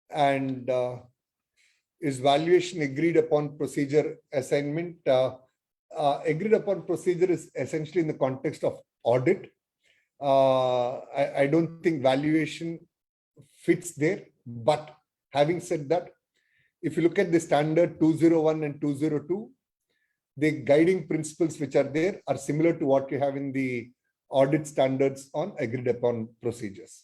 And is valuation agreed upon procedure assignment? Agreed upon procedure is essentially in the context of audit. I don't think valuation fits there. But having said that, if you look at the standard 201 and 202, the guiding principles which are there are similar to what you have in the audit standards on agreed upon procedures.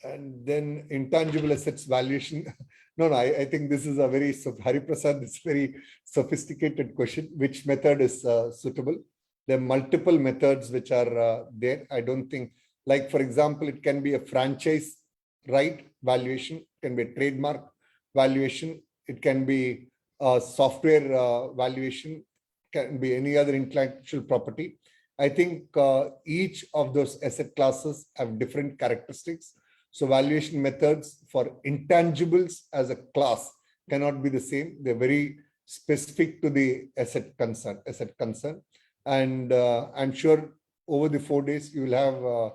And then intangible assets valuation. No, I think this is a very, Hari Prasad, it's very sophisticated question. Which method is suitable? There are multiple methods which are there. I don't think, like, for example, it can be a franchise right valuation, it can be a trademark valuation, it can be a software valuation, can be any other intellectual property. I think each of those asset classes have different characteristics. So valuation methods for intangibles as a class cannot be the same. They're very specific to the asset concern. And I'm sure over the 4 days, you will have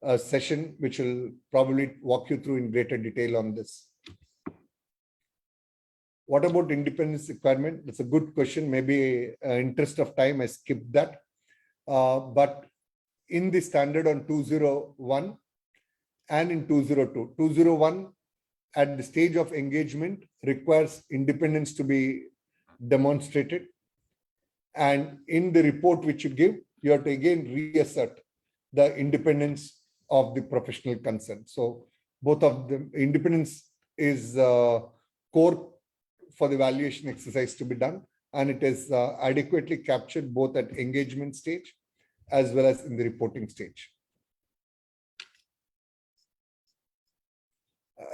a session which will probably walk you through in greater detail on this. What about independence requirement? That's a good question. Maybe interest of time, I skipped that. But in the standard on 201 and in 202, 201 at the stage of engagement requires independence to be demonstrated. And in the report which you give, you have to again reassert the independence of the professional concern. So both of them, independence is core for the valuation exercise to be done, and it is adequately captured both at engagement stage as well as in the reporting stage.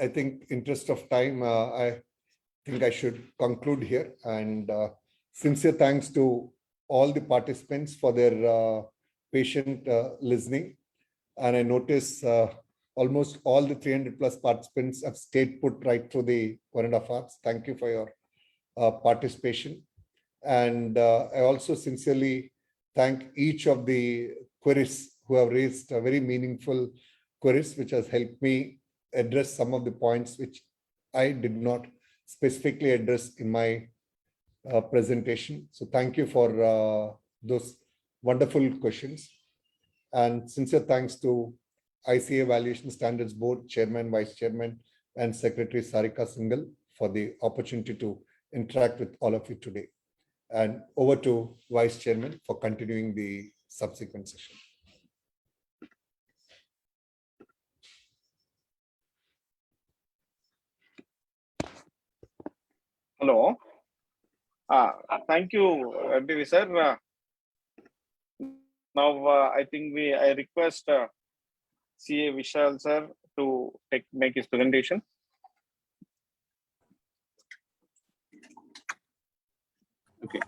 I think interest of time, I think I should conclude here, and sincere thanks to all the participants for their patient listening. And I notice almost all the 300 plus participants have stayed put right through the 1.5 hours. Thank you for your participation. And I also sincerely thank each of the queries who have raised very meaningful queries, which has helped me address some of the points which I did not specifically address in my presentation. So thank you for those wonderful questions. And sincere thanks to ICAI Valuation Standards Board Chairman, Vice Chairman, and Secretary Sarika Singhal for the opportunity to interact with all of you today. And over to Vice Chairman for continuing the subsequent session. Hello. Thank you, MPV sir. Now, I think I request CA Vishal sir to make his presentation. Okay.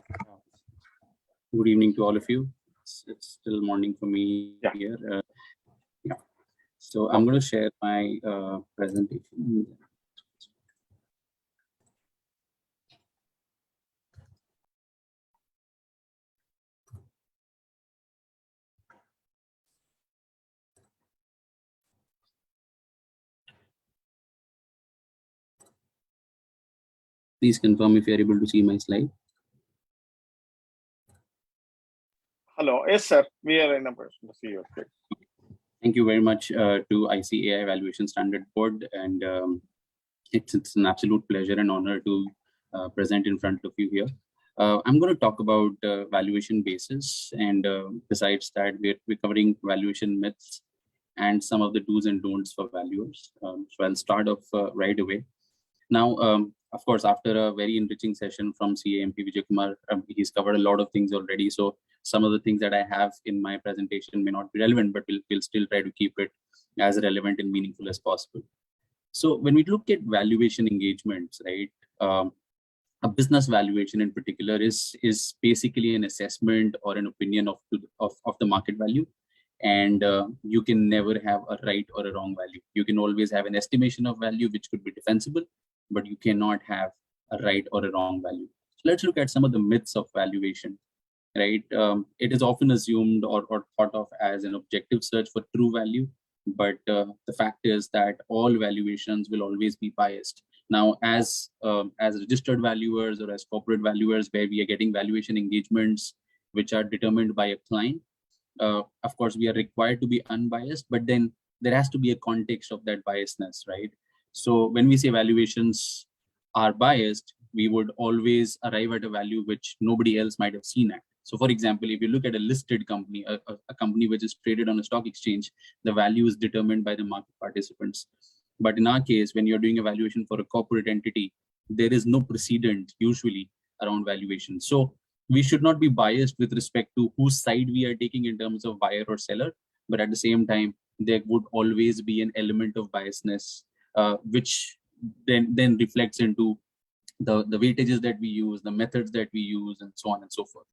Good evening to all of you. It's still morning for me here. Yeah. So I'm going to share my presentation. Please confirm if you are able to see my slide. Hello. Yes, sir. We are in a person to see you. Okay. Thank you very much to ICAI Valuation Standard Board, and it's an absolute pleasure and honor to present in front of you here. I'm going to talk about valuation basis, and besides that, we're covering valuation myths and some of the do's and don'ts for valuers. So I'll start off right away. Now, of course, after a very enriching session from CAMP Vijay Kumar, he's covered a lot of things already. So some of the things that I have in my presentation may not be relevant, but we'll still try to keep it as relevant and meaningful as possible. So when we look at valuation engagements, right, a business valuation in particular is basically an assessment or an opinion of the market value. And you can never have a right or a wrong value. You can always have an estimation of value, which could be defensible, but you cannot have a right or a wrong value. So let's look at some of the myths of valuation, right? It is often assumed or thought of as an objective search for true value, but the fact is that all valuations will always be biased. Now, as registered valuers or as corporate valuers, where we are getting valuation engagements which are determined by a client, of course, we are required to be unbiased, but then there has to be a context of that biasness, right? So when we say valuations are biased, we would always arrive at a value which nobody else might have seen at. So for example, if you look at a listed company, a company which is traded on a stock exchange, the value is determined by the market participants. But in our case, when you're doing a valuation for a corporate entity, there is no precedent usually around valuation. So we should not be biased with respect to whose side we are taking in terms of buyer or seller, but at the same time, there would always be an element of biasness, which then reflects into the weightages that we use, the methods that we use, and so on and so forth,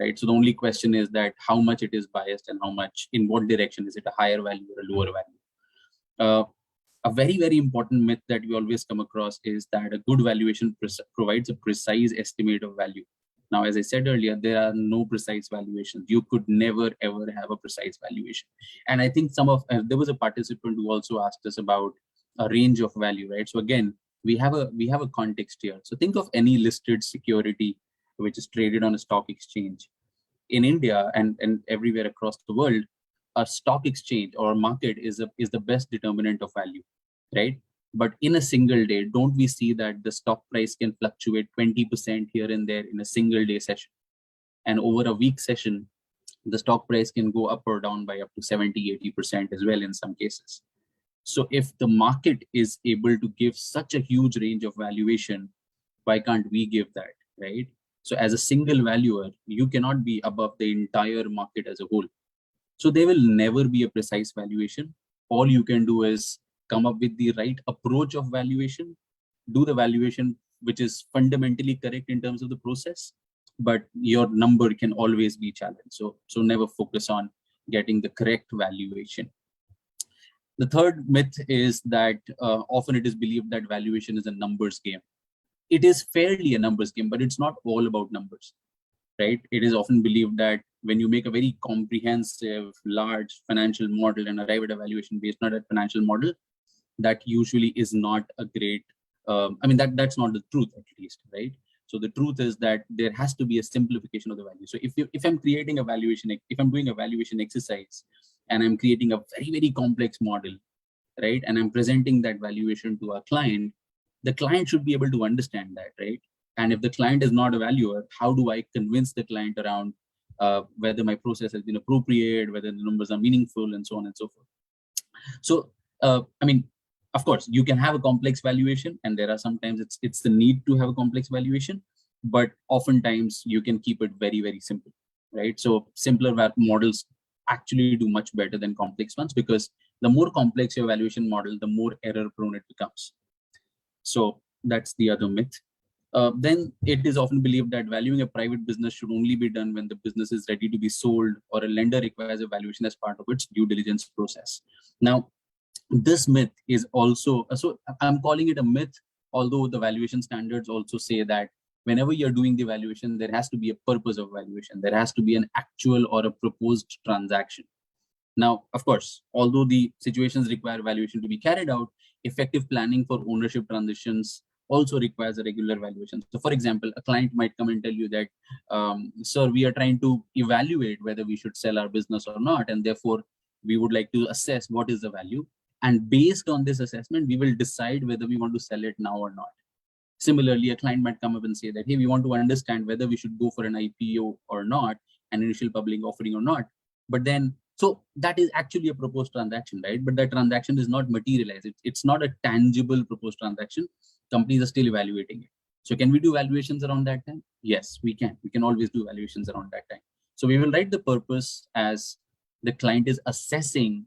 right? So the only question is that how much it is biased and how much, in what direction, is it a higher value or a lower value? A very, very important myth that we always come across is that a good valuation provides a precise estimate of value. Now, as I said earlier, there are no precise valuations. You could never, ever have a precise valuation. And I think there was a participant who also asked us about a range of value, right? So again, we have a context here. So think of any listed security which is traded on a stock exchange. In India and everywhere across the world, a stock exchange or market is the best determinant of value, right? But in a single day, don't we see that the stock price can fluctuate 20% here and there in a single day session? And over a week session, the stock price can go up or down by up to 70, 80% as well in some cases. So if the market is able to give such a huge range of valuation, why can't we give that, right? So as a single valuer, you cannot be above the entire market as a whole. So there will never be a precise valuation. All you can do is come up with the right approach of valuation, do the valuation which is fundamentally correct in terms of the process, but your number can always be challenged. So never focus on getting the correct valuation. The third myth is that often it is believed that valuation is a numbers game. It is fairly a numbers game, but it's not all about numbers, right? It is often believed that when you make a very comprehensive, large financial model and arrive at a valuation based on that financial model, that usually is not a great, that's not the truth, at least, right? So the truth is that there has to be a simplification of the value. So if I'm creating a valuation, if I'm doing a valuation exercise and I'm creating a very, very complex model, right? And I'm presenting that valuation to our client, the client should be able to understand that, right? And if the client is not a valuer, how do I convince the client around whether my process has been appropriate, whether the numbers are meaningful, and so on and so forth? So, of course, you can have a complex valuation, and there are sometimes it's the need to have a complex valuation, but oftentimes you can keep it very, very simple, right? So simpler models actually do much better than complex ones, because the more complex your valuation model, the more error prone it becomes. So that's the other myth. Then it is often believed that valuing a private business should only be done when the business is ready to be sold, or a lender requires a valuation as part of its due diligence process. Now, this myth is also, so I'm calling it a myth, although the valuation standards also say that whenever you're doing the valuation, there has to be a purpose of valuation. There has to be an actual or a proposed transaction. Now, of course, although the situations require valuation to be carried out, effective planning for ownership transitions also requires a regular valuation. So for example, a client might come and tell you that, sir, we are trying to evaluate whether we should sell our business or not, and therefore we would like to assess what is the value. And based on this assessment, we will decide whether we want to sell it now or not. Similarly, a client might come up and say that, hey, we want to understand whether we should go for an IPO or not, an initial public offering or not. But then, so that is actually a proposed transaction, right? But that transaction is not materialized. It's not a tangible proposed transaction. Companies are still evaluating it. So can we do valuations around that time? Yes, we can. We can always do valuations around that time. So we will write the purpose as the client is assessing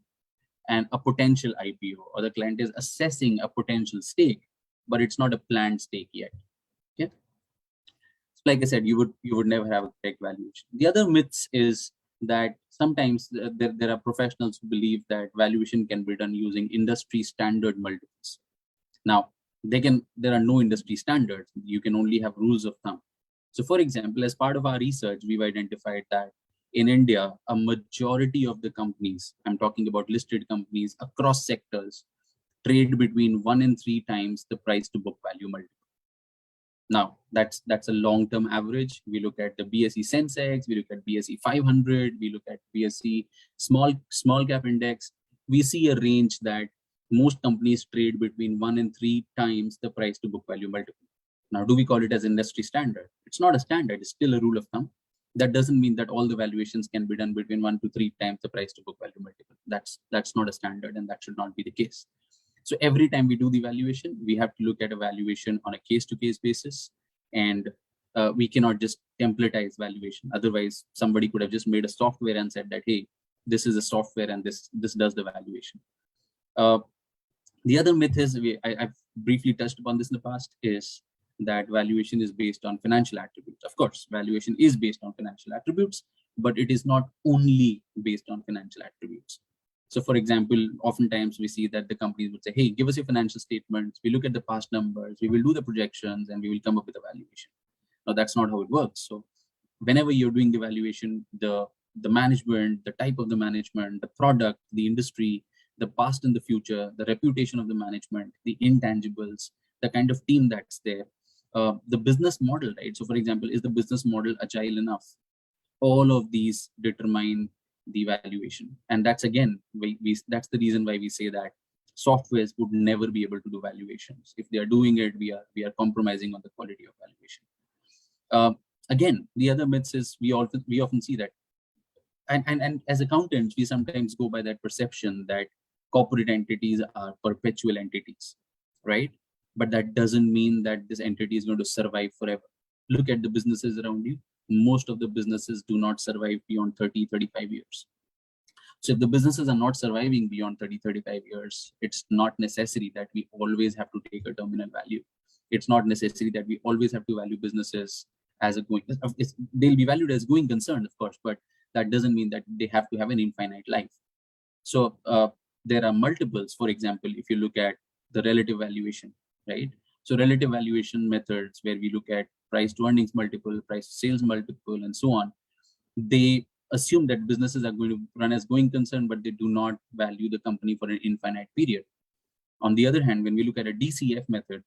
a potential IPO, or the client is assessing a potential stake, but it's not a planned stake yet. Okay. So like I said, you would never have a correct valuation. The other myths is that sometimes there are professionals who believe that valuation can be done using industry standard multiples. Now, there are no industry standards. You can only have rules of thumb. So for example, as part of our research, we've identified that in India, a majority of the companies, I'm talking about listed companies across sectors, trade between 1 and 3 times the price to book value multiple. Now, that's a long-term average. We look at the BSE Sensex, we look at BSE 500, we look at BSE small cap index. We see a range that most companies trade between 1 and 3 times the price to book value multiple. Now, do we call it as industry standard? It's not a standard, it's still a rule of thumb. That doesn't mean that all the valuations can be done between 1 to 3 times the price to book value multiple. That's not a standard, and that should not be the case. So every time we do the valuation, we have to look at a valuation on a case-to-case basis, and we cannot just templatize valuation. Otherwise, somebody could have just made a software and said that, hey, this is a software and this does the valuation. The other myth is, I've briefly touched upon this in the past, is that valuation is based on financial attributes. Of course, valuation is based on financial attributes, but it is not only based on financial attributes. So for example, oftentimes we see that the companies would say, hey, give us your financial statements. We look at the past numbers, we will do the projections, and we will come up with a valuation. Now, that's not how it works. So whenever you're doing the valuation, the management, the type of the management, the product, the industry, the past and the future, the reputation of the management, the intangibles, the kind of team that's there, the business model, right? So for example, is the business model agile enough? All of these determine the valuation. And that's again, that's the reason why we say that softwares would never be able to do valuations. If they are doing it, we are compromising on the quality of valuation. Again, the other myths is we often see that, and as accountants, we sometimes go by that perception that corporate entities are perpetual entities, right? But that doesn't mean that this entity is going to survive forever. Look at the businesses around you. Most of the businesses do not survive beyond 30, 35 years. So if the businesses are not surviving beyond 30, 35 years, it's not necessary that we always have to take a terminal value. It's not necessary that we always have to value businesses as a going, they'll be valued as going concern, of course, but that doesn't mean that they have to have an infinite life. So there are multiples. For example, if you look at the relative valuation, right? So relative valuation methods where we look at price to earnings multiple, price to sales multiple, and so on, they assume that businesses are going to run as going concern, but they do not value the company for an infinite period. On the other hand, when we look at a DCF method,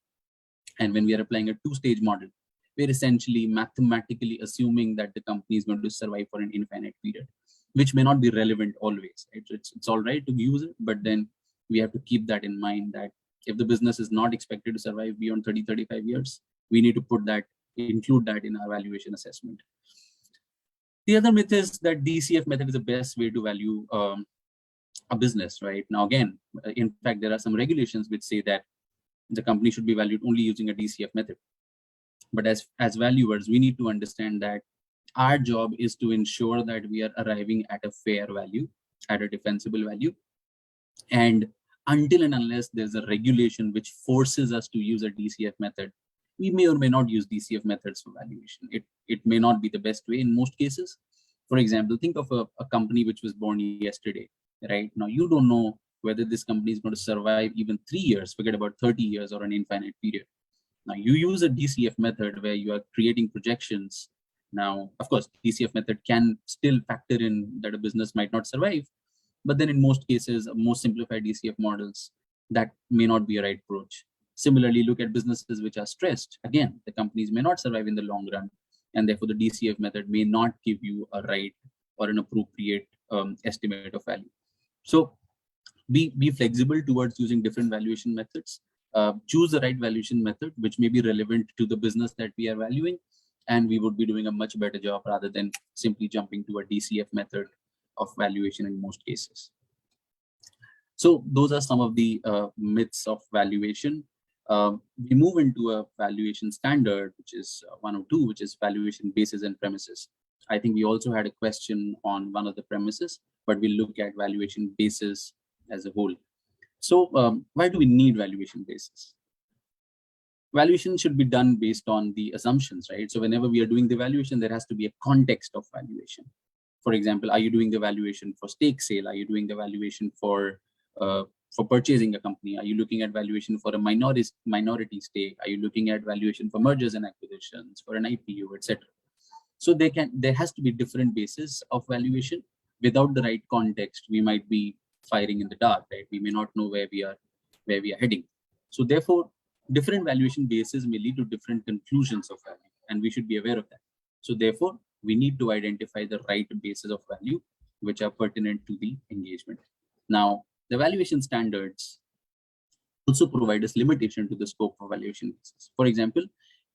and when we are applying a two-stage model, we're essentially mathematically assuming that the company is going to survive for an infinite period, which may not be relevant always. Right? It's all right to use it, but then we have to keep that in mind that if the business is not expected to survive beyond 30, 35 years, we need to include that in our valuation assessment. The other myth is that DCF method is the best way to value a business, right? Now, again, in fact, there are some regulations which say that the company should be valued only using a DCF method. But as valuers, we need to understand that our job is to ensure that we are arriving at a fair value, at a defensible value. And until and unless there's a regulation which forces us to use a DCF method, we may or may not use DCF methods for valuation. It may not be the best way in most cases. For example, think of a company which was born yesterday, right? Now, you don't know whether this company is going to survive even 3 years, forget about 30 years or an infinite period. Now, you use a DCF method where you are creating projections. Now, of course, DCF method can still factor in that a business might not survive, but then in most cases, most simplified DCF models, that may not be a right approach. Similarly, look at businesses which are stressed. Again, the companies may not survive in the long run, and therefore the DCF method may not give you a right or an appropriate estimate of value. So be flexible towards using different valuation methods. Choose the right valuation method, which may be relevant to the business that we are valuing, and we would be doing a much better job rather than simply jumping to a DCF method of valuation in most cases. So those are some of the myths of valuation. We move into a valuation standard, which is 102, which is valuation basis and premises. I think we also had a question on one of the premises, but we'll look at valuation basis as a whole. So why do we need valuation basis? Valuation should be done based on the assumptions, right? So whenever we are doing the valuation, there has to be a context of valuation. For example, are you doing the valuation for stake sale? Are you doing the valuation for purchasing a company? Are you looking at valuation for a minority stake? Are you looking at valuation for mergers and acquisitions, for an IPO, etc.? So there has to be different bases of valuation. Without the right context, we might be firing in the dark, right? We may not know where we are heading. So therefore, different valuation bases may lead to different conclusions of value, and we should be aware of that. So therefore, we need to identify the right bases of value which are pertinent to the engagement. Now, the valuation standards also provide us limitation to the scope of valuation basis. For example,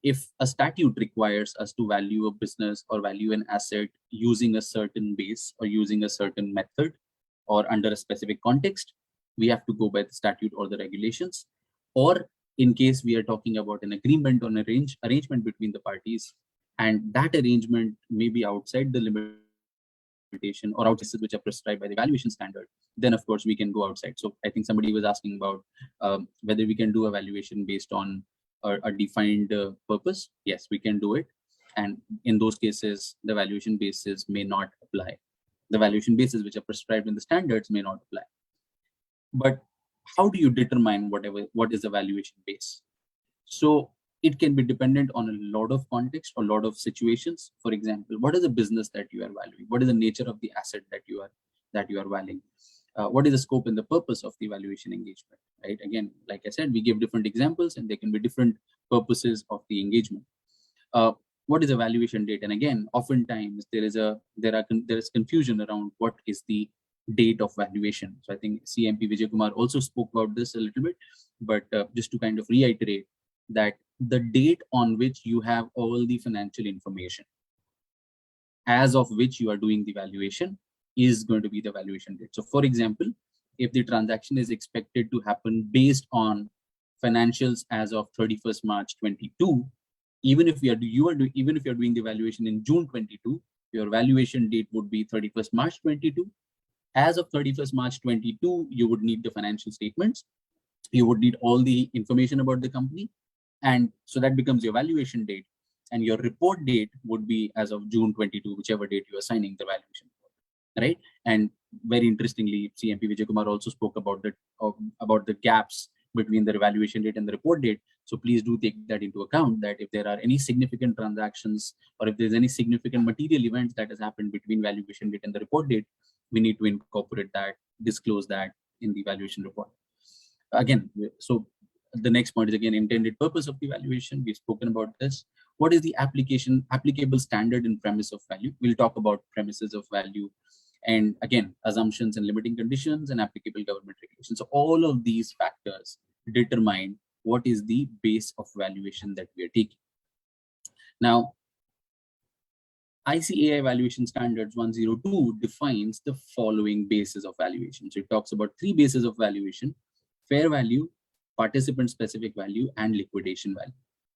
if a statute requires us to value a business or value an asset using a certain base or using a certain method or under a specific context, we have to go by the statute or the regulations. Or in case we are talking about an agreement or an arrangement between the parties, And that arrangement may be outside the limitation or outside which are prescribed by the valuation standard, then of course we can go outside. So I think somebody was asking about whether we can do a valuation based on a defined purpose. Yes, we can do it. And in those cases, the valuation basis may not apply. The valuation basis which are prescribed in the standards may not apply. But how do you determine what is the valuation base? So it can be dependent on a lot of context or a lot of situations. For example, what is the business that you are valuing? What is the nature of the asset that you are valuing? What is the scope and the purpose of the valuation engagement? Right? Again, like I said, we give different examples, and there can be different purposes of the engagement. What is a valuation date? And again, oftentimes there is confusion around what is the date of valuation. So I think CMP Vijay Kumar also spoke about this a little bit, but just to kind of reiterate that the date on which you have all the financial information as of which you are doing the valuation is going to be the valuation date. So for example, if the transaction is expected to happen based on financials as of 31st March 22, even if you're doing the valuation in June 22, your valuation date would be 31st March 22. As of 31st March 22, you would need the financial statements. You would need all the information about the company. And so that becomes your valuation date. And your report date would be as of June 22, whichever date you are signing the valuation for, right? And very interestingly, CMP Vijay Kumar also spoke about the gaps between the valuation date and the report date. So please do take that into account, that if there are any significant transactions or if there's any significant material events that has happened between valuation date and the report date, we need to incorporate that, disclose that in the valuation report. Again, so the next point is again intended purpose of the valuation. We've spoken about this. What is the applicable standard in premise of value? We'll talk about premises of value, and again, assumptions and limiting conditions and applicable government regulations. So all of these factors determine what is the base of valuation that we are taking. Now, ICAI Valuation Standards 102 defines the following bases of valuation. So it talks about three bases of valuation: fair value, participant-specific value, and liquidation value.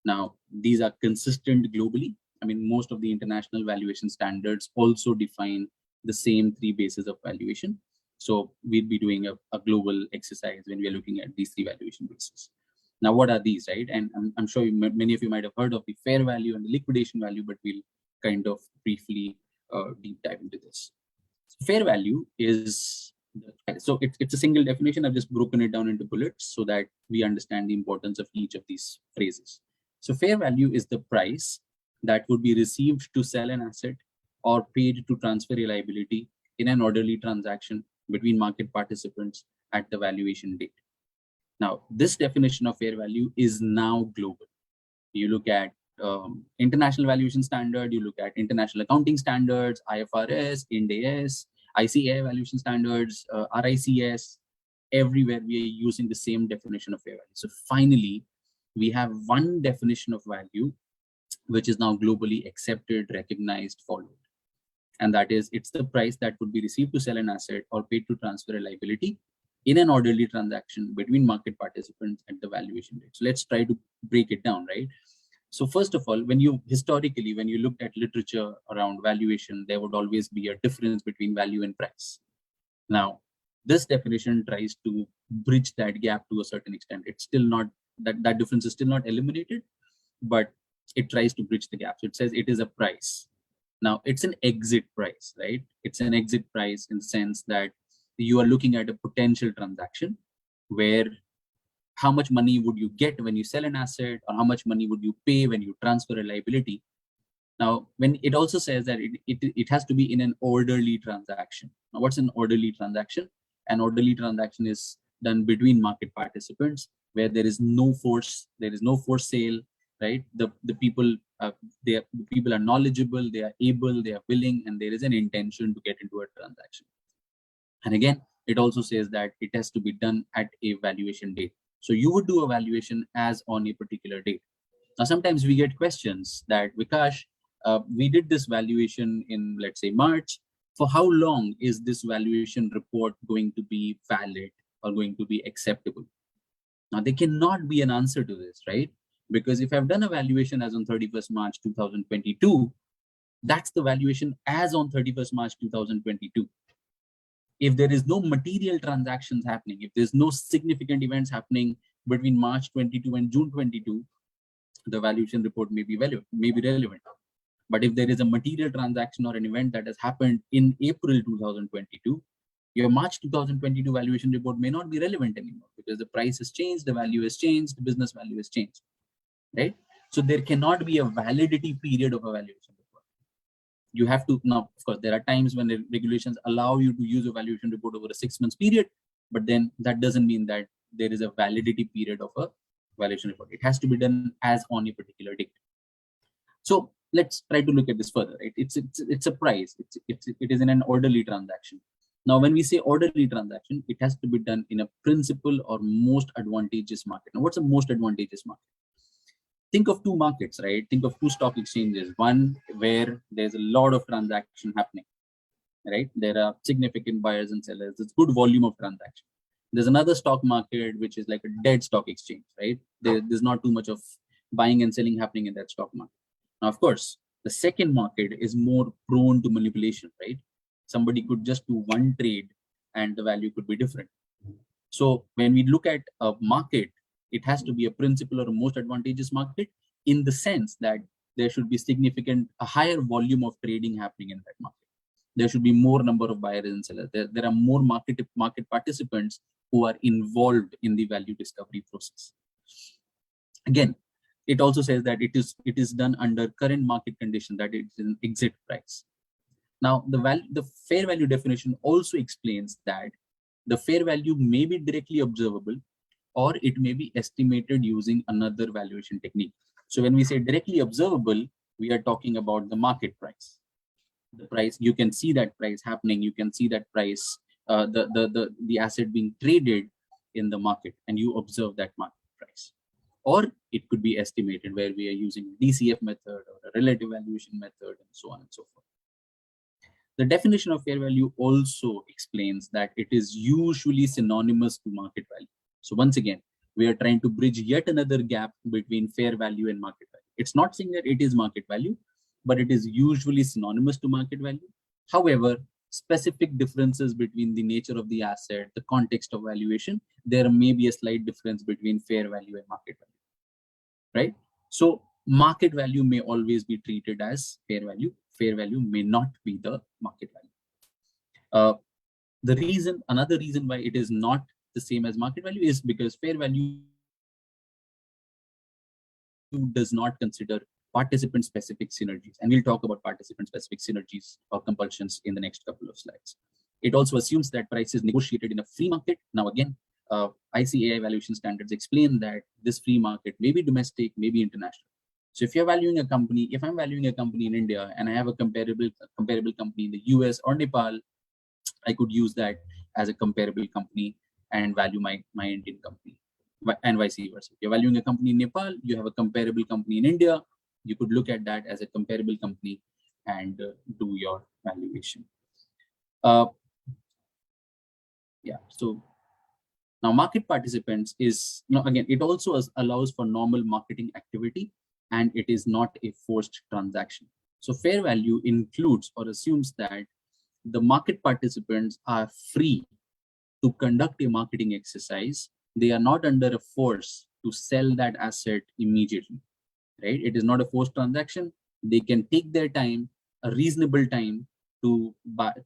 Now, these are consistent globally. I mean, most of the international valuation standards also define the same three bases of valuation. So we'll be doing a global exercise when we are looking at these three valuation bases. Now, what are these, right? And I'm sure many of you might have heard of the fair value and the liquidation value, but we'll kind of briefly deep dive into this. Fair value is, so it's a single definition. I've just broken it down into bullets so that we understand the importance of each of these phrases. So fair value is the price that would be received to sell an asset or paid to transfer a liability in an orderly transaction between market participants at the valuation date. Now, this definition of fair value is now global. You look at international valuation standard, you look at international accounting standards, IFRS, Ind AS, ICAI valuation standards, RICS, everywhere we are using the same definition of fair value. So finally, we have one definition of value, which is now globally accepted, recognized, followed. And that is, it's the price that would be received to sell an asset or paid to transfer a liability in an orderly transaction between market participants at the valuation date. So let's try to break it down, right? So first of all, when you look at literature around valuation, there would always be a difference between value and price. Now, this definition tries to bridge that gap to a certain extent. It's still not, that difference is still not eliminated, but it tries to bridge the gap. So it says it is a price. Now, it's an exit price, right? It's an exit price in the sense that you are looking at a potential transaction where how much money would you get when you sell an asset, or how much money would you pay when you transfer a liability. Now, when it also says that it has to be in an orderly transaction. Now, what's an orderly transaction? An orderly transaction is done between market participants where there is no force sale, right? The people are knowledgeable, they are able, they are willing, and there is an intention to get into a transaction. And again, it also says that it has to be done at a valuation date. So you would do a valuation as on a particular date. Now, sometimes we get questions that, Vikash, we did this valuation in, let's say, March. For how long is this valuation report going to be valid or going to be acceptable? Now, there cannot be an answer to this, right? Because if I've done a valuation as on 31st March 2022, that's the valuation as on 31st March 2022. If there is no material transactions happening, if there's no significant events happening between March 22 and June 22, the valuation report may be relevant. But if there is a material transaction or an event that has happened in April 2022, your March 2022 valuation report may not be relevant anymore because the price has changed, the value has changed, the business value has changed, right? So there cannot be a validity period of a valuation report. You have to, now, of course, there are times when the regulations allow you to use a valuation report over a 6 months period, but then that doesn't mean that there is a validity period of a valuation report. It has to be done as on a particular date. So let's try to look at this further, right? It's a price, it is in an orderly transaction. Now, when we say orderly transaction, it has to be done in a principal or most advantageous market. Now, what's a most advantageous market? Think of two markets, right? Think of two stock exchanges, one where there's a lot of transaction happening, right? There are significant buyers and sellers. It's good volume of transaction. There's another stock market, which is like a dead stock exchange, right? There's not too much of buying and selling happening in that stock market. Now, of course, the second market is more prone to manipulation, right? Somebody could just do one trade and the value could be different. So when we look at a market, it has to be a principal or a most advantageous market in the sense that there should be a higher volume of trading happening in that market. There should be more number of buyers and sellers. There are more market participants who are involved in the value discovery process. Again, it also says that it is done under current market condition, that it is an exit price. Now, the fair value definition also explains that the fair value may be directly observable or it may be estimated using another valuation technique. So when we say directly observable, we are talking about the market price. The price, you can see that price happening, you can see that price, the asset being traded in the market, and you observe that market price. Or it could be estimated, where we are using a DCF method or a relative valuation method and so on and so forth. The definition of fair value also explains that it is usually synonymous to market value. So once again, we are trying to bridge yet another gap between fair value and market value. It's not saying that it is market value, but it is usually synonymous to market value. However, specific differences between the nature of the asset, the context of valuation, there may be a slight difference between fair value and market value, right? So market value may always be treated as fair value. Fair value may not be the market value. Another reason why it is not the same as market value is because fair value does not consider participant-specific synergies. And we'll talk about participant-specific synergies or compulsions in the next couple of slides. It also assumes that price is negotiated in a free market. Now, again, ICAI valuation standards explain that this free market may be domestic, may be international. So if you're valuing a company, if I'm valuing a company in India and I have a comparable company in the US or Nepal, I could use that as a comparable company and value my Indian company, and vice versa. If you're valuing a company in Nepal, you have a comparable company in India, you could look at that as a comparable company and do your valuation. Yeah, so now market participants is, again, it also allows for normal marketing activity and it is not a forced transaction. So fair value includes or assumes that the market participants are free to conduct a marketing exercise. They are not under a force to sell that asset immediately, right? It is not a forced transaction. They can take their time, a reasonable time, to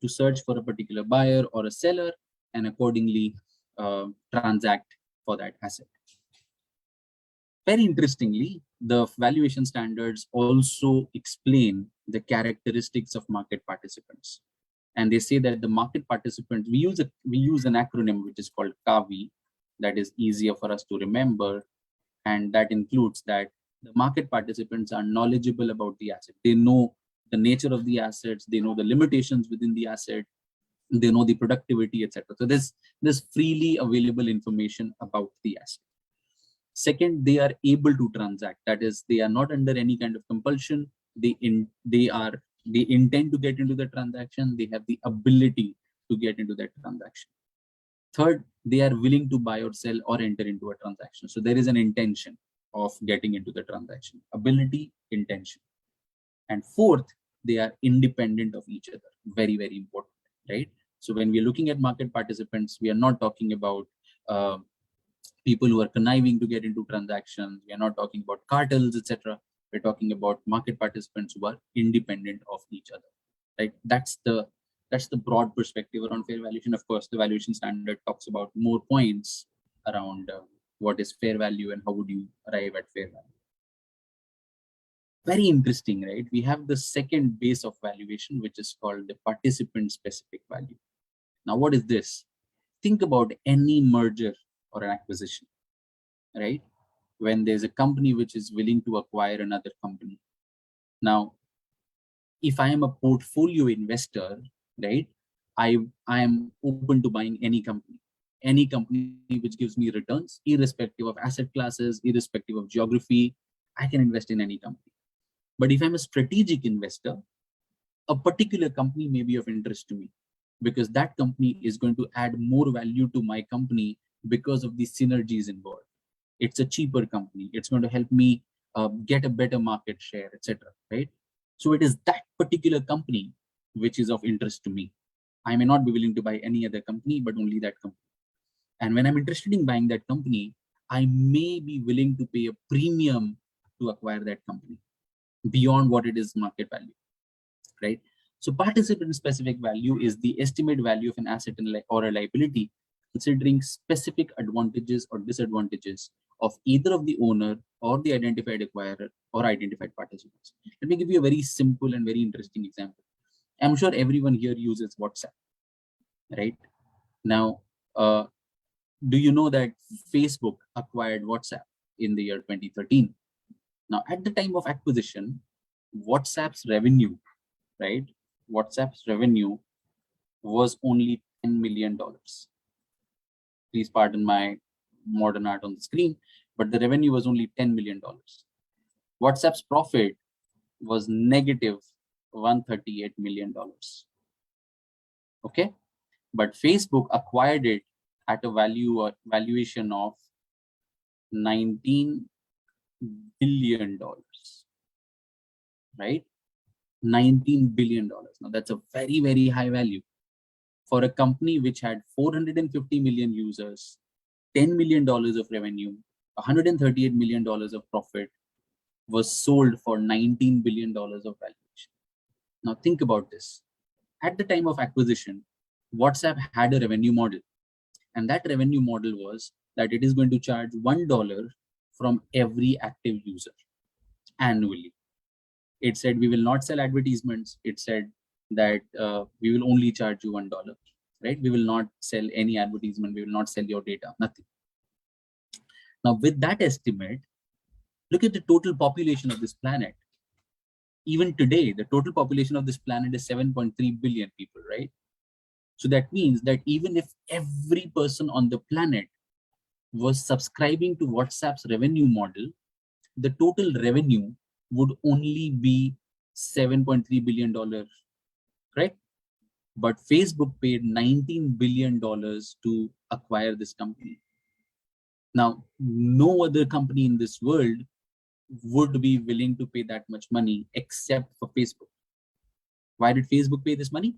search for a particular buyer or a seller and accordingly transact for that asset. Very interestingly, the valuation standards also explain the characteristics of market participants. And they say that the market participants, we use an acronym which is called CAVI, that is easier for us to remember. And that includes that the market participants are knowledgeable about the asset. They know the nature of the assets, they know the limitations within the asset, they know the productivity, etc. So there's freely available information about the asset. Second, they are able to transact. That is, they are not under any kind of compulsion. They intend to get into the transaction. They have the ability to get into that transaction. Third, they are willing to buy or sell or enter into a transaction. So there is an intention. of getting into the transaction. Ability, intention. And fourth, they are independent of each other. Very, very important, right? So when we are looking at market participants, we are not talking about people who are conniving to get into transactions. We are not talking about cartels, etc. We're talking about market participants who are independent of each other, right? That's the broad perspective around fair valuation. Of course, the valuation standard talks about more points around what is fair value and how would you arrive at fair value. Very interesting, right? We have the second base of valuation, which is called the participant specific value. Now, what is this? Think about any merger or an acquisition, right? When there's a company which is willing to acquire another company. Now, if I am a portfolio investor, right, I am open to buying any company which gives me returns, irrespective of asset classes, irrespective of geography. I can invest in any company. But if I'm a strategic investor, a particular company may be of interest to me because that company is going to add more value to my company because of the synergies involved. It's a cheaper company. It's going to help me get a better market share, etc. Right? So it is that particular company which is of interest to me. I may not be willing to buy any other company, but only that company. And when I'm interested in buying that company, I may be willing to pay a premium to acquire that company beyond what it is market value, right? So participant specific value is the estimate value of an asset or a liability, considering specific advantages or disadvantages of either of the owner or the identified acquirer or identified participants. Let me give you a very simple and very interesting example. I'm sure everyone here uses WhatsApp, right? Now, do you know that Facebook acquired WhatsApp in the year 2013? Now, at the time of acquisition, WhatsApp's revenue, right? WhatsApp's revenue was only $10 million. Please pardon my modern art on the screen, but the revenue was only $10 million. WhatsApp's profit was negative $138 million. Okay, but Facebook acquired it at a valuation of $19 billion, right? $19 billion. Now that's a very, very high value for a company which had 450 million users, $10 million of revenue, $138 million of profit, was sold for $19 billion of valuation. Now think about this. At the time of acquisition, WhatsApp had a revenue model, and that revenue model was that it is going to charge $1 from every active user annually. It said we will not sell advertisements. It said that we will only charge you $1, right? We will not sell any advertisement. We will not sell your data, nothing. Now with that estimate, look at the total population of this planet. Even today, the total population of this planet is 7.3 billion people, right? So that means that even if every person on the planet was subscribing to WhatsApp's revenue model, the total revenue would only be $7.3 billion, right? But Facebook paid $19 billion to acquire this company. Now, no other company in this world would be willing to pay that much money except for Facebook. Why did Facebook pay this money?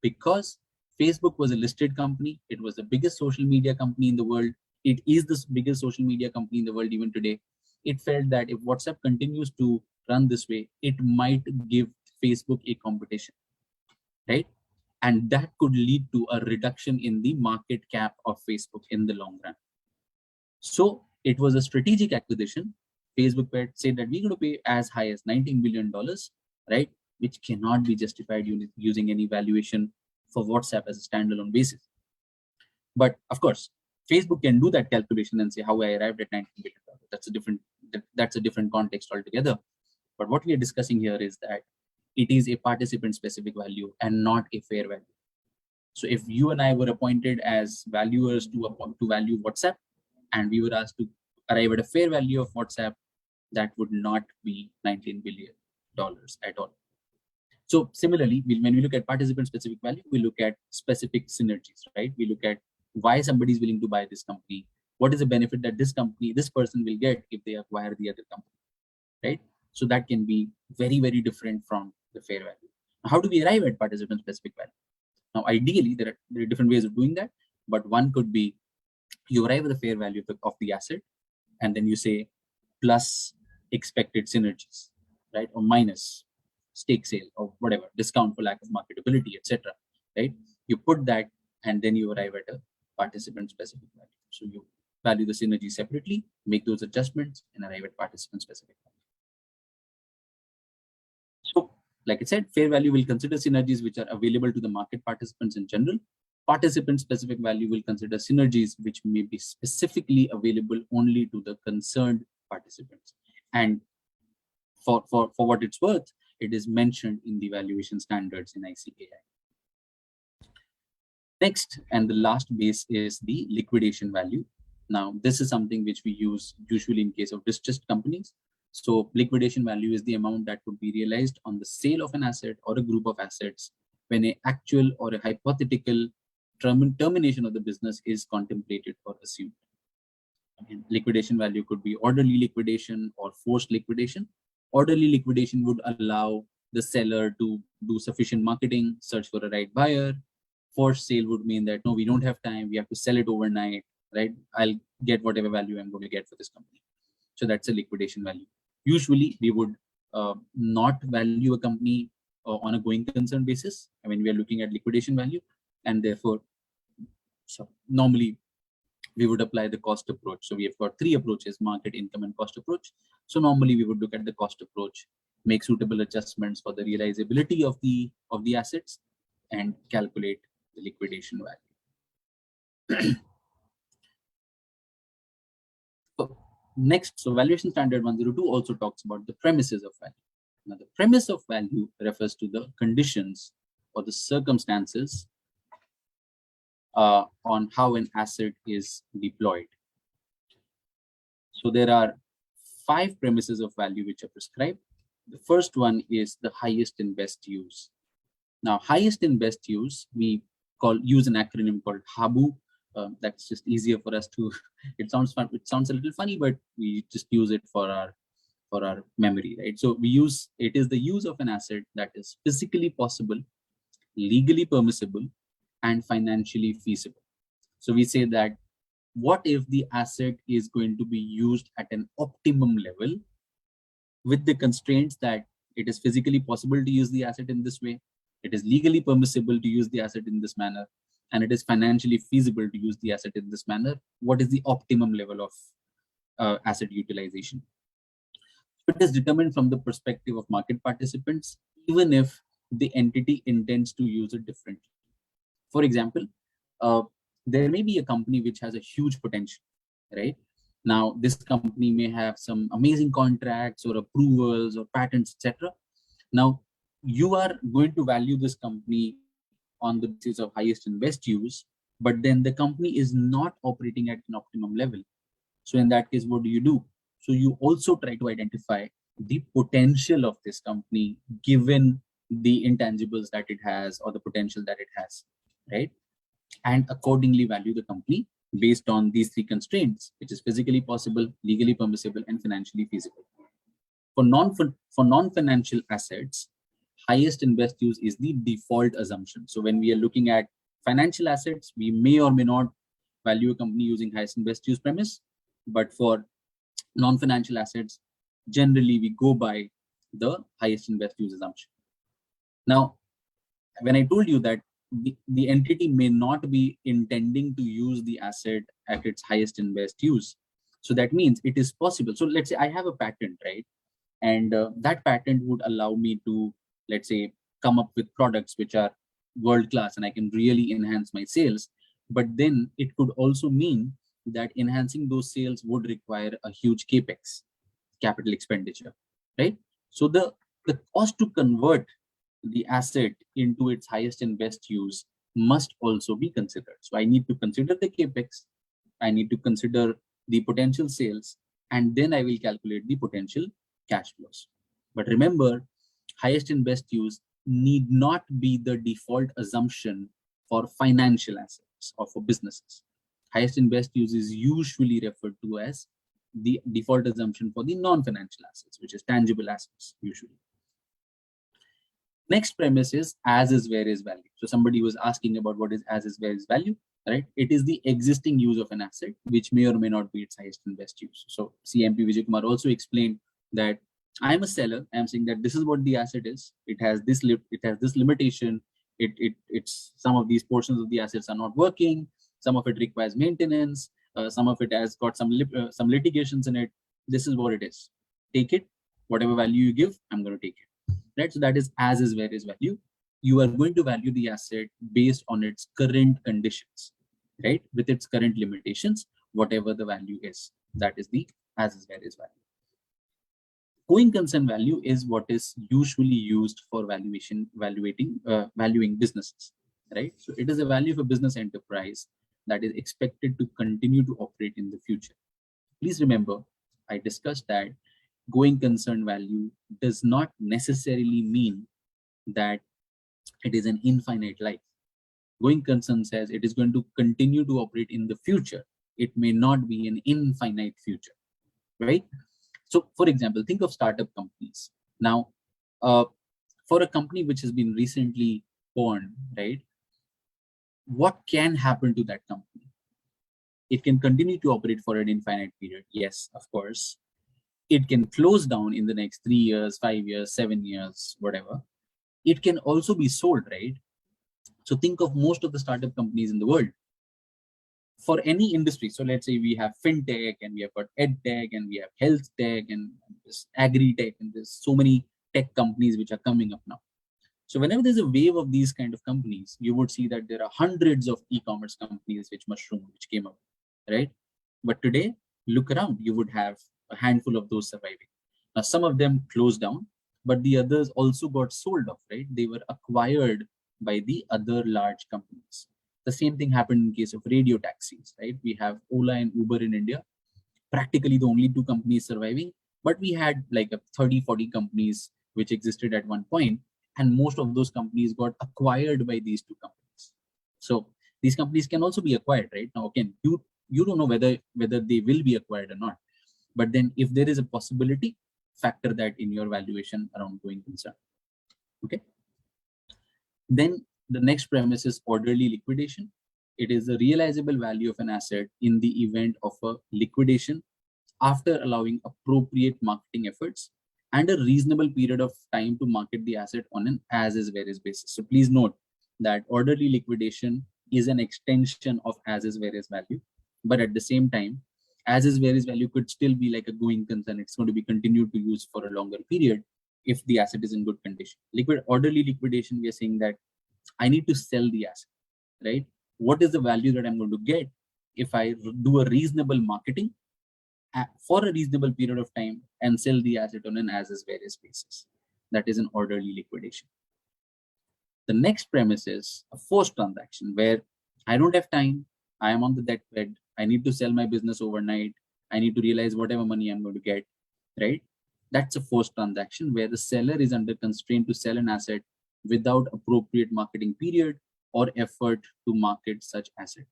Because Facebook was a listed company. It was the biggest social media company in the world. It is the biggest social media company in the world even today. It felt that if WhatsApp continues to run this way, it might give Facebook a competition, right? And that could lead to a reduction in the market cap of Facebook in the long run. So it was a strategic acquisition. Facebook said that we're going to pay as high as $19 billion, right? Which cannot be justified using any valuation for WhatsApp as a standalone basis. But of course, Facebook can do that calculation and say how I arrived at $19 billion. That's a different context altogether. But what we are discussing here is that it is a participant specific value and not a fair value. So if you and I were appointed as valuers to value WhatsApp, and we were asked to arrive at a fair value of WhatsApp, that would not be $19 billion at all. So similarly, when we look at participant specific value, we look at specific synergies, right? We look at why somebody is willing to buy this company, what is the benefit that this person will get if they acquire the other company, right? So that can be very, very different from the fair value. How do we arrive at participant specific value? Now, ideally, there are different ways of doing that, but one could be you arrive at the fair value of the asset, and then you say plus expected synergies, right? Or minus stake sale or whatever, discount for lack of marketability, etc. Right? You put that, and then you arrive at a participant specific value. So you value the synergy separately, make those adjustments, and arrive at participant specific value. So, like I said, fair value will consider synergies which are available to the market participants in general. Participant specific value will consider synergies which may be specifically available only to the concerned participants. And for what it's worth, it is mentioned in the valuation standards in ICAI. Next, and the last base is the liquidation value. Now, this is something which we use usually in case of distressed companies. So liquidation value is the amount that would be realized on the sale of an asset or a group of assets when an actual or a hypothetical termination of the business is contemplated or assumed. Again, liquidation value could be orderly liquidation or forced liquidation. Orderly liquidation would allow the seller to do sufficient marketing, search for a right buyer. Forced sale would mean that, no, we don't have time, we have to sell it overnight, right? I'll get whatever value I'm going to get for this company. So that's a liquidation value. Usually, we would not value a company on a going concern basis. I mean, we are looking at liquidation value, and therefore, so normally we would apply the cost approach. So we have got three approaches: market, income, and cost approach. So normally we would look at the cost approach, make suitable adjustments for the realizability of the assets, and calculate the liquidation value. Next, so valuation standard 102 also talks about the premises of value. Now, the premise of value refers to the conditions or the circumstances on how an asset is deployed. So there are 5 premises of value which are prescribed. The first one is the highest and best use. Now, highest and best use, we use an acronym called HABU. That's just easier for us to, it sounds fun, it sounds a little funny, but we just use it for our memory, right? So it is the use of an asset that is physically possible, legally permissible, and financially feasible. So we say that what if the asset is going to be used at an optimum level with the constraints that it is physically possible to use the asset in this way, it is legally permissible to use the asset in this manner, and it is financially feasible to use the asset in this manner. What is the optimum level of asset utilization? It is determined from the perspective of market participants, even if the entity intends to use it differently. For example, there may be a company which has a huge potential, right? Now, this company may have some amazing contracts or approvals or patents, etc. Now, you are going to value this company on the basis of highest and best use, but then the company is not operating at an optimum level. So in that case, what do? So you also try to identify the potential of this company given the intangibles that it has or the potential that it has, right? And accordingly value the company based on these 3 constraints, which is physically possible, legally permissible, and financially feasible. For non-financial assets, highest and best use is the default assumption. So when we are looking at financial assets, we may or may not value a company using highest and best use premise. But for non-financial assets, generally we go by the highest and best use assumption. Now, when I told you that the entity may not be intending to use the asset at its highest and best use, so that means it is possible. So let's say I have a patent, right? And that patent would allow me to, let's say, come up with products which are world-class and I can really enhance my sales. But then it could also mean that enhancing those sales would require a huge capex, capital expenditure, right? So the cost to convert the asset into its highest and best use must also be considered. So I need to consider the capex, I need to consider the potential sales, and then I will calculate the potential cash flows. But remember, highest and best use need not be the default assumption for financial assets or for businesses. Highest and best use is usually referred to as the default assumption for the non-financial assets, which is tangible assets usually. Next premise is as is where is value. So somebody was asking about what is as is where is value, right? It is the existing use of an asset, which may or may not be its highest and best use. So CMP Vijay Kumar also explained that I'm a seller. I'm saying that this is what the asset is. It has this limitation. It's some of these portions of the assets are not working. Some of it requires maintenance. Some of it has got some litigations in it. This is what it is. Take it. Whatever value you give, I'm going to take it. Right? So that is as is where is value. You are going to value the asset based on its current conditions, right? With its current limitations, whatever the value is, that is the as is where is value. Going concern value is what is usually used for valuing businesses, right? So it is a value of a business enterprise that is expected to continue to operate in the future. Please remember, I discussed that going concern value does not necessarily mean that it is an infinite life. Going concern says it is going to continue to operate in the future. It may not be an infinite future, right? So for example, think of startup companies. Now, for a company which has been recently born, right? What can happen to that company? It can continue to operate for an infinite period. Yes, of course. It can close down in the next 3 years, 5 years, 7 years, whatever. It can also be sold, right? So think of most of the startup companies in the world. For any industry, so let's say we have fintech and we have got edtech and we have health tech and this agri-tech, and there's so many tech companies which are coming up now. So whenever there's a wave of these kind of companies, you would see that there are hundreds of e-commerce companies which came up, right? But today, look around, you would have a handful of those surviving. Now, some of them closed down, but the others also got sold off, right? They were acquired by the other large companies. The same thing happened in case of radio taxis, right? We have Ola and Uber in India, practically the only two companies surviving, but we had like 30, 40 companies which existed at one point, and most of those companies got acquired by these two companies. So these companies can also be acquired, right? Now, again, you don't know whether they will be acquired or not. But then if there is a possibility, factor that in your valuation around going concern. Okay. Then the next premise is orderly liquidation. It is the realizable value of an asset in the event of a liquidation after allowing appropriate marketing efforts and a reasonable period of time to market the asset on an as is where is basis. So please note that orderly liquidation is an extension of as is where is value, but at the same time, as is where is value could still be like a going concern. It's going to be continued to use for a longer period if the asset is in good condition. Orderly liquidation, we are saying that I need to sell the asset, right? What is the value that I'm going to get if I do a reasonable marketing for a reasonable period of time and sell the asset on an as is where is basis? That is an orderly liquidation. The next premise is a forced transaction where I don't have time. I am on the deathbed. I need to sell my business overnight. I need to realize whatever money I'm going to get, right? That's a forced transaction where the seller is under constraint to sell an asset without appropriate marketing period or effort to market such asset.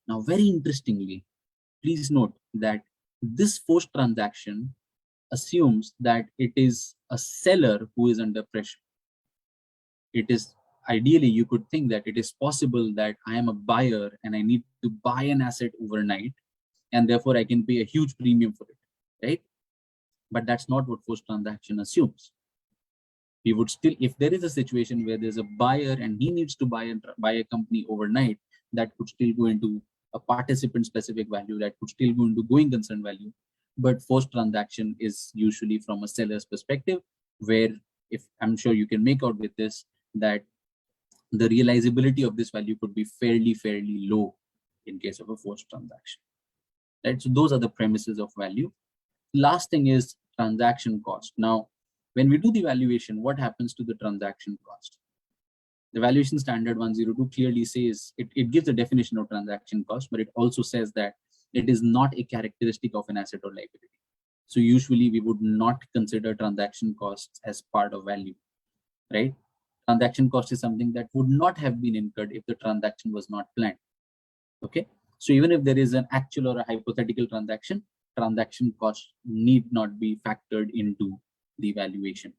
Now, very interestingly, please note that this forced transaction assumes that it is a seller who is under pressure. It is ideally, you could think that it is possible that I am a buyer and I need to buy an asset overnight, and therefore I can pay a huge premium for it, right? But that's not what forced transaction assumes. We would still, if there is a situation where there's a buyer and he needs to buy a company overnight, that could still go into a participant specific value, that could still go into going concern value. But forced transaction is usually from a seller's perspective, where if I'm sure you can make out with this, that the realizability of this value could be fairly low in case of a forced transaction. Right? So those are the premises of value. Last thing is transaction cost. Now, when we do the valuation, what happens to the transaction cost? The valuation standard 102 clearly says, it gives a definition of transaction cost, but it also says that it is not a characteristic of an asset or liability. So usually we would not consider transaction costs as part of value, right? Transaction cost is something that would not have been incurred if the transaction was not planned. Okay, So even if there is an actual or a hypothetical transaction cost need not be factored into the valuation.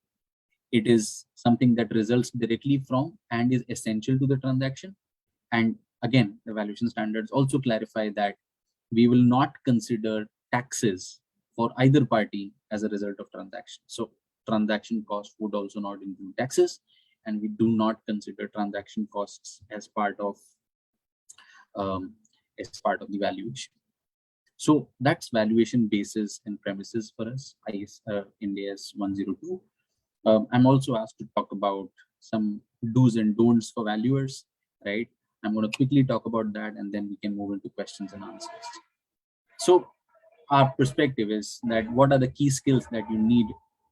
It is something that results directly from and is essential to the transaction. And again, the valuation standards also clarify that we will not consider taxes for either party as a result of transaction. So transaction cost would also not include taxes, and we do not consider transaction costs as part of the valuation. So that's valuation basis and premises for us, Ind AS 102. I'm also asked to talk about some do's and don'ts for valuers, right? I'm going to quickly talk about that, and then we can move into questions and answers. So our perspective is that what are the key skills that you need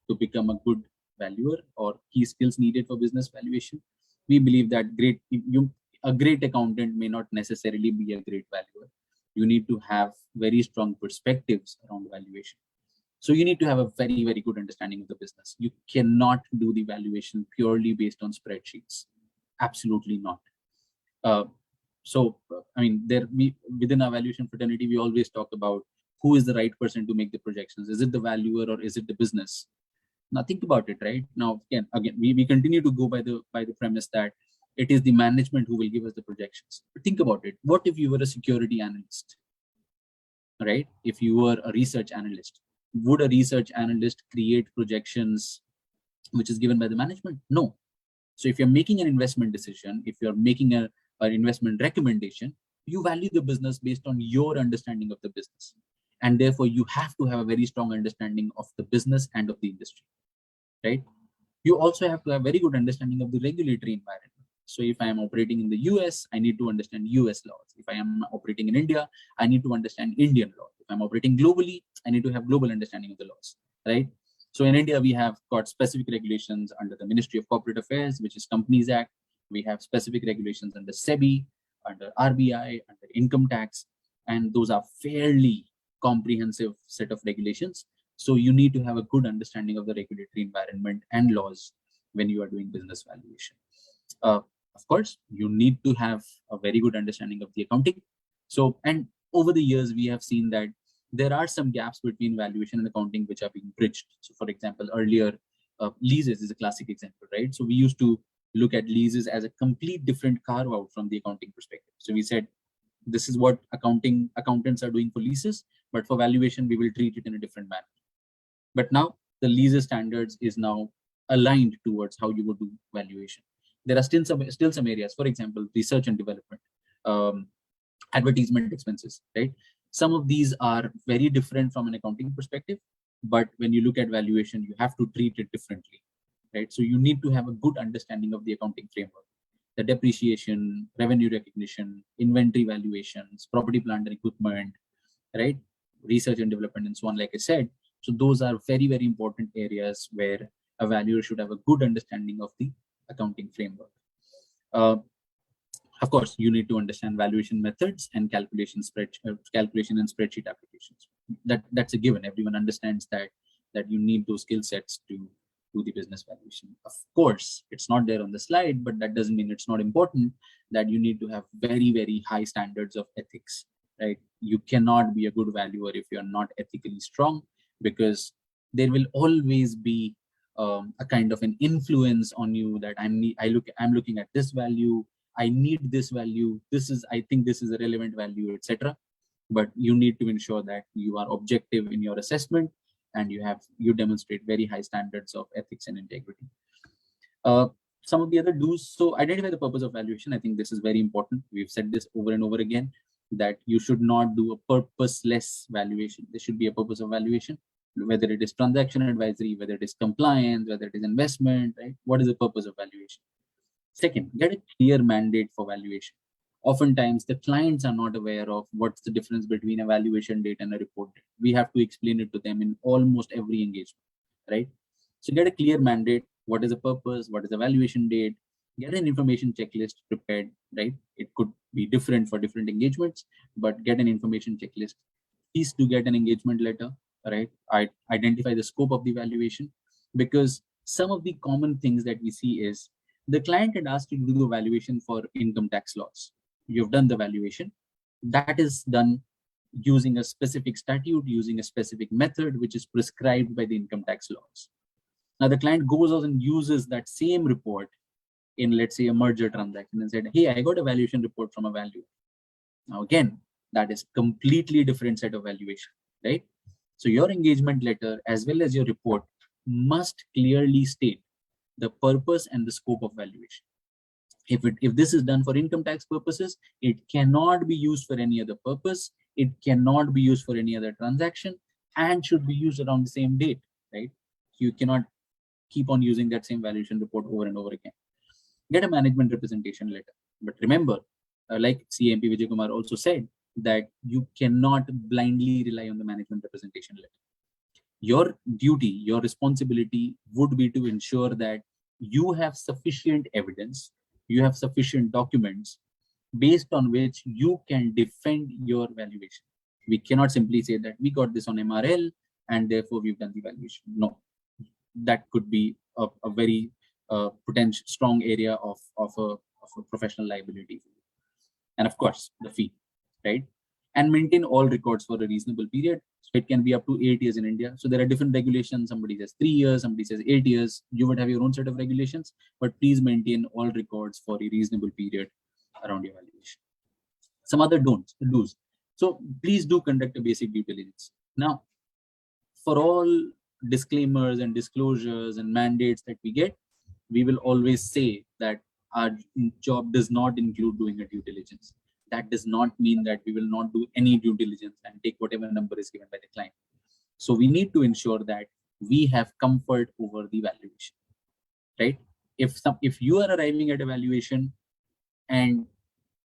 to become a good valuer, or key skills needed for business valuation? We believe that a great accountant may not necessarily be a great valuer. You need to have very strong perspectives around valuation. So you need to have a very, very good understanding of the business. You cannot do the valuation purely based on spreadsheets. Absolutely not. I mean, within our valuation fraternity, we always talk about who is the right person to make the projections. Is it the valuer or is it the business? Now think about it, right? Now, again, we continue to go by the premise that it is the management who will give us the projections. But think about it. What if you were a security analyst, right? If you were a research analyst, would a research analyst create projections which is given by the management? No. So if you're making an investment decision, if you're making an investment recommendation, you value the business based on your understanding of the business. And therefore, you have to have a very strong understanding of the business and of the industry, right? You also have to have very good understanding of the regulatory environment. So if I am operating in the US, I need to understand US laws. If I am operating in India, I need to understand Indian law. If I'm operating globally, I need to have global understanding of the laws, right? So in India, we have got specific regulations under the Ministry of Corporate Affairs, which is Companies Act. We have specific regulations under SEBI, under RBI, under income tax, and those are fairly comprehensive set of regulations. So you need to have a good understanding of the regulatory environment and laws when you are doing business valuation. Of course, you need to have a very good understanding of the accounting. So, and over the years, we have seen that there are some gaps between valuation and accounting which are being bridged. So for example, earlier, leases is a classic example, right? So we used to look at leases as a complete different carve out from the accounting perspective. So we said, this is what accountants are doing for leases, but for valuation, we will treat it in a different manner. But now the leases standards is now aligned towards how you would do valuation. There are still some areas, for example, research and development, advertisement expenses, right? Some of these are very different from an accounting perspective, but when you look at valuation, you have to treat it differently, right? So you need to have a good understanding of the accounting framework, the depreciation, revenue recognition, inventory valuations, property, plant and equipment, right? Research and development and so on, like I said. So those are very, very important areas where a valuer should have a good understanding of the accounting framework. Of course, you need to understand valuation methods and calculation and spreadsheet applications. That's a given. Everyone understands that you need those skill sets to do the business valuation. Of course, it's not there on the slide, but that doesn't mean it's not important that you need to have very, very high standards of ethics, right? You cannot be a good valuer if you're not ethically strong, because there will always be a kind of an influence on you that I'm looking at this value, I need this value, I think this is a relevant value, etc. But you need to ensure that you are objective in your assessment and you demonstrate very high standards of ethics and integrity. Some of the other do's, so identify the purpose of valuation. I think this is very important. We've said this over and over again, that you should not do a purposeless valuation. There should be a purpose of valuation, whether it is transaction advisory, whether it is compliance, whether it is investment, right? What is the purpose of valuation? Second, get a clear mandate for valuation. Oftentimes, the clients are not aware of what's the difference between a valuation date and a report date. We have to explain it to them in almost every engagement, right? So get a clear mandate. What is the purpose? What is the valuation date? Get an information checklist prepared, right? It could be different for different engagements, but get an information checklist. Please do get an engagement letter, right? Identify the scope of the valuation, because some of the common things that we see is the client had asked you to do a valuation for income tax laws. You've done the valuation, That is done using a specific statute, using a specific method, which is prescribed by the income tax laws. Now the client goes out and uses that same report in, let's say, a merger transaction and said, hey, I got a valuation report from a valuer. Now again, that is completely different set of valuation, right? So your engagement letter as well as your report must clearly state the purpose and the scope of valuation. If this is done for income tax purposes, it cannot be used for any other purpose. It cannot be used for any other transaction and should be used around the same date, right? You cannot keep on using that same valuation report over and over again. Get a management representation letter. But remember, like CMP Vijay Kumar also said, that you cannot blindly rely on the management representation letter. Your duty, your responsibility would be to ensure that you have sufficient evidence, you have sufficient documents based on which you can defend your valuation. We cannot simply say that we got this on MRL and therefore we've done the valuation. No, that could be a very potential strong area of a professional liability. And of course, the fee, right? And maintain all records for a reasonable period. So it can be up to 8 years in India. So there are different regulations. Somebody says 3 years, somebody says 8 years. You would have your own set of regulations, but please maintain all records for a reasonable period around your valuation. Some other do's. So please do conduct a basic due diligence. Now, for all disclaimers and disclosures and mandates that we get, we will always say that our job does not include doing a due diligence. That does not mean that we will not do any due diligence and take whatever number is given by the client. So we need to ensure that we have comfort over the valuation, right? If you are arriving at a valuation, and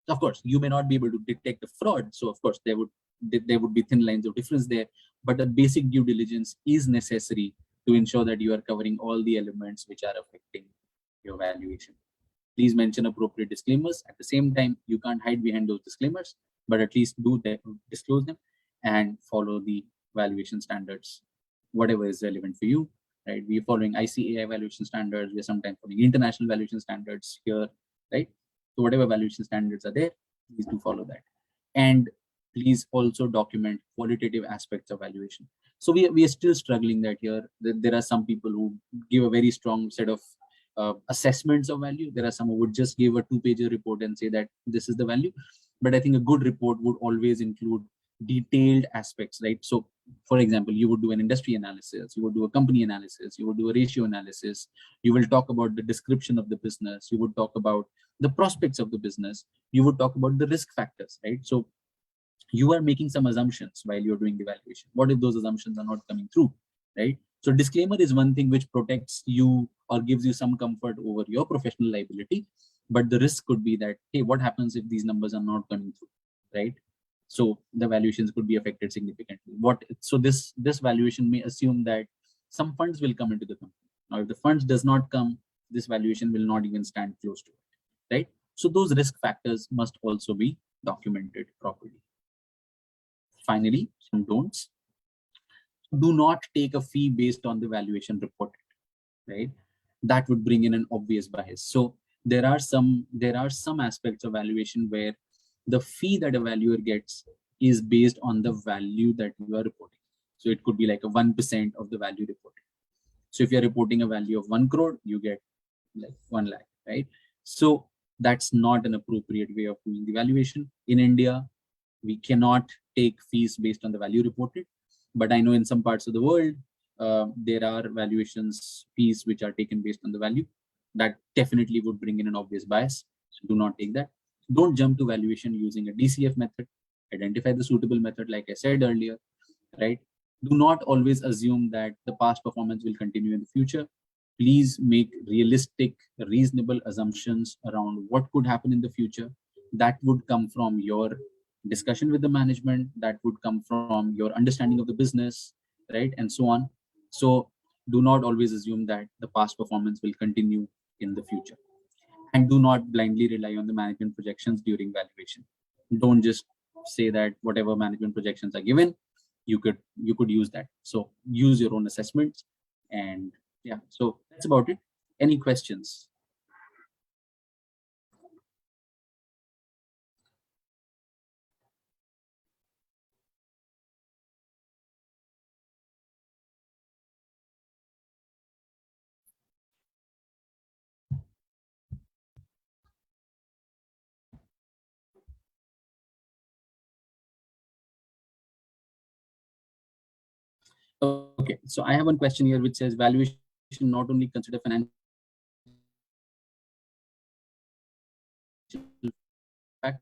of course you may not be able to detect the fraud, so of course there would be thin lines of difference there, but a basic due diligence is necessary to ensure that you are covering all the elements which are affecting your valuation. Please mention appropriate disclaimers. At the same time, you can't hide behind those disclaimers, but at least disclose them and follow the valuation standards, whatever is relevant for you, right? We're following ICAI valuation standards. We're sometimes following international valuation standards here, right? So whatever valuation standards are there, please do follow that. And please also document qualitative aspects of valuation. So we are still struggling that here. There are some people who give a very strong set of assessments of value. There are some who would just give a 2-pager report and say that this is the value. But I think a good report would always include detailed aspects, right? So for example, you would do an industry analysis, you would do a company analysis, you would do a ratio analysis, you will talk about the description of the business, you would talk about the prospects of the business, you would talk about the risk factors, right? So you are making some assumptions while you're doing the valuation. What if those assumptions are not coming through, right? So disclaimer is one thing which protects you or gives you some comfort over your professional liability, but the risk could be that, hey, what happens if these numbers are not coming through, right? So the valuations could be affected significantly. So this valuation may assume that some funds will come into the company. Now, if the funds does not come, this valuation will not even stand close to it, right? So those risk factors must also be documented properly. Finally, some don'ts. Do not take a fee based on the valuation reported, right? That would bring in an obvious bias. So there are some aspects of valuation where the fee that a valuer gets is based on the value that you are reporting. So it could be like a 1% of the value reported. So if you're reporting a value of 1 crore, you get like 1 lakh, right? So that's not an appropriate way of doing the valuation. In India, we cannot take fees based on the value reported, but I know in some parts of the world, there are valuations fees which are taken based on the value. That definitely would bring in an obvious bias. So do not take that. Don't jump to valuation using a DCF method. Identify the suitable method, like I said earlier, right? Do not always assume that the past performance will continue in the future. Please make realistic, reasonable assumptions around what could happen in the future. That would come from your discussion with the management, that would come from your understanding of the business, right? And so on. So do not always assume that the past performance will continue in the future. And do not blindly rely on the management projections during valuation. Don't just say that whatever management projections are given, you could use that. So use your own assessments. And yeah, so that's about it. Any questions? Okay, so I have one question here which says valuation not only consider financial factors,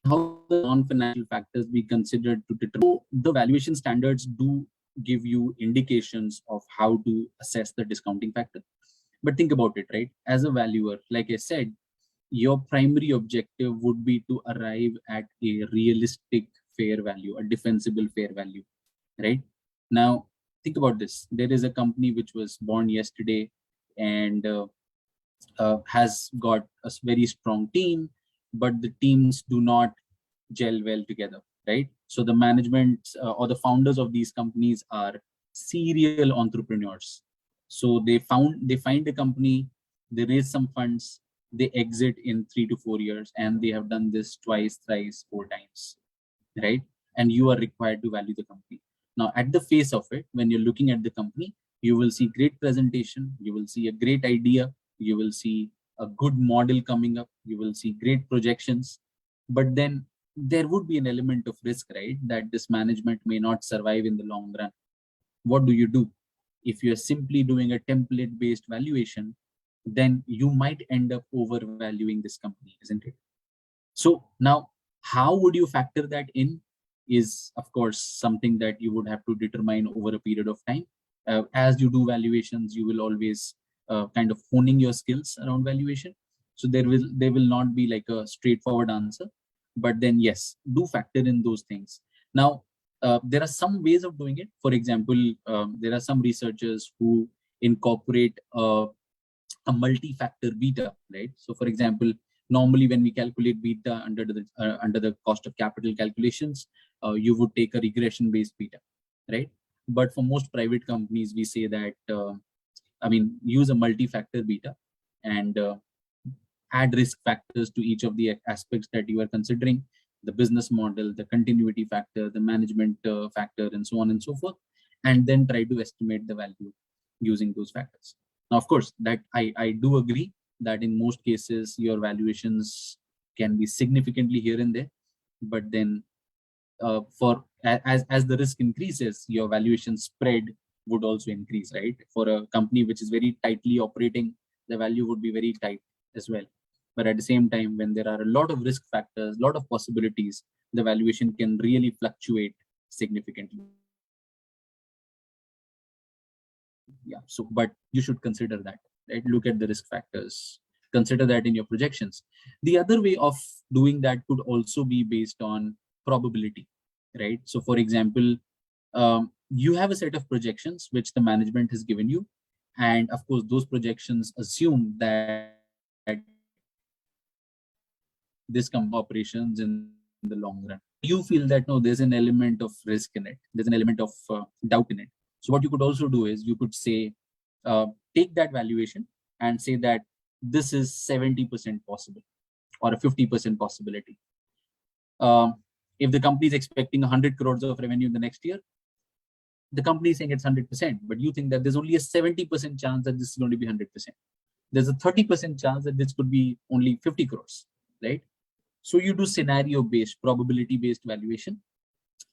how the non-financial factors be considered to determine. The valuation standards do give you indications of how to assess the discounting factor. But think about it, right? As a valuer, like I said, your primary objective would be to arrive at a realistic fair value, a defensible fair value, right? Now, think about this. There is a company which was born yesterday and has got a very strong team, but the teams do not gel well together, right? So the management or the founders of these companies are serial entrepreneurs. So they find a company, they raise some funds, they exit in 3 to 4 years, and they have done this twice, thrice, 4 times, right? And you are required to value the company. Now, at the face of it, when you're looking at the company, you will see great presentation, you will see a great idea, you will see a good model coming up, you will see great projections, but then there would be an element of risk, right? That this management may not survive in the long run. What do you do? If you're simply doing a template-based valuation, then you might end up overvaluing this company, isn't it? So now, how would you factor that in is, of course, something that you would have to determine over a period of time. As you do valuations, you will always kind of honing your skills around valuation. So there will not be like a straightforward answer, but then yes, do factor in those things. Now, there are some ways of doing it. For example, there are some researchers who incorporate a multi-factor beta, right? So for example, normally when we calculate beta under the cost of capital calculations, you would take a regression based beta, right? But for most private companies, we say that use a multi-factor beta and add risk factors to each of the aspects that you are considering: the business model, the continuity factor, the management factor, and so on and so forth, and then try to estimate the value using those factors. Now, of course, that I do agree that in most cases your valuations can be significantly here and there, but then as the risk increases, your valuation spread would also increase, right? For a company which is very tightly operating, the value would be very tight as well. But at the same time, when there are a lot of risk factors, a lot of possibilities, the valuation can really fluctuate significantly. Yeah, so but you should consider that, right? Look at the risk factors, consider that in your projections. The other way of doing that could also be based on probability, right? So for example, you have a set of projections which the management has given you, and of course those projections assume that this company operations in the long run. You feel that no, there's an element of risk in it, there's an element of doubt in it. So what you could also do is you could say, take that valuation and say that this is 70% possible or a 50% possibility. If the company is expecting 100 crores of revenue in the next year, the company is saying it's 100%, but you think that there's only a 70% chance that this is going to be 100%. There's a 30% chance that this could be only 50 crores, right? So you do scenario-based, probability-based valuation.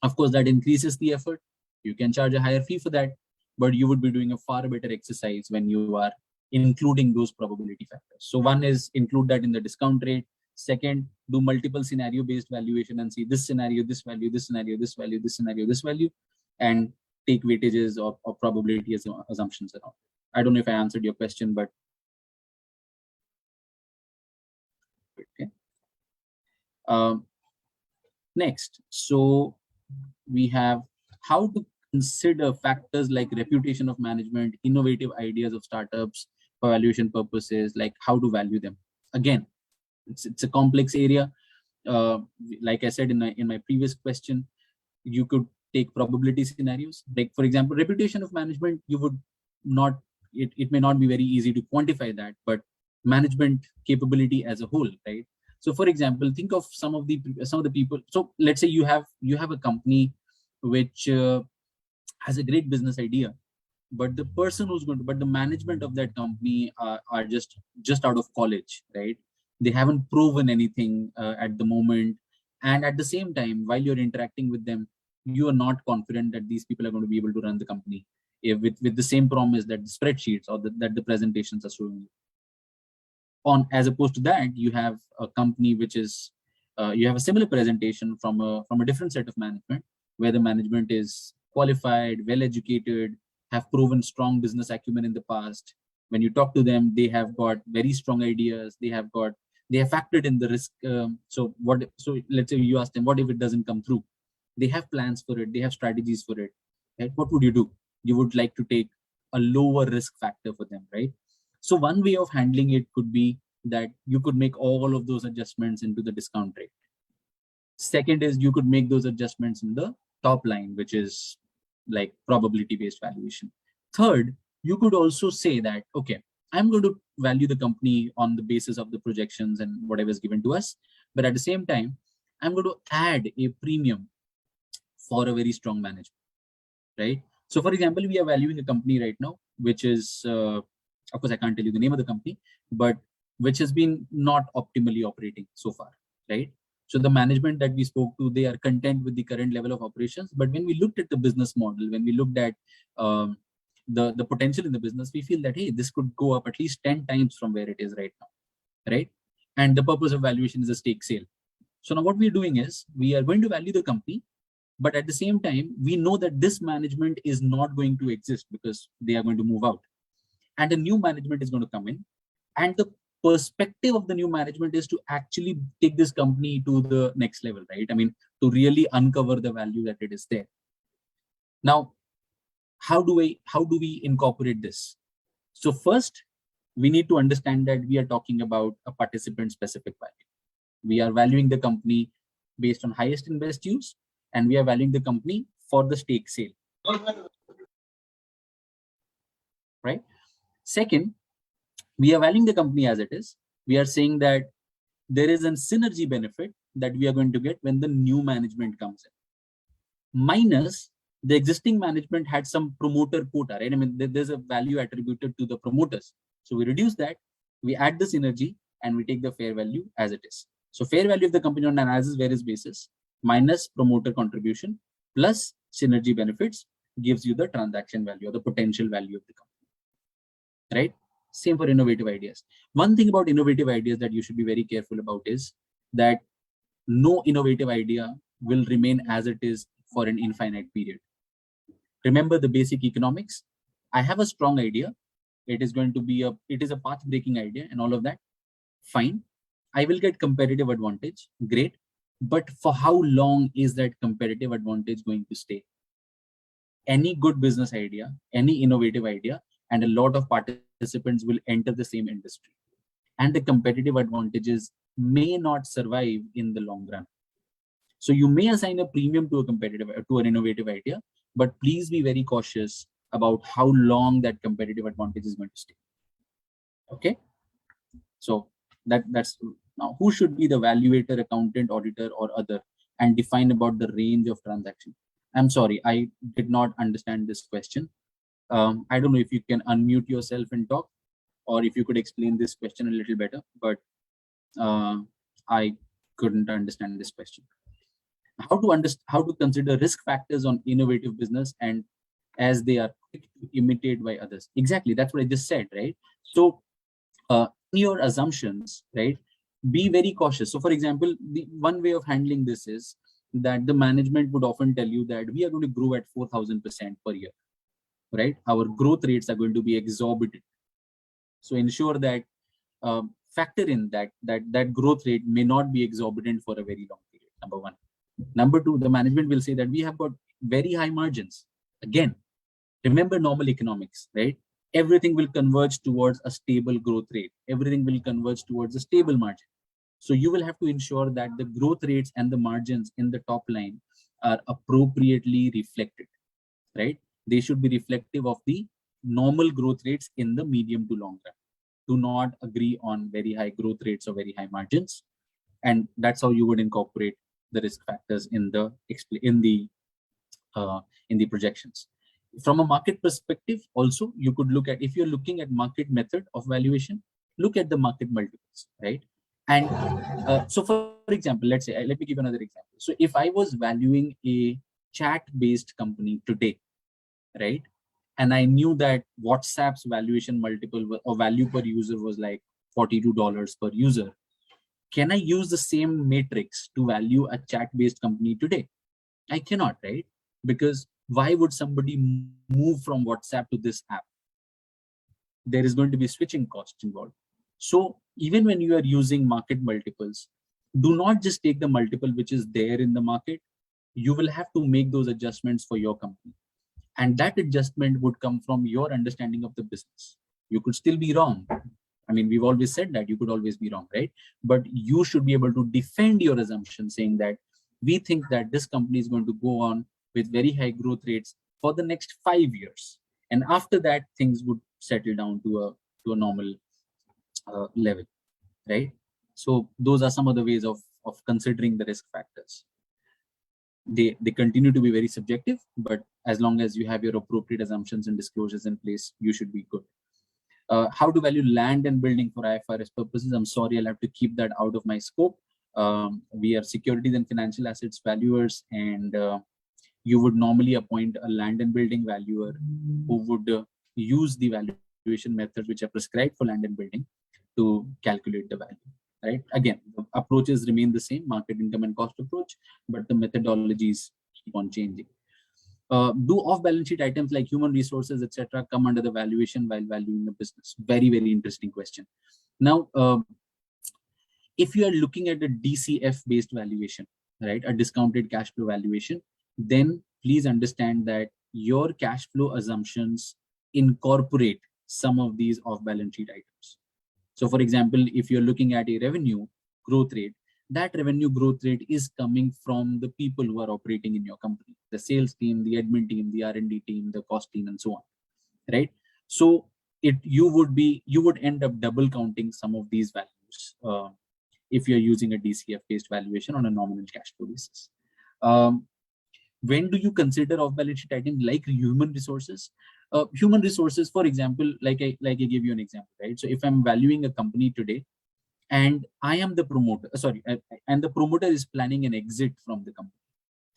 Of course, that increases the effort. You can charge a higher fee for that, but you would be doing a far better exercise when you are including those probability factors. So one is include that in the discount rate. Second, do multiple scenario-based valuation and see this scenario, this value, this scenario, this value, this scenario, this value, and take weightages or probability assumptions around. I don't know if I answered your question, but okay. Next, so we have how to consider factors like reputation of management, innovative ideas of startups for valuation purposes, like how to value them. Again, it's a complex area. Like I said in my previous question, you could take probability scenarios. Like for example, reputation of management, you would not, it may not be very easy to quantify that, but management capability as a whole, right? So for example, think of some of the people. So let's say you have a company which has a great business idea, but the person who's going to, but the management of that company are just out of college, right? They haven't proven anything at the moment. And at the same time, while you're interacting with them, you are not confident that these people are going to be able to run the company with the same promise that the spreadsheets or that the presentations are showing you. As opposed to that, you have a company which is you have a similar presentation from a different set of management, where the management is qualified, well educated, have proven strong business acumen in the past. When you talk to them, they have got very strong ideas. They have factored in the risk. So let's say you ask them, what if it doesn't come through? They have plans for it. They have strategies for it. Right? What would you do? You would like to take a lower risk factor for them, right? So one way of handling it could be that you could make all of those adjustments into the discount rate. Second is you could make those adjustments in the top line, which is like probability-based valuation. Third, you could also say that, okay, I'm going to value the company on the basis of the projections and whatever is given to us. But at the same time, I'm going to add a premium for a very strong management, right? So for example, we are valuing a company right now, which is, of course, I can't tell you the name of the company, but which has been not optimally operating so far, right? So the management that we spoke to, they are content with the current level of operations. But when we looked at the business model, when we looked at the potential in the business, we feel that, hey, this could go up at least 10 times from where it is right now, right? And the purpose of valuation is a stake sale. So now what we're doing is we are going to value the company, but at the same time, we know that this management is not going to exist because they are going to move out. And a new management is going to come in. And the perspective of the new management is to actually take this company to the next level, right? I mean, to really uncover the value that it is there. Now, how do we incorporate this? So first, we need to understand that we are talking about a participant-specific value. We are valuing the company based on highest and best use, and we are valuing the company for the stake sale. Right? Second, we are valuing the company as it is. We are saying that there is a synergy benefit that we are going to get when the new management comes in. Minus the existing management had some promoter quota, right? I mean, there's a value attributed to the promoters. So we reduce that, we add the synergy, and we take the fair value as it is. So fair value of the company on an as is where is basis minus promoter contribution plus synergy benefits gives you the transaction value or the potential value of the company, right? Same for innovative ideas. One thing about innovative ideas that you should be very careful about is that no innovative idea will remain as it is for an infinite period. Remember the basic economics. I have a strong idea. It is a path-breaking idea and all of that. Fine. I will get competitive advantage. Great. But for how long is that competitive advantage going to stay? Any good business idea, any innovative idea, and a lot of participants will enter the same industry. And the competitive advantages may not survive in the long run. So you may assign a premium to an innovative idea, but please be very cautious about how long that competitive advantage is going to stay. Okay. So that's now who should be the valuator, accountant, auditor, or other, and define about the range of transaction. I'm sorry, I did not understand this question. I don't know if you can unmute yourself and talk, or if you could explain this question a little better, but I couldn't understand this question. How to consider risk factors on innovative business and as they are quick to imitate by others. Exactly, that's what I just said, right? So in your assumptions, right, be very cautious. So for example, the one way of handling this is that the management would often tell you that we are going to grow at 4,000% per year, right? Our growth rates are going to be exorbitant. So ensure that factor in that growth rate may not be exorbitant for a very long period, number one. Number two, the management will say that we have got very high margins. Again, remember normal economics, right? Everything will converge towards a stable growth rate. Everything will converge towards a stable margin. So you will have to ensure that the growth rates and the margins in the top line are appropriately reflected, right? They should be reflective of the normal growth rates in the medium to long run. Do not agree on very high growth rates or very high margins. And that's how you would incorporate the risk factors in the projections. From a market perspective, also, you could look at, if you're looking at market method of valuation, look at the market multiples, right? And so for example, let me give another example. So if I was valuing a chat-based company today, right? And I knew that WhatsApp's valuation multiple or value per user was like $42 per user. Can I use the same matrix to value a chat-based company today? I cannot, right? Because why would somebody move from WhatsApp to this app? There is going to be switching costs involved. So even when you are using market multiples, do not just take the multiple which is there in the market. You will have to make those adjustments for your company. And that adjustment would come from your understanding of the business. You could still be wrong. I mean, we've always said that you could always be wrong, right? But you should be able to defend your assumption, saying that we think that this company is going to go on with very high growth rates for the next 5 years. And after that, things would settle down to a normal level, right? So those are some of the ways of considering the risk factors. They continue to be very subjective, but as long as you have your appropriate assumptions and disclosures in place, you should be good. How to value land and building for IFRS purposes? I'm sorry, I'll have to keep that out of my scope. We are securities and financial assets valuers, and you would normally appoint a land and building valuer who would use the valuation methods which are prescribed for land and building to calculate the value. Right? Again, the approaches remain the same, market income and cost approach, but the methodologies keep on changing. Do off-balance sheet items like human resources, etc., come under the valuation while valuing the business? Very, very interesting question. Now, if you are looking at a DCF-based valuation, right, a discounted cash flow valuation, then please understand that your cash flow assumptions incorporate some of these off-balance sheet items. So for example, if you're looking at a revenue growth rate, that revenue growth rate is coming from the people who are operating in your company, the sales team, the admin team, the R&D team, the cost team, and so on, right? So you would end up double counting some of these values if you're using a DCF-based valuation on a nominal cash flow basis. When do you consider off-balance sheet items like human resources? Human resources, for example, like I gave you an example, right? So if I'm valuing a company today, and I am the promoter, and the promoter is planning an exit from the company,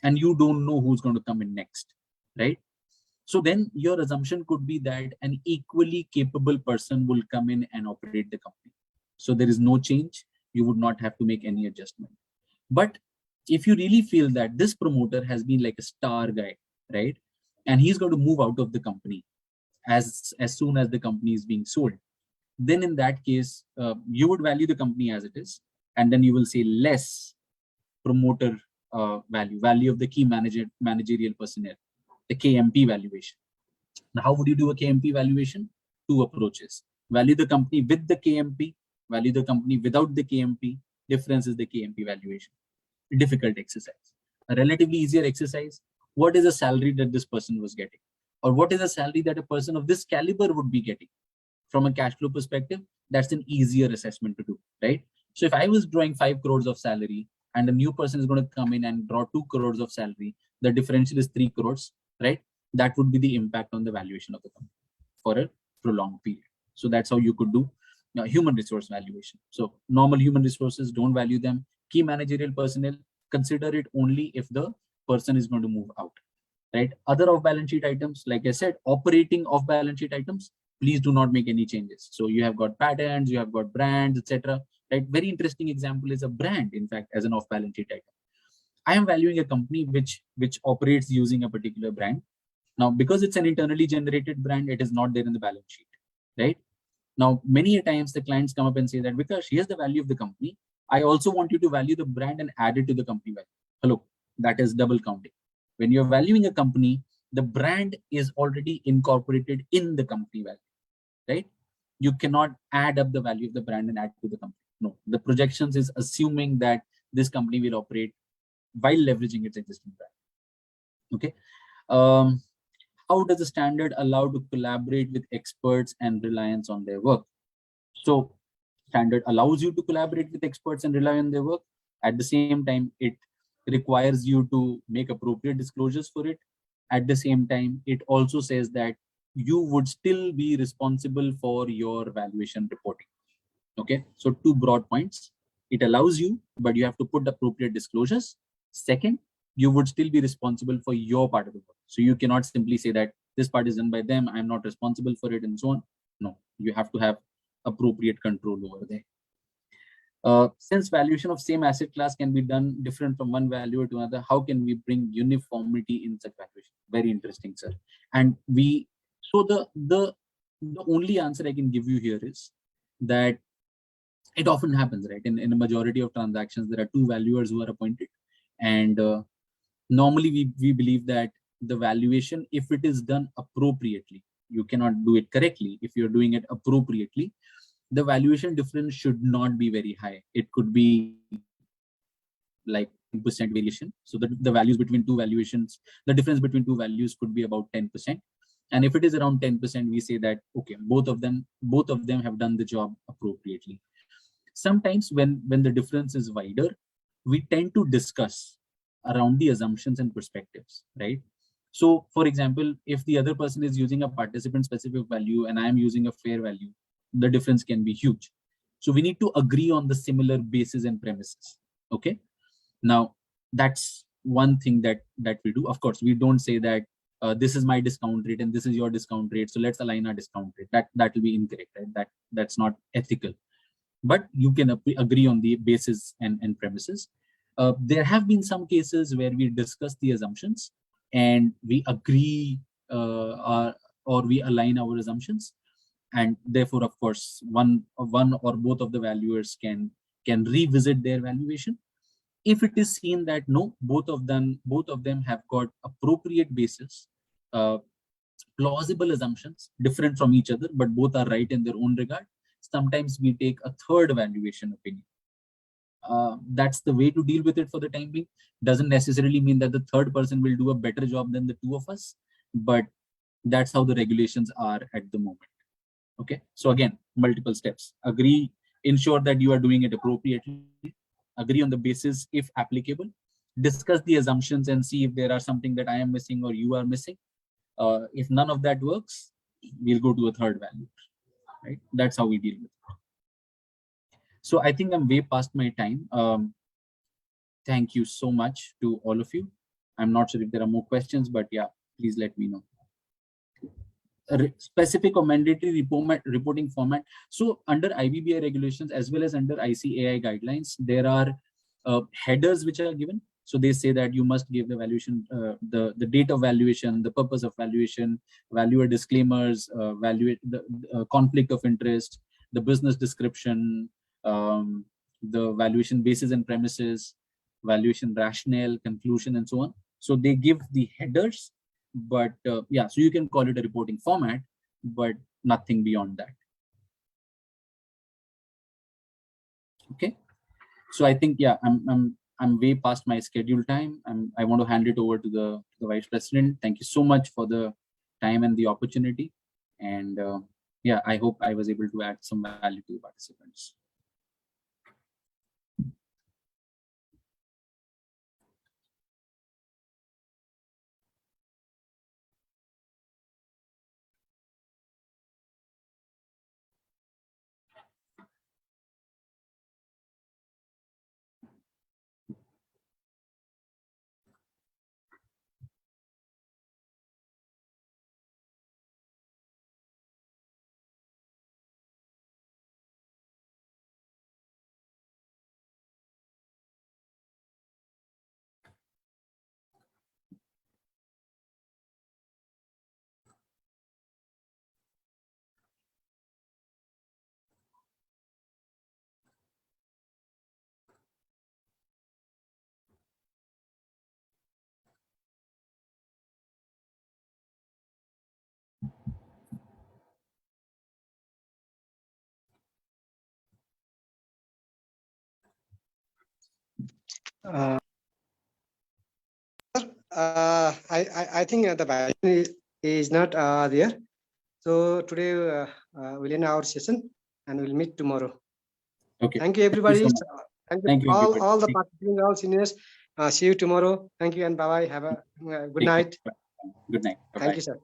and you don't know who's going to come in next, right? So then your assumption could be that an equally capable person will come in and operate the company. So there is no change. You would not have to make any adjustment. But if you really feel that this promoter has been like a star guy, right, and he's going to move out of the company as soon as the company is being sold, then in that case, you would value the company as it is, and then you will say less promoter value of the key managerial personnel, the KMP valuation. Now, how would you do a KMP valuation? Two approaches: value the company with the KMP, value the company without the KMP. Difference is the KMP valuation. A difficult exercise. A relatively easier exercise: what is the salary that this person was getting, or what is the salary that a person of this caliber would be getting? From a cash flow perspective, that's an easier assessment to do, right? So if I was drawing 5 crores of salary and a new person is going to come in and draw 2 crores of salary, the differential is 3 crores, right? That would be the impact on the valuation of the company for a prolonged period. So that's how you could do human resource valuation. So normal human resources, don't value them. Key managerial personnel, consider it only if the person is going to move out, right? Other off-balance sheet items, like I said, operating off-balance sheet items, please do not make any changes. So you have got patents, you have got brands, etc. Right? Very interesting example is a brand, in fact, as an off-balance sheet item. I am valuing a company which operates using a particular brand. Now, because it's an internally generated brand, it is not there in the balance sheet, right? Now, many a times the clients come up and say that, Vikash, here's the value of the company. I also want you to value the brand and add it to the company value. Hello, that is double counting. When you're valuing a company, the brand is already incorporated in the company value, right? You cannot add up the value of the brand and add to the company. No, the projections is assuming that this company will operate while leveraging its existing brand. Okay. How does the standard allow to collaborate with experts and reliance on their work? So standard allows you to collaborate with experts and rely on their work. At the same time, it requires you to make appropriate disclosures for it. At the same time, it also says that you would still be responsible for your valuation reporting. Okay, so 2 broad points. It allows you, but you have to put appropriate disclosures. Second, you would still be responsible for your part of the work. So you cannot simply say that this part is done by them, I'm not responsible for it, and so on. No, you have to have appropriate control over there. Since valuation of same asset class can be done different from one valuer to another, how can we bring uniformity in such valuation? Very interesting, sir. And so the only answer I can give you here is that it often happens, right? In a majority of transactions, there are two valuers who are appointed, and normally we believe that the valuation, if it is done appropriately, you cannot do it correctly. If you're doing it appropriately, the valuation difference should not be very high. It could be like 10% variation. So the values between two valuations, the difference between two values could be about 10%. And if it is around 10%, we say that, okay, both of them have done the job appropriately. Sometimes when the difference is wider, we tend to discuss around the assumptions and perspectives, right? So for example, if the other person is using a participant specific value and I am using a fair value, the difference can be huge. So we need to agree on the similar basis and premises. Okay. Now that's one thing that we do. Of course, we don't say that this is my discount rate and this is your discount rate, so let's align our discount rate. That will be incorrect, right? That's not ethical. But you can agree on the basis and premises. There have been some cases where we discuss the assumptions and we agree or we align our assumptions, and therefore, of course, one or both of the valuers can revisit their valuation. If it is seen that no, both of them have got appropriate basis, plausible assumptions, different from each other, but both are right in their own regard, sometimes we take a third valuation opinion. That's the way to deal with it for the time being. Doesn't necessarily mean that the third person will do a better job than the two of us, but that's how the regulations are at the moment. Okay, so again, multiple steps. Agree, ensure that you are doing it appropriately, agree on the basis if applicable, discuss the assumptions and see if there are something that I am missing or you are missing. If none of that works, we'll go to a third value, right? That's how we deal with it. So I think I'm way past my time. Thank you so much to all of you. I'm not sure if there are more questions, but yeah, please let me know. Specific or mandatory reporting format. So under IBBI regulations as well as under ICAI guidelines, there are headers which are given. So they say that you must give the valuation, the date of valuation, the purpose of valuation, valuer disclaimers, the conflict of interest, the business description, the valuation basis and premises, valuation rationale, conclusion, and so on. So they give the headers. But yeah, so you can call it a reporting format, but nothing beyond that. Okay, so I think yeah, I'm way past my scheduled time. I want to hand it over to the Vice President. Thank you so much for the time and the opportunity, and yeah, I hope I was able to add some value to the participants. I think the valuation is not there. So today we'll end our session and we'll meet tomorrow. Okay. Thank you, everybody. Thank you, everybody. all the participants, all seniors. See you tomorrow. Thank you and bye bye. Have a good night. Good night. Thank you, sir.